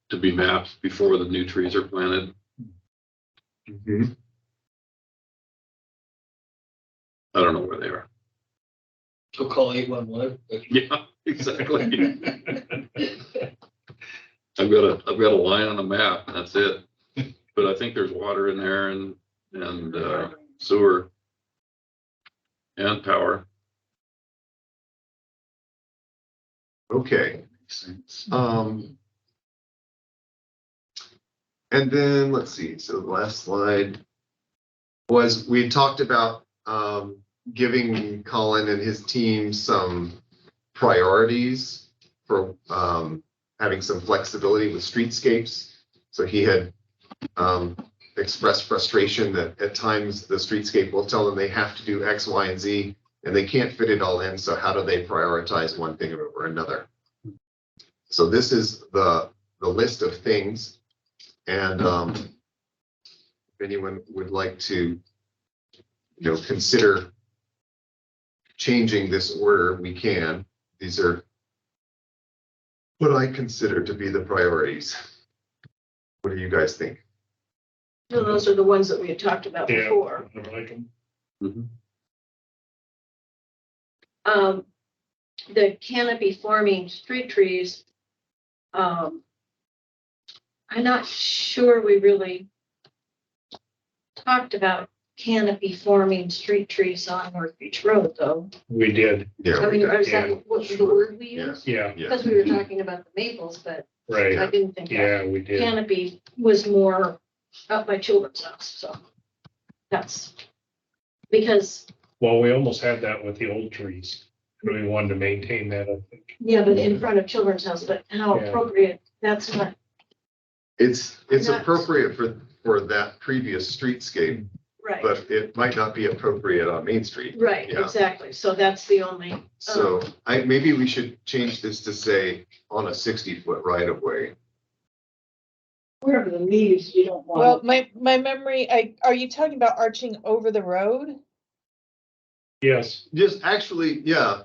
to be mapped before the new trees are planted? Mhm. I don't know where they are. So call 811. Yeah, exactly. I've got a line on a map, and that's it. But I think there's water in there and sewer and power. Okay. And then let's see. So the last slide was we talked about giving Colin and his team some priorities for having some flexibility with streetscapes. So he had expressed frustration that at times the streetscape will tell them they have to do X, Y, and Z, and they can't fit it all in. So how do they prioritize one thing over another? So this is the list of things. And if anyone would like to, consider changing this order, we can. These are what I consider to be the priorities. What do you guys think? So those are the ones that we had talked about Yeah. before. I like 'em. Mhm. the canopy forming street trees, I'm not sure we really talked about canopy forming street trees on North Beach Road, though. We did, Yeah. I mean, or is Yeah. that what the word we Yeah. used? yeah, Yeah. Because we were talking about the maples, but I right, didn't think that yeah, we did. canopy was more up by Children's House, so that's because, Well, we almost had that with the old trees. We wanted to maintain that, I think. yeah, but in front of Children's House, but how Yeah. appropriate, that's not, It's Not- appropriate for that previous streetscape, right, but it might not be appropriate on Main Street. right, Yeah. exactly, so that's the only. So maybe we should change this to say on a 60-foot right of way. Wherever the leaves, you don't Well, want. my memory, are you talking about arching over the road? Yes, Just actually, yeah.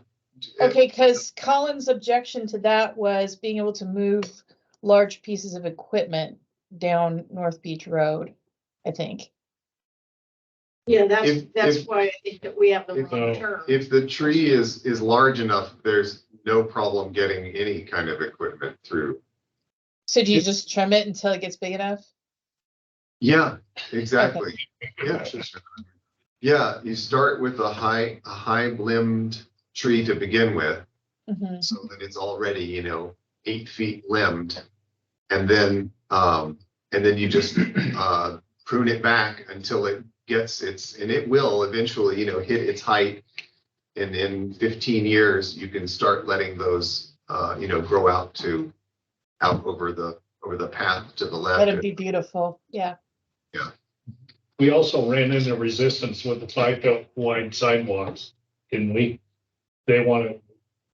Okay, because Colin's objection to that was being able to move large pieces of equipment down North Beach Road, I think. Yeah, that's If- why I think that we have the if- wrong term. If the tree is large enough, there's no problem getting any kind of equipment through. So do you just trim it until it gets big enough? Yeah, exactly. Yeah. Yeah, you start with a high limbed tree to begin with, Mhm. so that it's already, 8 feet limbed. And then you just prune it back until it gets and it will eventually, hit its height. And in 15 years, you can start letting those, grow out over the path to the left. That'd be beautiful, yeah. we also ran into resistance with the 5 foot wide sidewalks, didn't we? They wanted,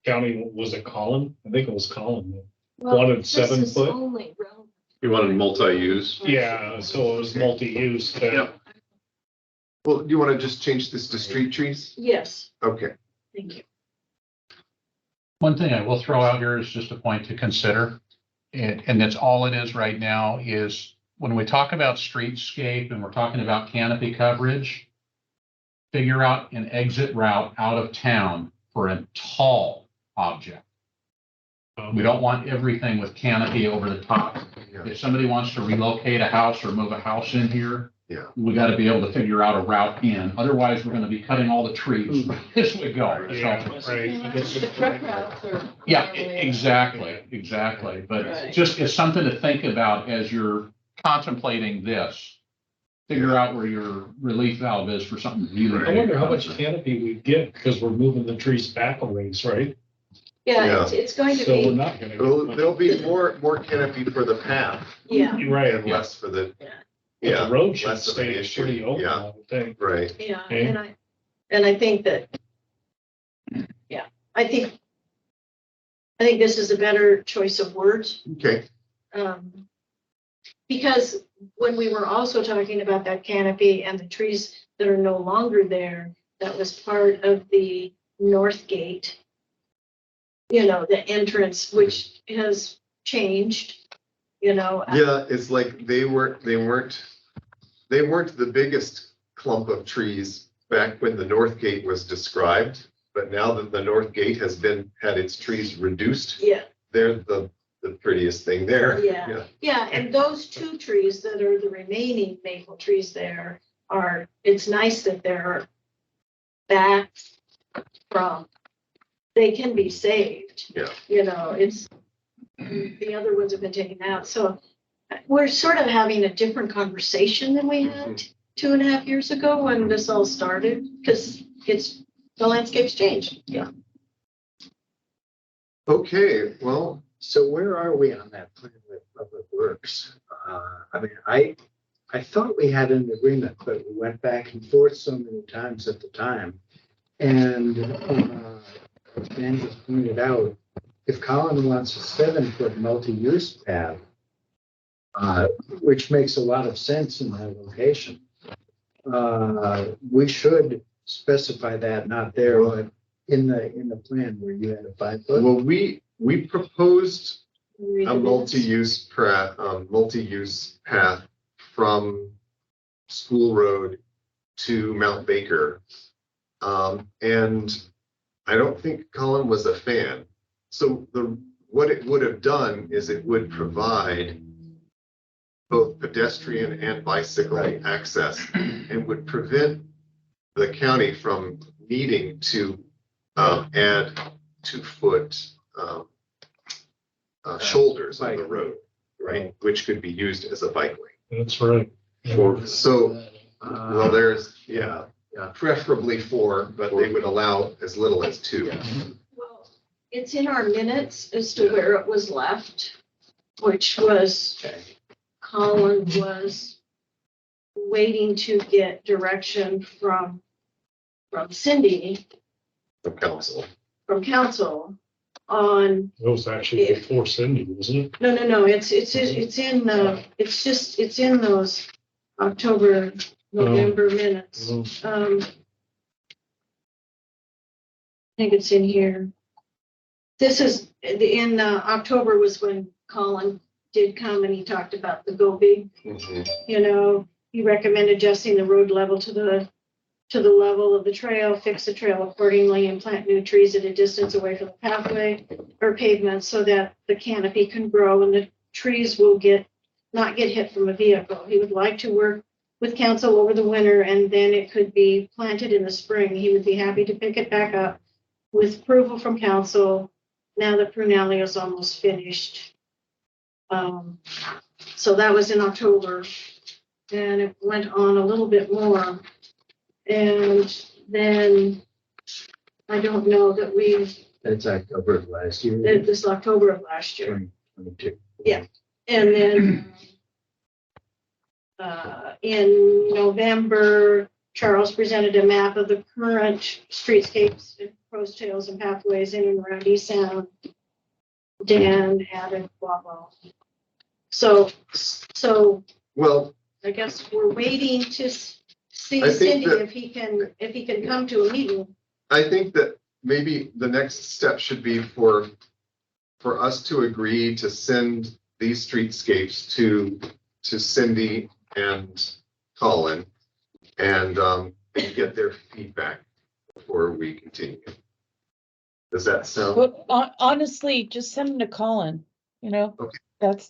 county, was it Colin? I think it was Colin. Well, wanted this 7 is foot? only relevant. You wanted multi-use. Yeah, so it was multi-use. Yep. Well, do you want to just change this to street trees? Yes, Okay. thank you. One thing I will throw out here is just a point to consider. And that's all it is right now is when we talk about streetscape and we're talking about canopy coverage, figure out an exit route out of town for a tall object. We don't want everything with canopy over the top. Yeah. If somebody wants to relocate a house or move a house in here, Yeah. we got to be able to figure out a route in. Otherwise, we're going to be cutting all the trees as we go. Yeah, So, right. The truck routes are. yeah, normally- exactly. But Right. just it's something to think about as you're contemplating this. Figure out where your relief valve is for something really. I wonder how big. much canopy we get because we're moving the trees back a ways, right? Yeah, it's going to So we're be, not gonna. There'll be more canopy for the path yeah, Right, and less for the, Yeah. but yeah, the road should less of an stay issue. pretty open, Yeah. I would think. right. yeah, Okay. and I think that, yeah, I think this is a better choice of words. Okay. Because when we were also talking about that canopy and the trees that are no longer there, that was part of the north gate. The entrance, which has changed, Yeah, it's like they weren't the biggest clump of trees back when the North Gate was described. But now that the North Gate had its trees reduced, yeah, they're the prettiest thing there. Yeah. Yeah, and those 2 trees that are the remaining maple trees there it's nice that they're back from, they can be saved. Yeah. It's, the other ones have been taken out, so we're sort of having a different conversation than we had 2.5 years ago when this all started, because the landscape's changed. Yeah. Okay, well, So where are we on that plan with Public Works? I thought we had an agreement, but we went back and forth so many times at the time. And as Dan just pointed out, if Colin wants a 7-foot multi-use path, which makes a lot of sense in that location, we should specify that, not there, but in the plan where you had a 5-foot. well, we proposed Read a the minutes. multi-use path from School Road to Mount Baker. And I don't think Colin was a fan. So what it would have done is it would provide both pedestrian and bicycle access and would prevent the county from needing to add 2-foot shoulders on the road, right? Which could be used as a bike lane. That's right. So, well, there's, yeah, preferably 4, but they would allow as little as 2. Well, it's in our minutes as to where it was left, which was Colin was waiting to get direction from Cindy, From council. from council on, It was actually before Cindy, wasn't it? no, it's in those October, November minutes. Oh. I think it's in here. This is, in October was when Colin did come and he talked about the go big, you know, he recommended adjusting the road level to the level of the trail, fix the trail accordingly and plant new trees at a distance away from the pathway or pavement so that the canopy can grow and the trees will not get hit from a vehicle. He would like to work with council over the winter and then it could be planted in the spring. He would be happy to pick it back up with approval from council now that Prunelli is almost finished. So that was in October and it went on a little bit more. And then I don't know that That's October of last year. this October of last year. 2022. Yeah. And then in November, Charles presented a map of the current streetscapes, crow's tails and pathways in and around East Sound. Dan added blah, blah. So Well, I guess we're waiting to see I think Cindy that- if he can come to a meeting. I think that maybe the next step should be for us to agree to send these streetscapes to Cindy and Colin and get their feedback before we continue. Does that sound? But honestly, just send them to Colin, you know? Okay.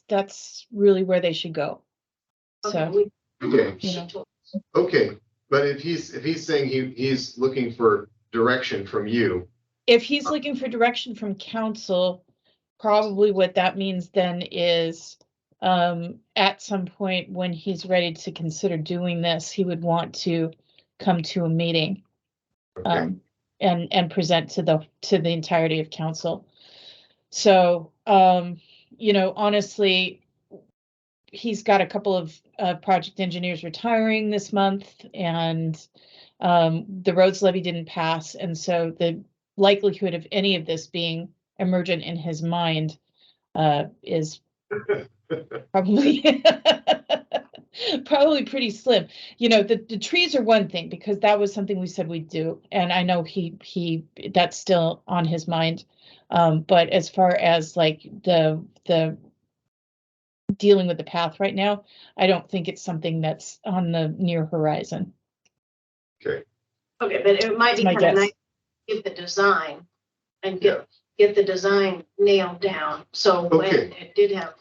That's really where they should go. So, Okay, you know, okay, but if he's saying he's looking for direction from you, if he's looking for direction from council, probably what that means then is at some point when he's ready to consider doing this, he would want to come to a meeting okay, and present to the entirety of council. So, you know, honestly, he's got a couple of project engineers retiring this month and the roads levy didn't pass. And so the likelihood of any of this being emergent in his mind is probably probably pretty slim. You know, the trees are one thing because that was something we said we'd do. And I know he that's still on his mind. But as far as like the dealing with the path right now, I don't think it's something that's on the near horizon. okay, Okay, but it might be That's my kind of guess. nice to get the design and get the design nailed down. So when Okay. it did have,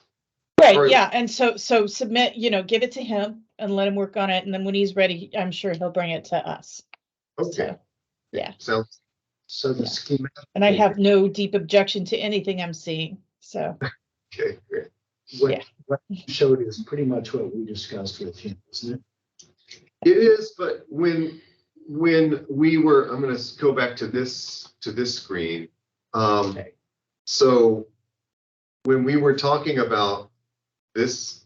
Right, Right. yeah, and so submit, you know, give it to him and let him work on it, and then when he's ready, I'm sure he'll bring it to us. okay. So, yeah. Sounds, So the Yeah. schematic. And I have no deep objection to anything I'm seeing, so, okay, great. What you showed is pretty much what we discussed with him, isn't it? It is, but when we were, I'm gonna go back to this screen. Okay. So when we were talking about this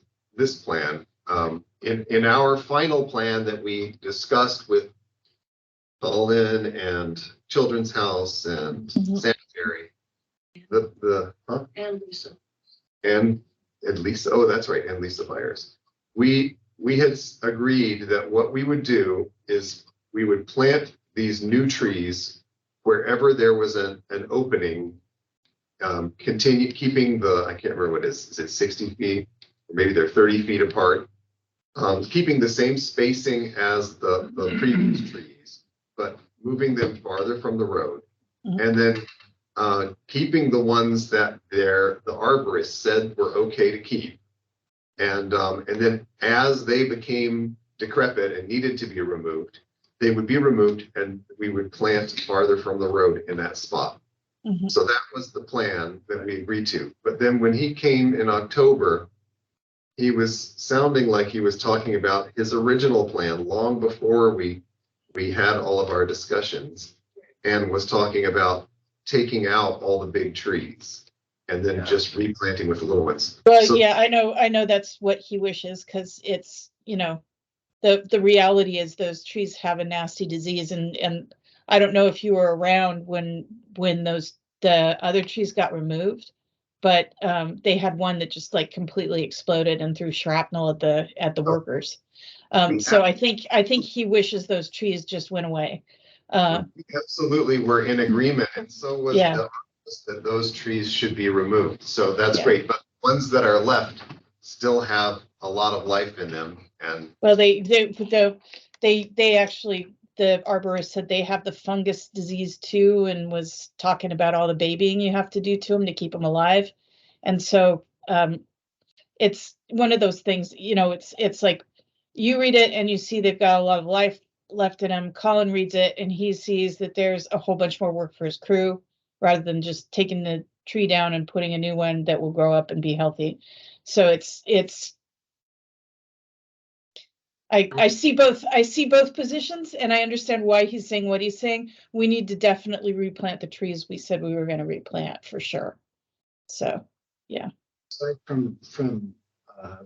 plan, in our final plan that we discussed with Colin and Children's House and Mhm. Sanitary, and Lisa, and Lisa, oh, that's right, and Lisa Byers. We had agreed that what we would do is we would plant these new trees wherever there was an opening. Continue keeping I can't remember what it is it 60 feet? Or maybe they're 30 feet apart. Keeping the same spacing as the previous trees, but moving them farther from the road. And then keeping the ones that the arborist said were okay to keep. And then as they became decrepit and needed to be removed, they would be removed and we would plant farther from the road in that spot. Mhm. So that was the plan that we agreed to. But then when he came in October, he was sounding like he was talking about his original plan long before we had all of our discussions, and was talking about taking out all the big trees and then just replanting with the little ones. Well, So- yeah, I know that's what he wishes, because it's, the reality is those trees have a nasty disease, and I don't know if you were around when the other trees got removed, but they had one that just like completely exploded and threw shrapnel at the workers. So I think he wishes those trees just went away. Absolutely, we're in agreement, and so was Yeah. that those trees should be removed. So that's Yeah. great, but ones that are left still have a lot of life in them, and Well, they actually, the arborist said they have the fungus disease too, and was talking about all the babying you have to do to them to keep them alive. And so it's one of those things, it's like you read it and you see they've got a lot of life left in them. Colin reads it and he sees that there's a whole bunch more work for his crew, rather than just taking the tree down and putting a new one that will grow up and be healthy. So I see both positions, and I understand why he's saying what he's saying. We need to definitely replant the trees we said we were going to replant for sure. So, yeah. Aside from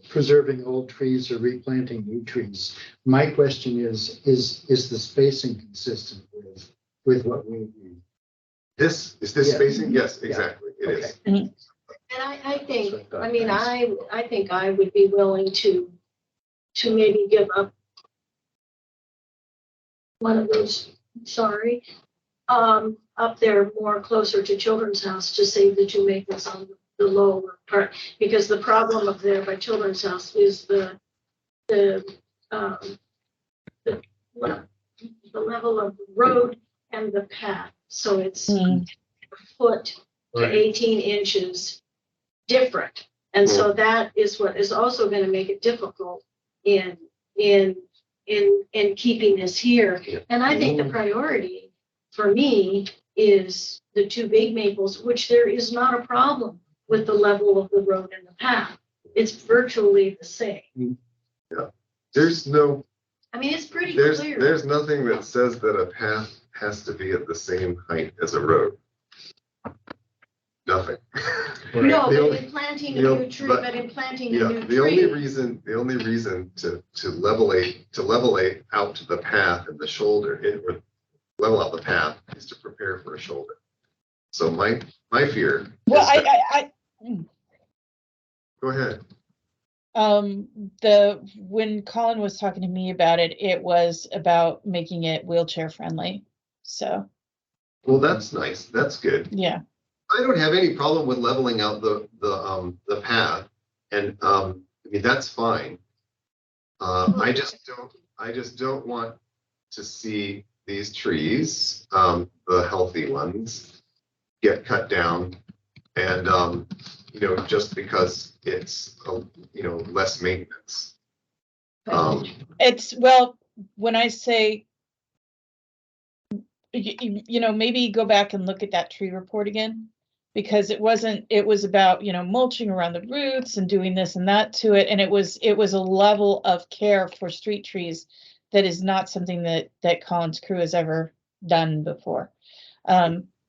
preserving old trees or replanting new trees, my question is the spacing consistent with what we agreed? this Yeah. spacing? Yes, Yeah. exactly, it is. And I think, That's what I I mean, thought. I think I would be willing to maybe give up one of those, sorry, up there more closer to Children's House to save the 2 acres on the lower part, because the problem up there by Children's House is the level of the road and the path. So it's a foot to Right. 18 inches different. And so that is what is also going to make it difficult in keeping this here. Yeah. And I think the priority for me is the 2 big maples, which there is not a problem with the level of the road and the path. It's virtually the same. There's no, I mean, it's pretty clear. there's nothing that says that a path has to be at the same height as a road. Nothing. No, The but only- in planting a you know, new tree, but- but in planting Yeah, a new the only tree. reason to levelate out the path and the shoulder, it would level out the path is to prepare for a shoulder. So my fear Well, is that, go ahead. When Colin was talking to me about it, it was about making it wheelchair friendly. So, Well, that's nice. That's good. yeah. I don't have any problem with leveling out the path, and I mean that's fine. I just don't want to see these trees, the healthy ones, get cut down, and just because it's less maintenance. It's, well, when I say, maybe go back and look at that tree report again, because it was about, mulching around the roots and doing this and that to it. And it was a level of care for street trees that is not something that Colin's crew has ever done before.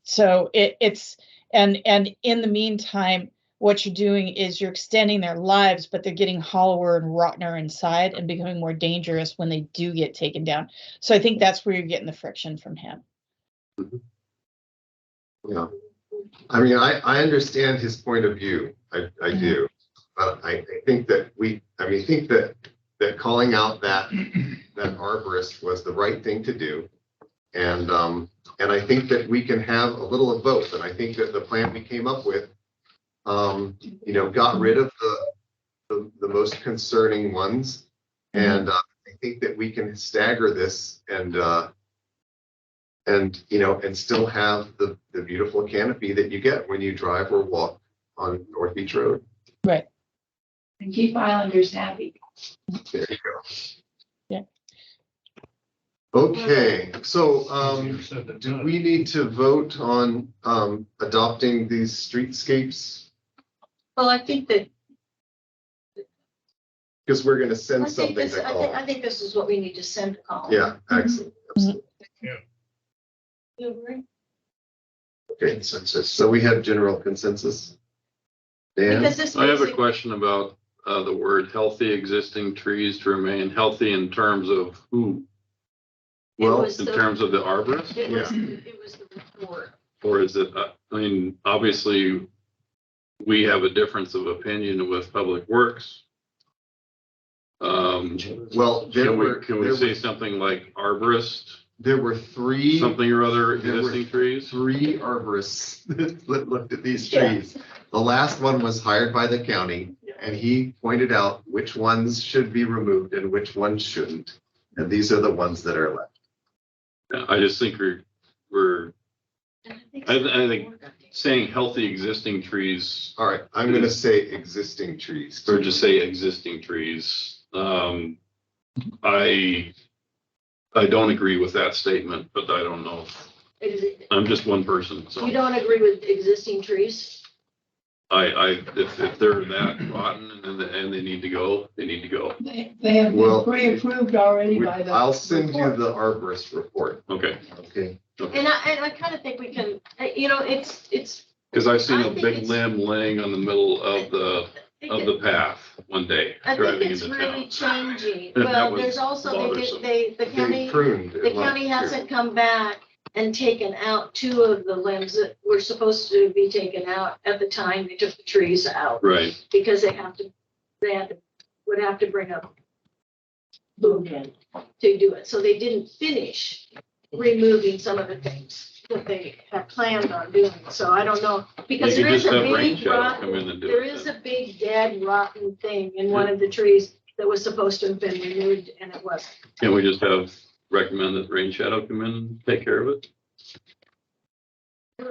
So it's, and in the meantime, what you're doing is you're extending their lives, but they're getting hollower and rottener inside and becoming more dangerous when they do get taken down. So I think that's where you're getting the friction from him. Yeah. I mean, I understand his point of view. I do. But I think that calling out that arborist was the right thing to do. And I think that we can have a little of both. And I think that the plan we came up with, got rid of the most concerning ones. And I think that we can stagger this and and, you know, and still have the beautiful canopy that you get when you drive or walk on North Beach Road. Right. And keep Islanders happy. There you go. Yeah. Okay, so, do we need to vote on, adopting these streetscapes? Well, I think that, Because we're gonna send I think something this, to I Colin. think this is what we need to send to Colin. Yeah, excellent. Absolutely. You agree? Okay, consensus. So we have general consensus. Dan? Because this I have a makes it- question about the word healthy existing trees to remain healthy in terms of who? it Well, was In the- terms of the arborist? It was the report. Or is it, I mean, obviously, we have a difference of opinion with Public Works. Well, Can we say something like arborist, there were three something or other There were existing trees? three arborists that looked at these Yeah. trees. The last one was hired by the county, and he pointed out which ones should be removed and which ones shouldn't. And these are the ones that are left. I just think we're And I think I think saying healthy existing trees, All right, I'm gonna say existing trees. or just say existing trees. I don't agree with that statement, but I don't know. I'm just one person, so You don't agree with existing trees? if they're that rotten and they need to go, they need to go. They have Well, been pre-approved already by the. I'll send you report. the arborist report, Okay, okay? And I kind of think we can, you know, it's, because I've seen I a think big it's- limb laying on the middle of the path one day I think driving it's into really town. changing. That Well, was there's also, bothersome. the They county, pruned. the county hasn't come back and taken out two of the limbs that were supposed to be taken out at the time they took the trees out. Right, Because would have to bring up boom in to do it. So they didn't finish removing some of the things that they had planned on doing. So I don't know, because You there could is just a have Rain big Shadow come in rotten, and do there it is then. a big dead rotten thing in one of the trees that was supposed to have been removed and it wasn't. can't we just recommend that Rain Shadow come in and take care of it?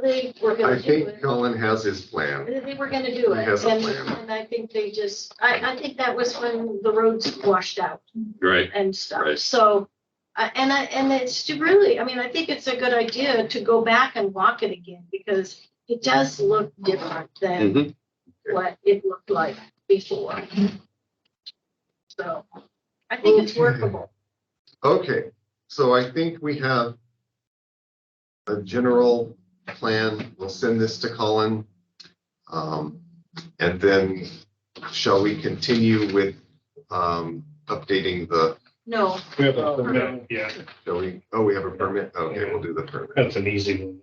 They were I gonna do think it. Colin has his plan. They were gonna do He it. has a And, plan. and I think they just, I think that was when the roads washed out Right, and stuff. Right. So, and it's to really, I mean, I think it's a good idea to go back and walk it again because it does look different than Mhm. what it looked like before. So I think it's Okay. workable. Okay, so I think we have a general plan. We'll send this to Colin. And then shall we continue with, updating the, No, We have a permit, yeah, shall we, oh, we have a permit? Okay, we'll do the permit. that's an easy one.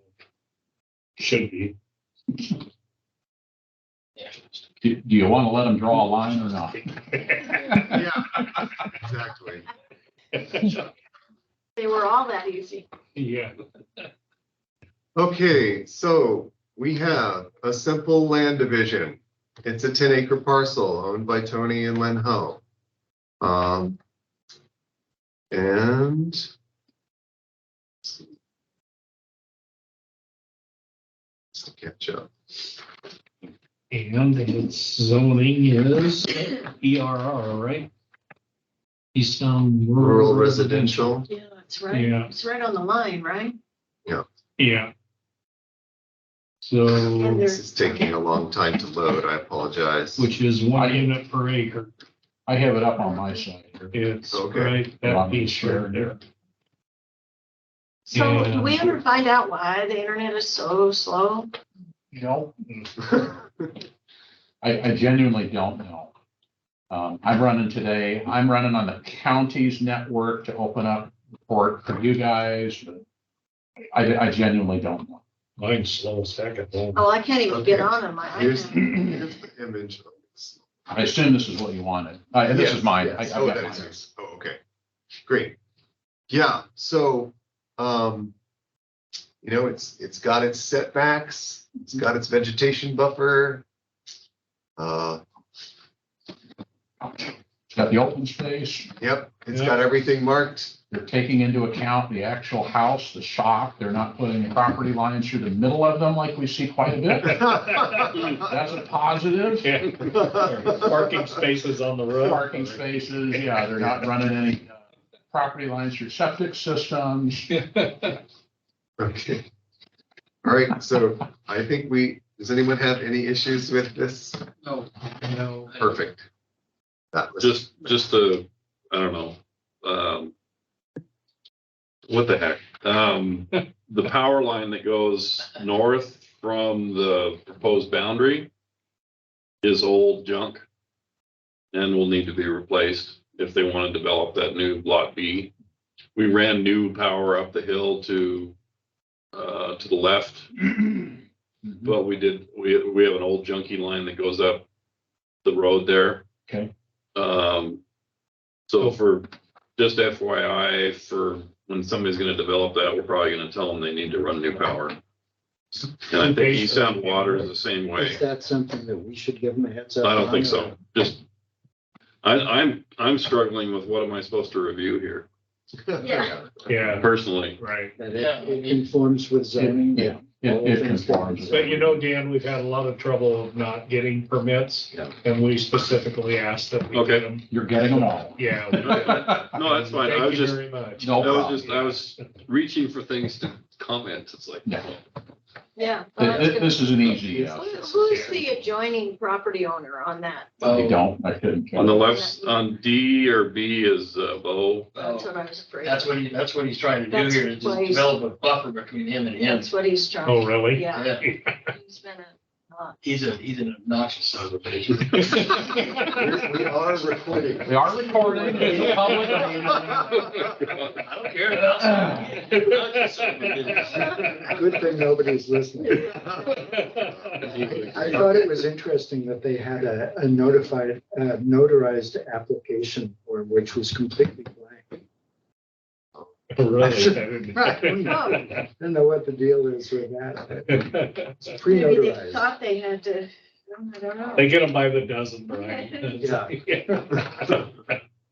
Should be. Do you want to let them draw a line or not? Yeah, exactly. they were all that easy. Yeah. Okay, so we have a simple land division. It's a 10-acre parcel owned by Tony and Len Ho. And let's catch up. And its zoning is ERR, right? Eastern Rural residential. Yeah, that's right. Yeah. It's right on the line, right? Yeah. And So, there- This is taking a long time to load. I apologize. which is 1 unit per acre. I have it up on my side. here. It's Okay. right, that piece right there. So do we Yeah. ever find out why the internet is so slow? You know, I genuinely don't know. I'm running today, I'm running on the county's network to open up report for you guys. But I genuinely don't know. Mine's slow as heck at home. Oh, I can't even get Okay. on my Here's, iPad. here's the image of this. I assume this is what you wanted. And this Yes, is mine. yes. I Oh, got that mine. is yours. Oh, okay. Great. Yeah, so, you know, it's got its setbacks, it's got its vegetation buffer. It's got got the open space. Yep, it's got everything marked. They're taking into account the actual house, the shop. They're not putting the property lines through the middle of them like we see quite a bit. That's a positive. Parking spaces on the road. Parking spaces, yeah, they're not running any property lines through septic systems. Okay. All right, so I think does anyone have any issues with this? No. Perfect. That was Just I don't know, what the heck? The power line that goes north from the proposed boundary is old junk and will need to be replaced if they want to develop that new lot B. We ran new power up the hill to the left, but we have an old junky line that goes up the road there. Okay. So for just FYI, for when somebody's gonna develop that, we're probably gonna tell them they need to run new power. And I think East Sound Water is the same way. Is that something that we should give them a heads up? I don't on, think or- so. Just, I'm struggling with what am I supposed to review here Yeah. Yeah, personally. right. That it conforms with zoning. Yeah, all it things that conforms. we But you know, Dan, we've had a lot of trouble not getting permits. Yeah. And we specifically asked that we Okay. get them. You're getting them all. Yeah. No, that's fine. I Thank was you just, very much. No I was reaching for things to comment. It's like, Yeah. Yeah. Well, that's good. This is an easy, Who's the adjoining property owner on that? I don't, I couldn't. on the left, on D or B is Bo. That's what I was afraid. That's what he's trying to do That's here, is what he's- develop a buffer between him and him. That's what he's trying. Oh, really? Yeah. Yeah, He's been he's an obnoxious son of a bitch. We are recording. We are recording. It's a public meeting. I don't care about. Obnoxious son of a bitch. Good thing nobody's listening. I thought it was interesting that they had a notarized application form, which was completely blank. Really? I don't know what the deal is with that. It's Maybe they pre-notarized. thought they had to, I don't know. They get them by the dozen, Brian. Yeah.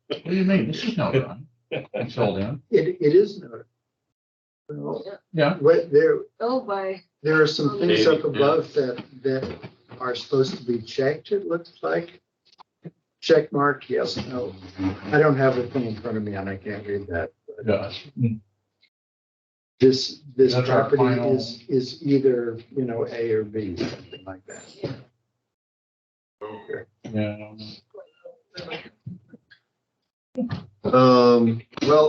What do you mean? This is no run. It's filled in. It is notarized. Well, Yeah. there are some things up Maybe, above that are supposed to be checked, it looks like. Check mark, yes, no. I don't have the thing in front of me and I can't read that. It does. This That's our property final- is either, A or B, something like that. Okay. Yeah. Well,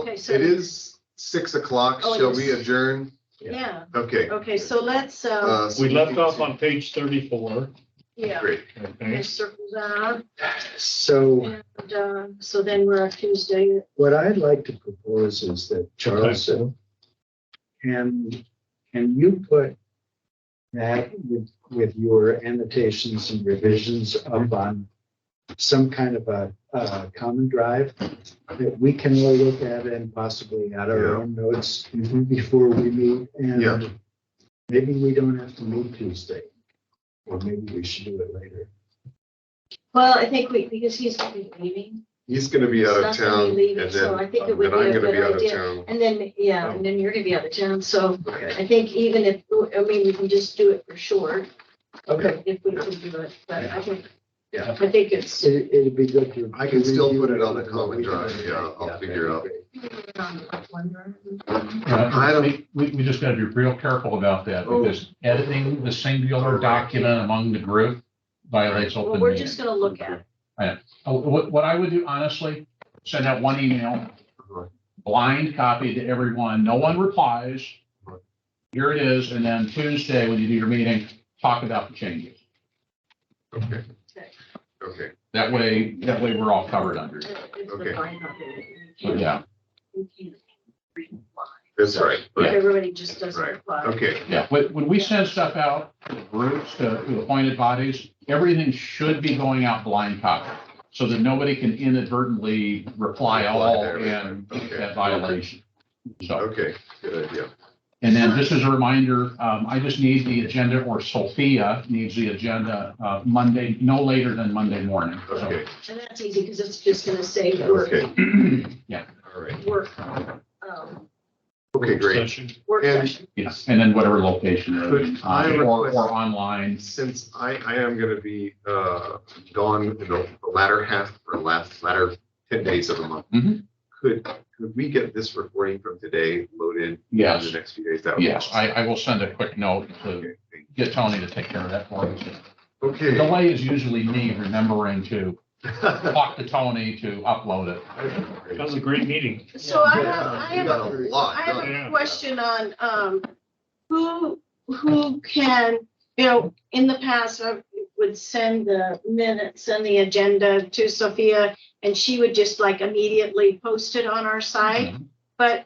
Okay, so- it is 6:00. Oh, it Shall is. we adjourn? Yeah, Okay. okay, so let's, so We left can- off on page 34. yeah, Great. okay, circle that, So and, so then we're on Tuesday. what I'd like to propose is that Charles, can you put that with your annotations and revisions up on some kind of a common drive that we can all look at and possibly add our Yeah. own notes before we meet? Yeah. And maybe we don't have to meet Tuesday, or maybe we should do it later. Well, I think because he's gonna be leaving, He's gonna be out of He's not gonna be town leaving, and so then I think it would then be I'm a gonna be good out of idea. town. and then, yeah, and then you're gonna be out of town, so Okay. I think even if, I mean, we can just do it for short. Okay. If we can do it, but I think, Yeah. I think it's. It'd be good to. I can still put it on the review common we can drive. do. Yeah, I'll figure it out. I don't. We just gotta be real careful about that because editing the singular document among the group violates Well, open we're meeting. just gonna look at it. What I would do honestly, send out one email, blind copy to everyone, no one replies. Here it is, and then Tuesday, when you do your meeting, talk about the changes. Okay. Okay. That way we're all covered under it. It's the Okay. fine of it. So, yeah, You can't reply. That's right. If Right. everybody just doesn't Right. reply. Okay. yeah. When we send stuff out to groups, to appointed bodies, everything should be going out blind copy. So that nobody can inadvertently reply all Reply there, and okay. that violation. So, Okay. Good idea. And then just as a reminder, I just need the agenda, or Sophia needs the agenda, Monday, no later than Monday morning. So, Okay, And that's easy because it's just gonna say work, okay, all right. work, Okay, great. Session. work And- session. yes, and then whatever location it is, Could I or request- online. Since I am gonna be, gone in the latter half or latter 10 days of the month. Mhm. Could we get this recording from today loaded in Yes. the next few days? That would be Yes, awesome. I will send a quick note to Okay, get Tony to take care of that for us. The okay. delay is usually me remembering to talk to Tony to upload it. That was a great meeting. So I Yeah, you have got a lot I have done. a question on, who can, in the past, I would send the minutes, send the agenda to Sophia, and she would just like immediately post it on our site. Mhm. But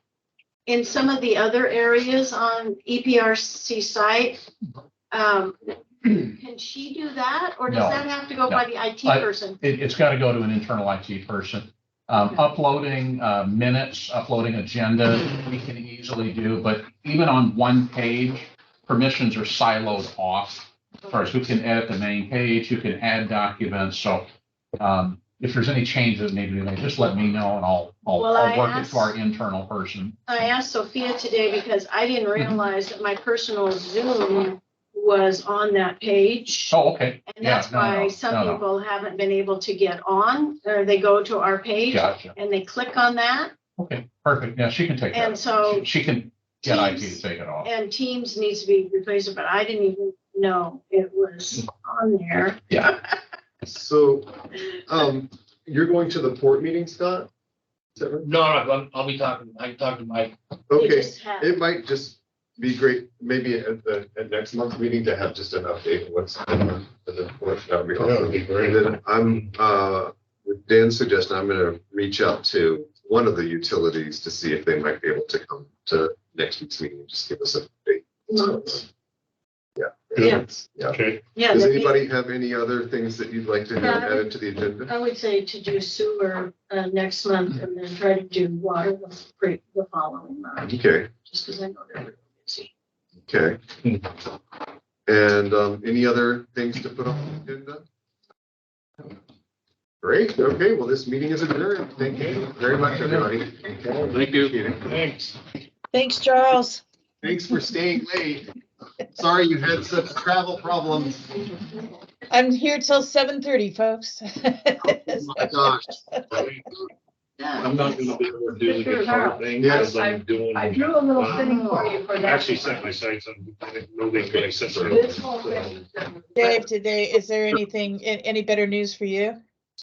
in some of the other areas on EPRC site, can she do that? Or does No, that have to go by the IT I- person? It's got to go to an internal IT person. Uploading minutes, uploading agenda, we can easily do, but even on one page, permissions are siloed off. As far as who can edit the main page, who can add documents, so if there's any changes that need to be made, just let me know and I'll Well, I work it asked- to our internal person. I asked Sophia today because I didn't realize that my personal Zoom was on that page. Oh, okay, And yeah, that's no, why no, some no, no. people haven't been able to get on, or they go to our page Gotcha, and they click on that. okay, perfect, yeah, she can take that. And so, She can get IT to Teams- take it off. and Teams needs to be replaced, but I didn't even know it was on there. Yeah. So, you're going to the port meeting, Scott? Is that right? No, I'll be talking, I can talk to Mike. They Okay, just have- it might just be great, maybe at next month's meeting to have just an update of what's going on at the port. That would be awesome. That would be great. And then I'm, with Dan's suggestion, I'm gonna reach out to one of the utilities to see if they might be able to come to next week's meeting and just give us an update. Yeah. Yeah. Yeah. Okay. Yeah, Does that'd be- anybody have any other things that you'd like to have Yeah. added to the agenda? I would say to do sewer next month and then try to do water the following month, Okay, just because I know they're really busy. okay. And any other things to put on the agenda? Great, okay, well, this meeting is adjourned. Thank you very much, everybody. Thank you. Appreciate it. Thanks. Thanks, Charles. Thanks for staying late. Sorry you had such travel problems. I'm here till 7:30, folks. Oh my gosh. I'm not gonna be able to do the guitar thing Yes. because I'm doing. I drew a little thing for you for I that. actually set my sights on, nobody's gonna set their. This whole thing. Dave, today, is there anything, any better news for you?